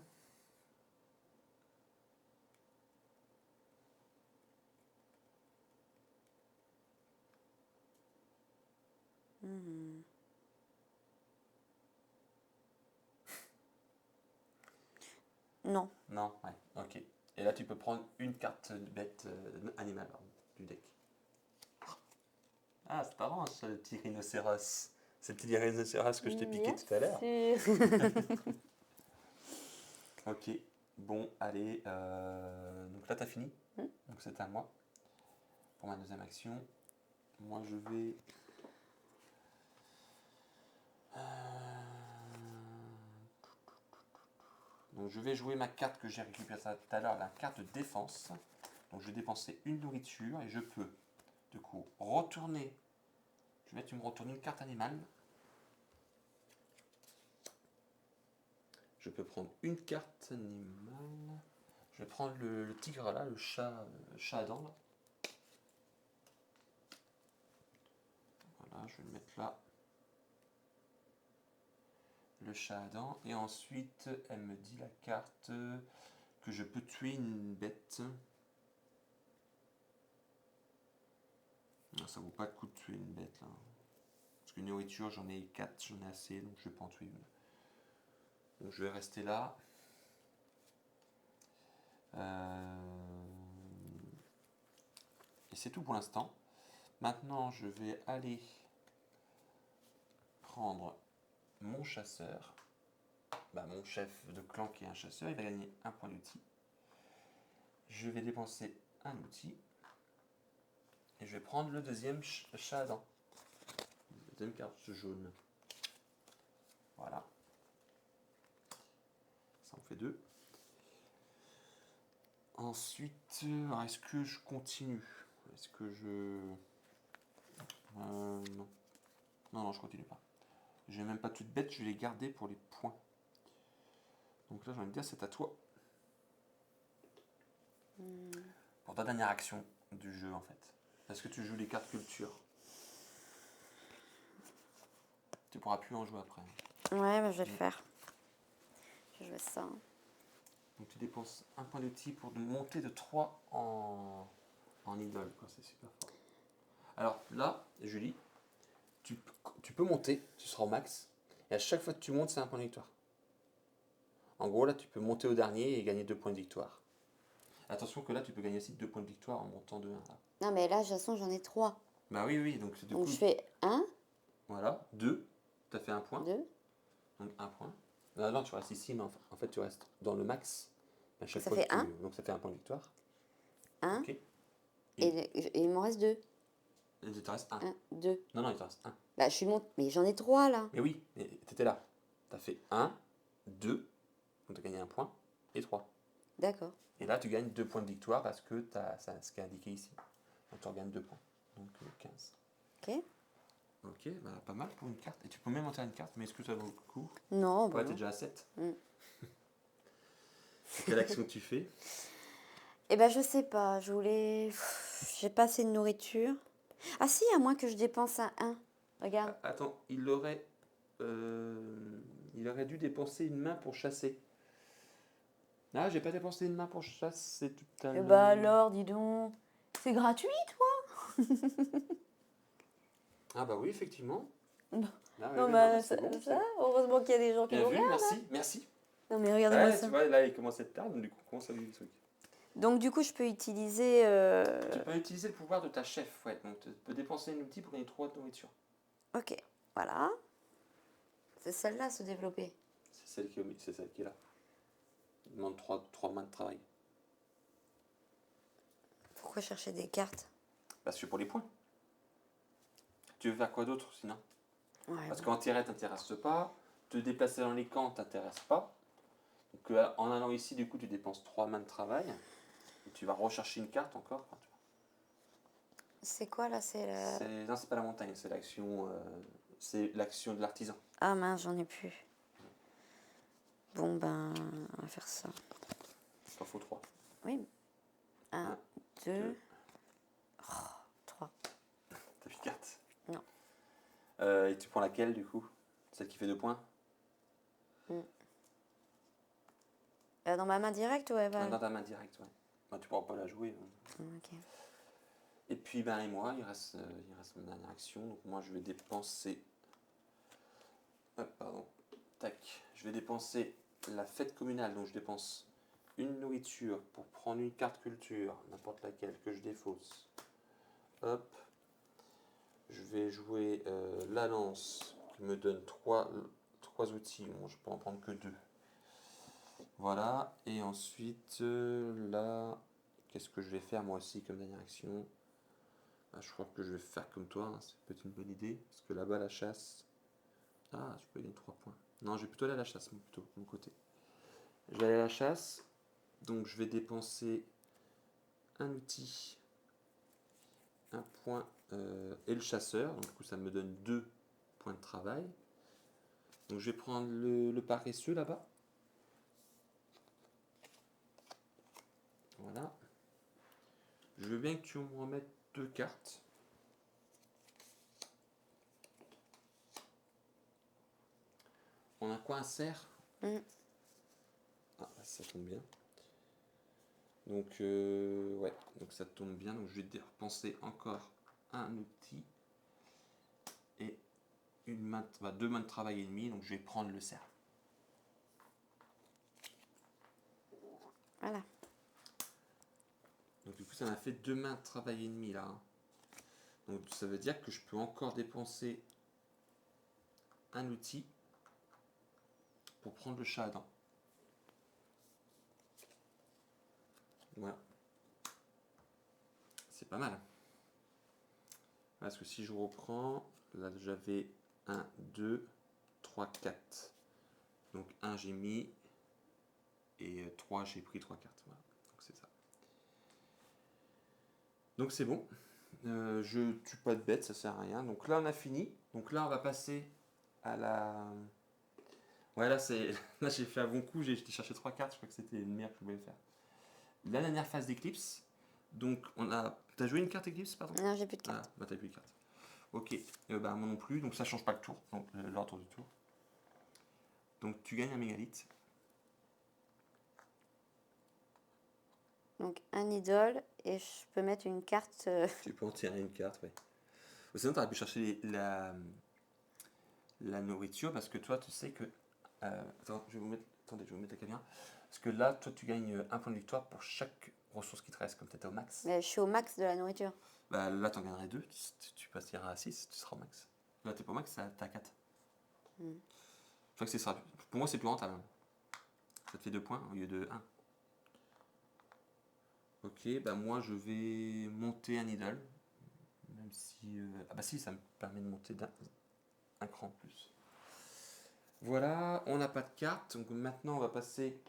Non. Non, ouais, ok. Et là, tu peux prendre une carte de bête animale du deck. Ah, c'est marrant, ça, le petit rhinocéros. C'est le petit rhinocéros que je t'ai piqué tout à l'heure. Ok, bon, allez. Donc là, t'as fini. Donc c'est à moi. Pour ma deuxième action, moi je vais... Donc je vais jouer ma carte que j'ai récupérée tout à l'heure, la carte de défense. Donc je vais dépenser une nourriture et je peux, du coup, retourner. Je vais tu me retournes une carte animale. Je peux prendre une carte animale. Je vais prendre le tigre là, le chat à dents là. Voilà, je vais le mettre là. Le chat à dents. Et ensuite, elle me dit la carte que je peux tuer une bête. Non, ça vaut pas le coup de tuer une bête là. Parce que nourriture, j'en ai 4, j'en ai assez, donc je vais pas en tuer une. Donc je vais rester là. Et c'est tout pour l'instant. Maintenant, je vais aller prendre mon chasseur. Mon chef de clan qui est un chasseur, il va gagner un point d'outil. Je vais dépenser un outil. Et je vais prendre le deuxième chat à dents. La deuxième carte jaune. Voilà. Ça en fait 2. Ensuite, est-ce que je continue? Est-ce que je... non. Non, je continue pas. J'ai même pas toutes bêtes, je vais les garder pour les points. Donc là, j'ai envie de dire, c'est à toi. Pour ta dernière action du jeu, en fait. Est-ce que tu joues les cartes culture? Tu pourras plus en jouer après. Ouais, je vais le faire. Je vais jouer ça. Donc tu dépenses un point d'outil pour monter de 3 en idole. C'est super fort. Alors là, Julie, tu peux monter, tu seras au max. Et à chaque fois que tu montes, c'est un point de victoire. En gros, là, tu peux monter au dernier et gagner 2 points de victoire. Attention que là, tu peux gagner aussi 2 points de victoire en montant de 1. Là. Non, mais là, de toute façon, j'en ai 3. Bah oui, oui, donc du Donc, coup, je fais 1, voilà, 2, tu as fait un point, 2. donc un point. Non, non, tu restes ici, mais en fait, tu restes dans le max. À chaque Ça fois fait que tu... un. Donc ça fait un point de victoire. 1. Ok. Et il m'en reste 2. Il te reste un. 1, 2. Non, non, il te reste un. Bah, je suis monte. Mais j'en ai 3 là. Mais oui, tu étais là. Tu as fait 1, 2, donc tu as gagné un point, et 3. D'accord. Et là, tu gagnes 2 points de victoire parce que tu as ce qui est indiqué ici. Donc tu regagnes 2 points. Donc 15. Ok. Ok, bah, pas mal pour une carte. Et tu peux même monter une carte, mais est-ce que ça vaut le coup? Non, bah Ouais, t'es non. déjà à 7. Mm. Quelle action tu fais? Eh ben, je sais pas. Je voulais. J'ai pas assez de nourriture. Ah, si, à moins que je dépense un 1. Regarde. Attends, il aurait dû dépenser une main pour chasser. Ah, j'ai pas dépensé une main pour chasser tout à Eh l'heure. bah alors, dis donc. C'est gratuit, toi? Ah bah oui, effectivement. Non, Ah, oui, non, oui, bah, non, c'est bon, c'est bon. heureusement qu'il y a des gens qui Bien nous vu, regardent. merci, merci. Non, mais regardez-moi Ouais, ça. tu vois, là, il commence à être tard, donc du coup, on commence à lui le truc. Donc, du coup, je peux utiliser. Tu peux utiliser le pouvoir de ta chef, ouais. Donc, tu peux dépenser un outil pour gagner 3 de nourriture. Ok, voilà. C'est celle-là, se développer. C'est celle qui est là. Il demande 3 mains de travail. Pourquoi chercher des cartes? Parce que pour les points. Tu veux faire quoi d'autre sinon? Ouais, Parce bon. qu'en tirer t'intéresse pas, te déplacer dans les camps t'intéresse pas. Donc en allant ici, du coup, tu dépenses 3 mains de travail. Et tu vas rechercher une carte encore. Enfin, C'est quoi là? non, c'est pas la montagne, c'est l'action de l'artisan. Ah mince, j'en ai plus. Bon, ben, on va faire ça. Il t'en faut 3. Oui. 1, Un, 2, deux. 3. T'as plus de carte. Non. Et tu prends laquelle du coup? Celle qui fait 2 points? Dans ma main directe, ouais, Non, bah. dans ta main directe, ouais. Bah, tu pourras pas la jouer. Ok. Et puis ben et moi, il reste ma dernière action. Donc moi je vais dépenser. Pardon. Tac. Je vais dépenser la fête communale. Donc je dépense une nourriture pour prendre une carte culture, n'importe laquelle, que je défausse. Hop. Je vais jouer la lance qui me donne 3 outils. Bon, je peux en prendre que 2. Voilà. Et ensuite, là, qu'est-ce que je vais faire moi aussi comme dernière action? Je crois que je vais faire comme toi, hein, c'est peut-être une bonne idée. Parce que là-bas, la chasse. Ah, je peux gagner 3 points. Non, je vais plutôt aller à la chasse, plutôt, de mon côté. Je vais aller à la chasse. Donc, je vais dépenser un outil, un point et le chasseur. Donc, du coup, ça me donne 2 points de travail. Donc, je vais prendre le paresseux là-bas. Voilà. Je veux bien que tu me remettes 2 cartes. On a quoi, un cerf? Ah, ça tombe bien. Donc, ouais, donc ça tombe bien. Donc, je vais dépenser encore un outil et une main, 2 mains de travail et demi. Donc, je vais prendre le cerf. Voilà. Donc, du coup, ça m'a fait 2 mains de travail et demi là. Donc, ça veut dire que je peux encore dépenser un outil pour prendre le chat à dents. Voilà. C'est pas mal. Parce que si je reprends, là j'avais 1, 2, 3, 4. Donc 1 j'ai mis et 3 j'ai pris 3 cartes. Voilà. Donc c'est ça. Donc c'est bon. Je tue pas de bête, ça sert à rien. Donc là on a fini. Donc là on va passer à la. Ouais là c'est. Là j'ai fait un bon coup, j'ai cherché 3 cartes, je crois que c'était le meilleur que je pouvais faire. La dernière phase d'éclipse. Donc on a. T'as joué une carte éclipse, pardon? Non, j'ai plus de cartes. Ah, bah t'as plus de cartes. Ok, bah moi non plus, donc ça change pas le tour, donc l'ordre du tour. Donc tu gagnes un mégalithe. Donc, un idole, et je peux mettre une carte. Tu peux en tirer une carte, ouais. Ou sinon t'aurais pu chercher la nourriture parce que toi, tu sais que. Attends, je vais vous mettre. Attendez, je vais vous mettre la caméra. Parce que là, toi, tu gagnes un point de victoire pour chaque ressource qui te reste, comme tu étais au max. Mais je suis au max de la nourriture. Bah, là, tu en gagnerais 2. Tu passeras à 6, tu seras au max. Là, t'es pas au max, t'as 4. Hmm. Je crois que c'est ça. Pour moi, c'est plus rentable. Ça te fait 2 points au lieu de 1. Ok, bah moi, je vais monter un idole. Même si. Ah, bah si, ça me permet de monter un cran de plus. Voilà, on n'a pas de carte. Donc maintenant, on va passer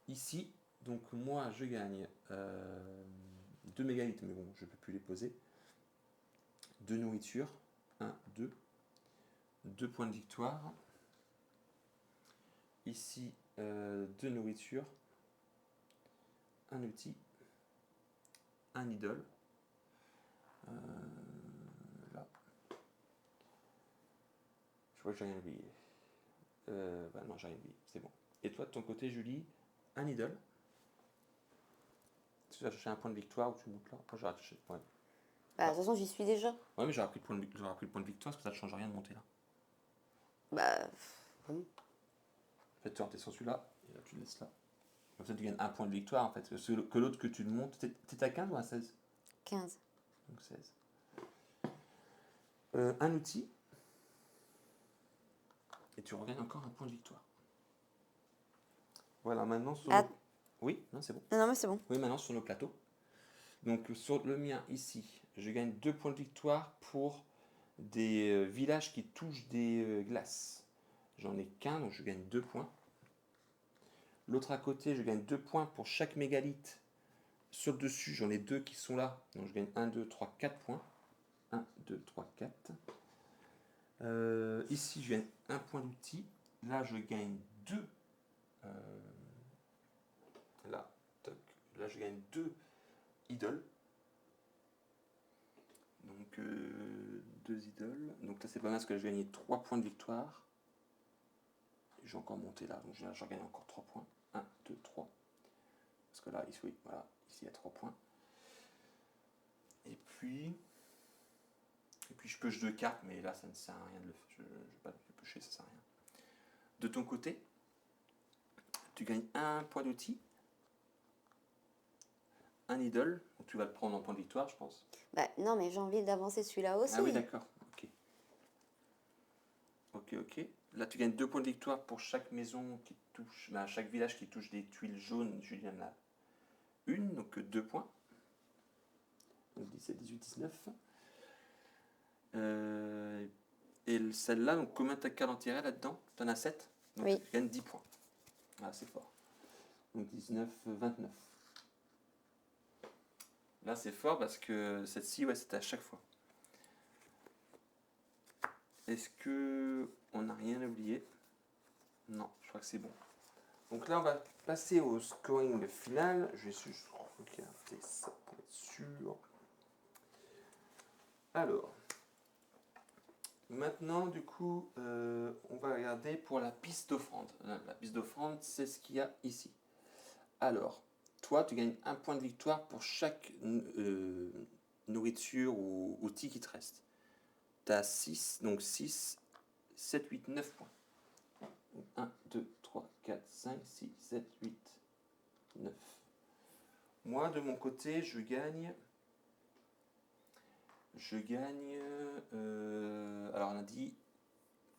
ici. Donc moi, je gagne 2 mégalithes, mais bon, je ne peux plus les poser. 2 nourritures. 1, 2. 2 points de victoire. Ici, 2 nourritures. Un outil. Un idole. Là. Je vois que j'ai rien oublié. Bah non, j'ai rien oublié, c'est bon. Et toi, de ton côté, Julie, un idole. Tu vas chercher un point de victoire ou tu montes là. Moi, j'aurais cherché. Ouais. Bah, de toute façon, j'y suis déjà. Ouais, mais j'aurais pris, j'aurais pris le point de victoire parce que ça ne change rien de monter là. Bah, bon. En fait, tu es sur celui-là et là, tu le laisses là. Comme ça, tu gagnes un point de victoire en fait. Que l'autre que tu le montes, t'es à 15 ou à 16? 15. Donc 16. Un outil. Et tu regagnes encore un point de victoire. Voilà, maintenant sur Ah. nos... Oui, non, c'est bon. Non, mais c'est bon. Oui, maintenant sur nos plateaux. Donc sur le mien ici, je gagne 2 points de victoire pour des villages qui touchent des glaces. J'en ai qu'un, donc je gagne 2 points. L'autre à côté, je gagne 2 points pour chaque mégalithe. Sur le dessus, j'en ai 2 qui sont là. Donc je gagne 1, 2, 3, 4 points. 1, 2, 3, 4. Ici, je gagne 1 point d'outil. Là, je gagne 2. Là, toc. Là, je gagne 2 idoles. Donc 2 idoles. Donc là, c'est pas mal parce que j'ai gagné 3 points de victoire. Et j'ai encore monté là. Donc j'en gagne encore 3 points. 1, 2, 3. Parce que là, ici, oui, voilà, ici il y a 3 points. Et puis je pioche 2 cartes, mais là ça ne sert à rien de le faire. Je ne vais pas le piocher, ça ne sert à rien. De ton côté, tu gagnes 1 point d'outil, un idole, donc tu vas le prendre en point de victoire, je pense. Bah, non, mais j'ai envie d'avancer celui-là aussi. Ah oui, d'accord, ok. Ok. Là, tu gagnes 2 points de victoire pour chaque maison qui touche, chaque village qui touche des tuiles jaunes. Julien a une, donc 2 points. Donc 17, 18, 19. Et celle-là, donc combien t'as qu'à l'en tirer là-dedans? T'en as 7. Donc oui. tu gagnes 10 points. Ah, c'est fort. Donc 19, 29. Là, c'est fort parce que cette-ci, ouais, c'était à chaque fois. Est-ce que on n'a rien oublié? Non, je crois que c'est bon. Donc là, on va passer au scoring final. Je vais juste regarder ça pour être sûr. Alors, maintenant, du coup, on va regarder pour la piste d'offrande. La piste d'offrande, c'est ce qu'il y a ici. Alors, toi, tu gagnes 1 point de victoire pour chaque nourriture ou outil qui te reste. Tu as 6, donc 6, 7, 8, 9 points. 1, 2, 3, 4, 5, 6, 7, 8, 9. Moi, de mon côté, je gagne... alors, on a dit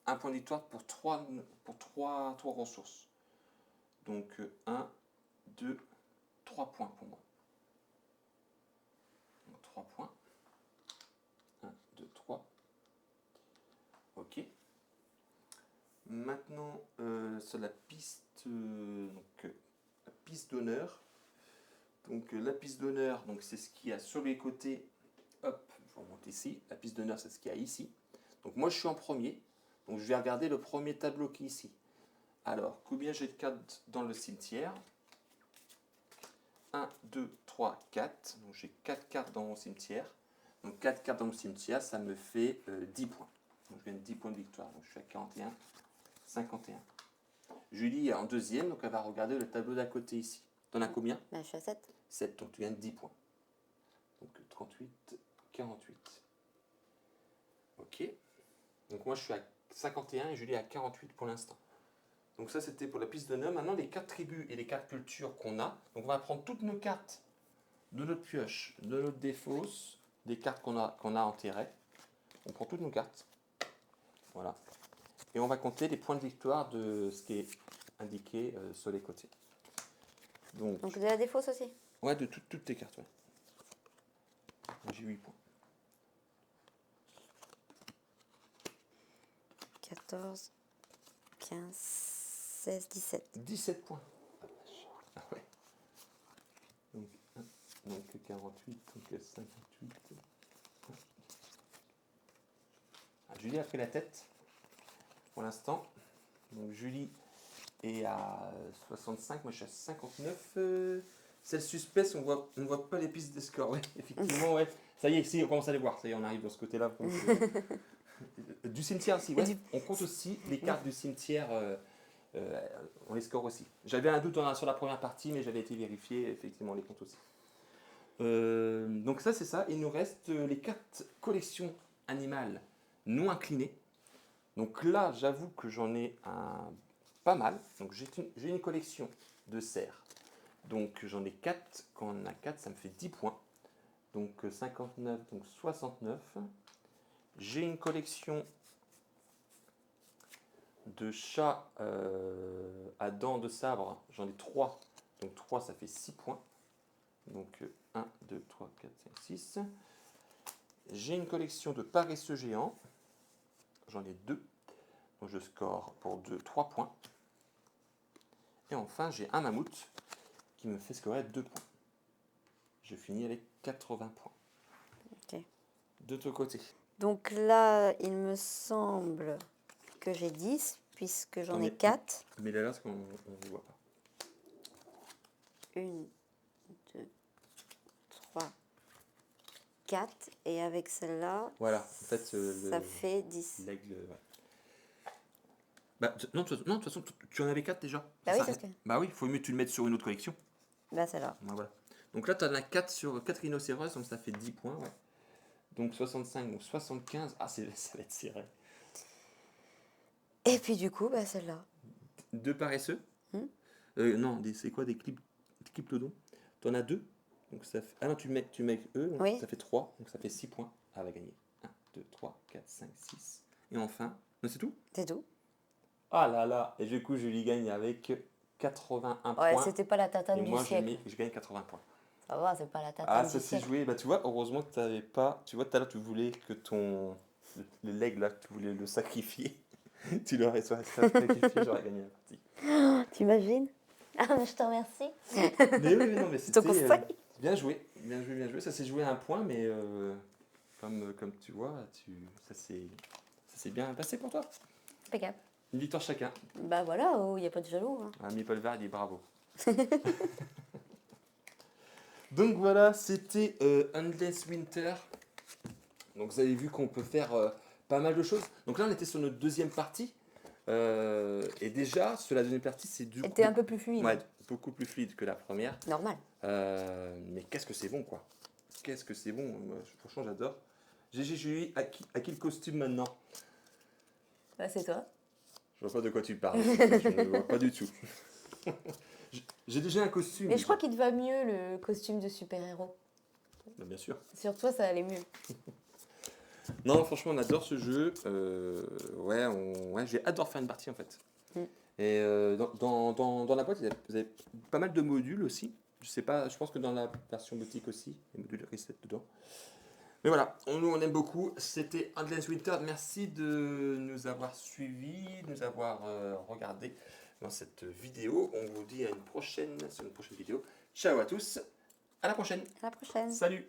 1 point de victoire pour 3 ressources. Donc, 1, 2, 3 points pour moi. Donc, 3 points. 1, 2, 3. Ok. Maintenant, sur la piste, la piste d'honneur. Donc, la piste d'honneur, donc c'est ce qu'il y a sur les côtés. Hop, je remonte ici. La piste d'honneur, c'est ce qu'il y a ici. Donc, moi, je suis en premier. Donc, je vais regarder le premier tableau qui est ici. Alors, combien j'ai de cartes dans le cimetière? 1, 2, 3, 4. Donc, j'ai 4 cartes dans mon cimetière. Donc, 4 cartes dans mon cimetière, ça me fait 10 points. Donc, je gagne 10 points de victoire. Donc, je suis à 41, 51. Julie est en deuxième, donc elle va regarder le tableau d'à côté ici. T'en as combien? Bah, je suis à 7. 7, donc tu gagnes 10 points. Donc 38, 48. Ok. Donc moi je suis à 51 et Julie à 48 pour l'instant. Donc ça, c'était pour la piste d'honneur. Maintenant, les cartes tribus et les cartes culture qu'on a. Donc on va prendre toutes nos cartes de notre pioche, de notre défausse, des cartes qu'on a enterrées. On prend toutes nos cartes. Voilà. Et on va compter les points de victoire de ce qui est indiqué sur les côtés. Donc Donc de la défausse aussi. ouais, de toutes tes cartes. Ouais. J'ai 8 points. 14, 15, 16, 17. 17 points. Ah, vache. Ah ouais. Donc 48, donc 58. Ah, Julie a pris la tête pour l'instant. Donc Julie est à 65, moi je suis à 59. C'est le suspense, on ne voit pas les pistes des scores. Ouais, effectivement, ouais. Ça y est, ici on commence à les voir. Ça y est, on arrive de ce côté-là. Du cimetière aussi, ouais. On compte aussi les cartes du cimetière. On les score aussi. J'avais un doute sur la première partie, mais j'avais été vérifié. Effectivement, on les compte aussi. Donc ça, c'est ça. Il nous reste les cartes collection animale non inclinées. Donc là, j'avoue que j'en ai pas mal. Donc j'ai une collection de cerfs. Donc j'en ai 4. Quand on en a 4, ça me fait 10 points. Donc 59, donc 69. J'ai une collection de chats à dents de sabre. J'en ai 3. Donc 3, ça fait 6 points. Donc 1, 2, 3, 4, 5, 6. J'ai une collection de paresseux géants. J'en ai 2. Donc je score pour 3 points. Et enfin, j'ai un mammouth qui me fait scorer 2 points. Je finis avec 80 points. Ok. De ton côté. Donc là, il me semble que j'ai 10, puisque j'en ai 4. Mais là, parce qu'on ne voit pas. 1, 2, 3, 4. Et avec celle-là, Voilà, en fait, ça fait 10. l'aigle, ouais. Bah, non, de toute façon, tu en avais 4 déjà. Bah Ça oui, s'arrête. c'est ce que... Bah oui, il faut mieux que tu le mettes sur une autre collection. Bah celle-là. Voilà. Donc là, tu en as 4 sur 4 rhinocéros, donc ça fait 10 points. Ouais. Donc 65, donc 75. Ah, ça va être serré. Et puis du coup, bah celle-là. 2 paresseux. Hmm. Non, c'est quoi des cliptodons. Tu en as 2. Donc ça fait... Ah non, tu mets eux, donc Oui. ça fait 3. Donc ça fait 6 points. Ah, elle va gagner. 1, 2, 3, 4, 5, 6. Et enfin, non, c'est tout. C'est tout. Ah là là. Et du coup, je lui gagne avec 81 Ouais, points. c'était pas la Et tatane du moi, siècle. je gagne 80 points. Ça va, c'est pas la tatane Ah, du ça s'est siècle. joué. Bah, tu vois, heureusement que tu n'avais pas. Tu vois, tout à l'heure, tu voulais que le leg là, tu voulais le sacrifier. Tu l'aurais sacrifié, j'aurais gagné la partie. T'imagines? Ah, mais je te remercie. Mais oui, mais non, mais Ton c'était. conseil. Bien joué. Bien joué, bien joué. Ça s'est joué à un point, mais comme tu vois, ça s'est bien passé pour toi. Impeccable. Une victoire chacun. Bah voilà, il n'y a pas de jaloux. Hein. Ah, Meeple Vard dit bravo. Donc voilà, c'était Endless Winter. Donc vous avez vu qu'on peut faire pas mal de choses. Donc là, on était sur notre deuxième partie. Et déjà, sur la deuxième partie, c'est du Était un peu plus fluide. ouais, beaucoup plus fluide que la première. Normal. Mais qu'est-ce que c'est bon, quoi. Qu'est-ce que c'est bon. Moi, franchement, j'adore. GG Julie, à qui le costume maintenant? Bah, c'est toi. Je vois pas de quoi tu parles. Je ne vois pas du tout. J'ai déjà un costume. Mais je crois qu'il te va mieux le costume de super-héros. Bah, bien sûr. Sur toi, ça allait mieux. Non, franchement, on adore ce jeu. Ouais, j'ai hâte d'en faire une partie en fait. Mm. Et dans la boîte, vous avez pas mal de modules aussi. Je sais pas, je pense que dans la version boutique aussi, il y a des modules reset dedans. Mais voilà, on aime beaucoup. C'était Endless Winter. Merci de nous avoir suivis, de nous avoir regardé dans cette vidéo. On vous dit sur une prochaine vidéo. Ciao à tous, à la prochaine. À la prochaine. Salut.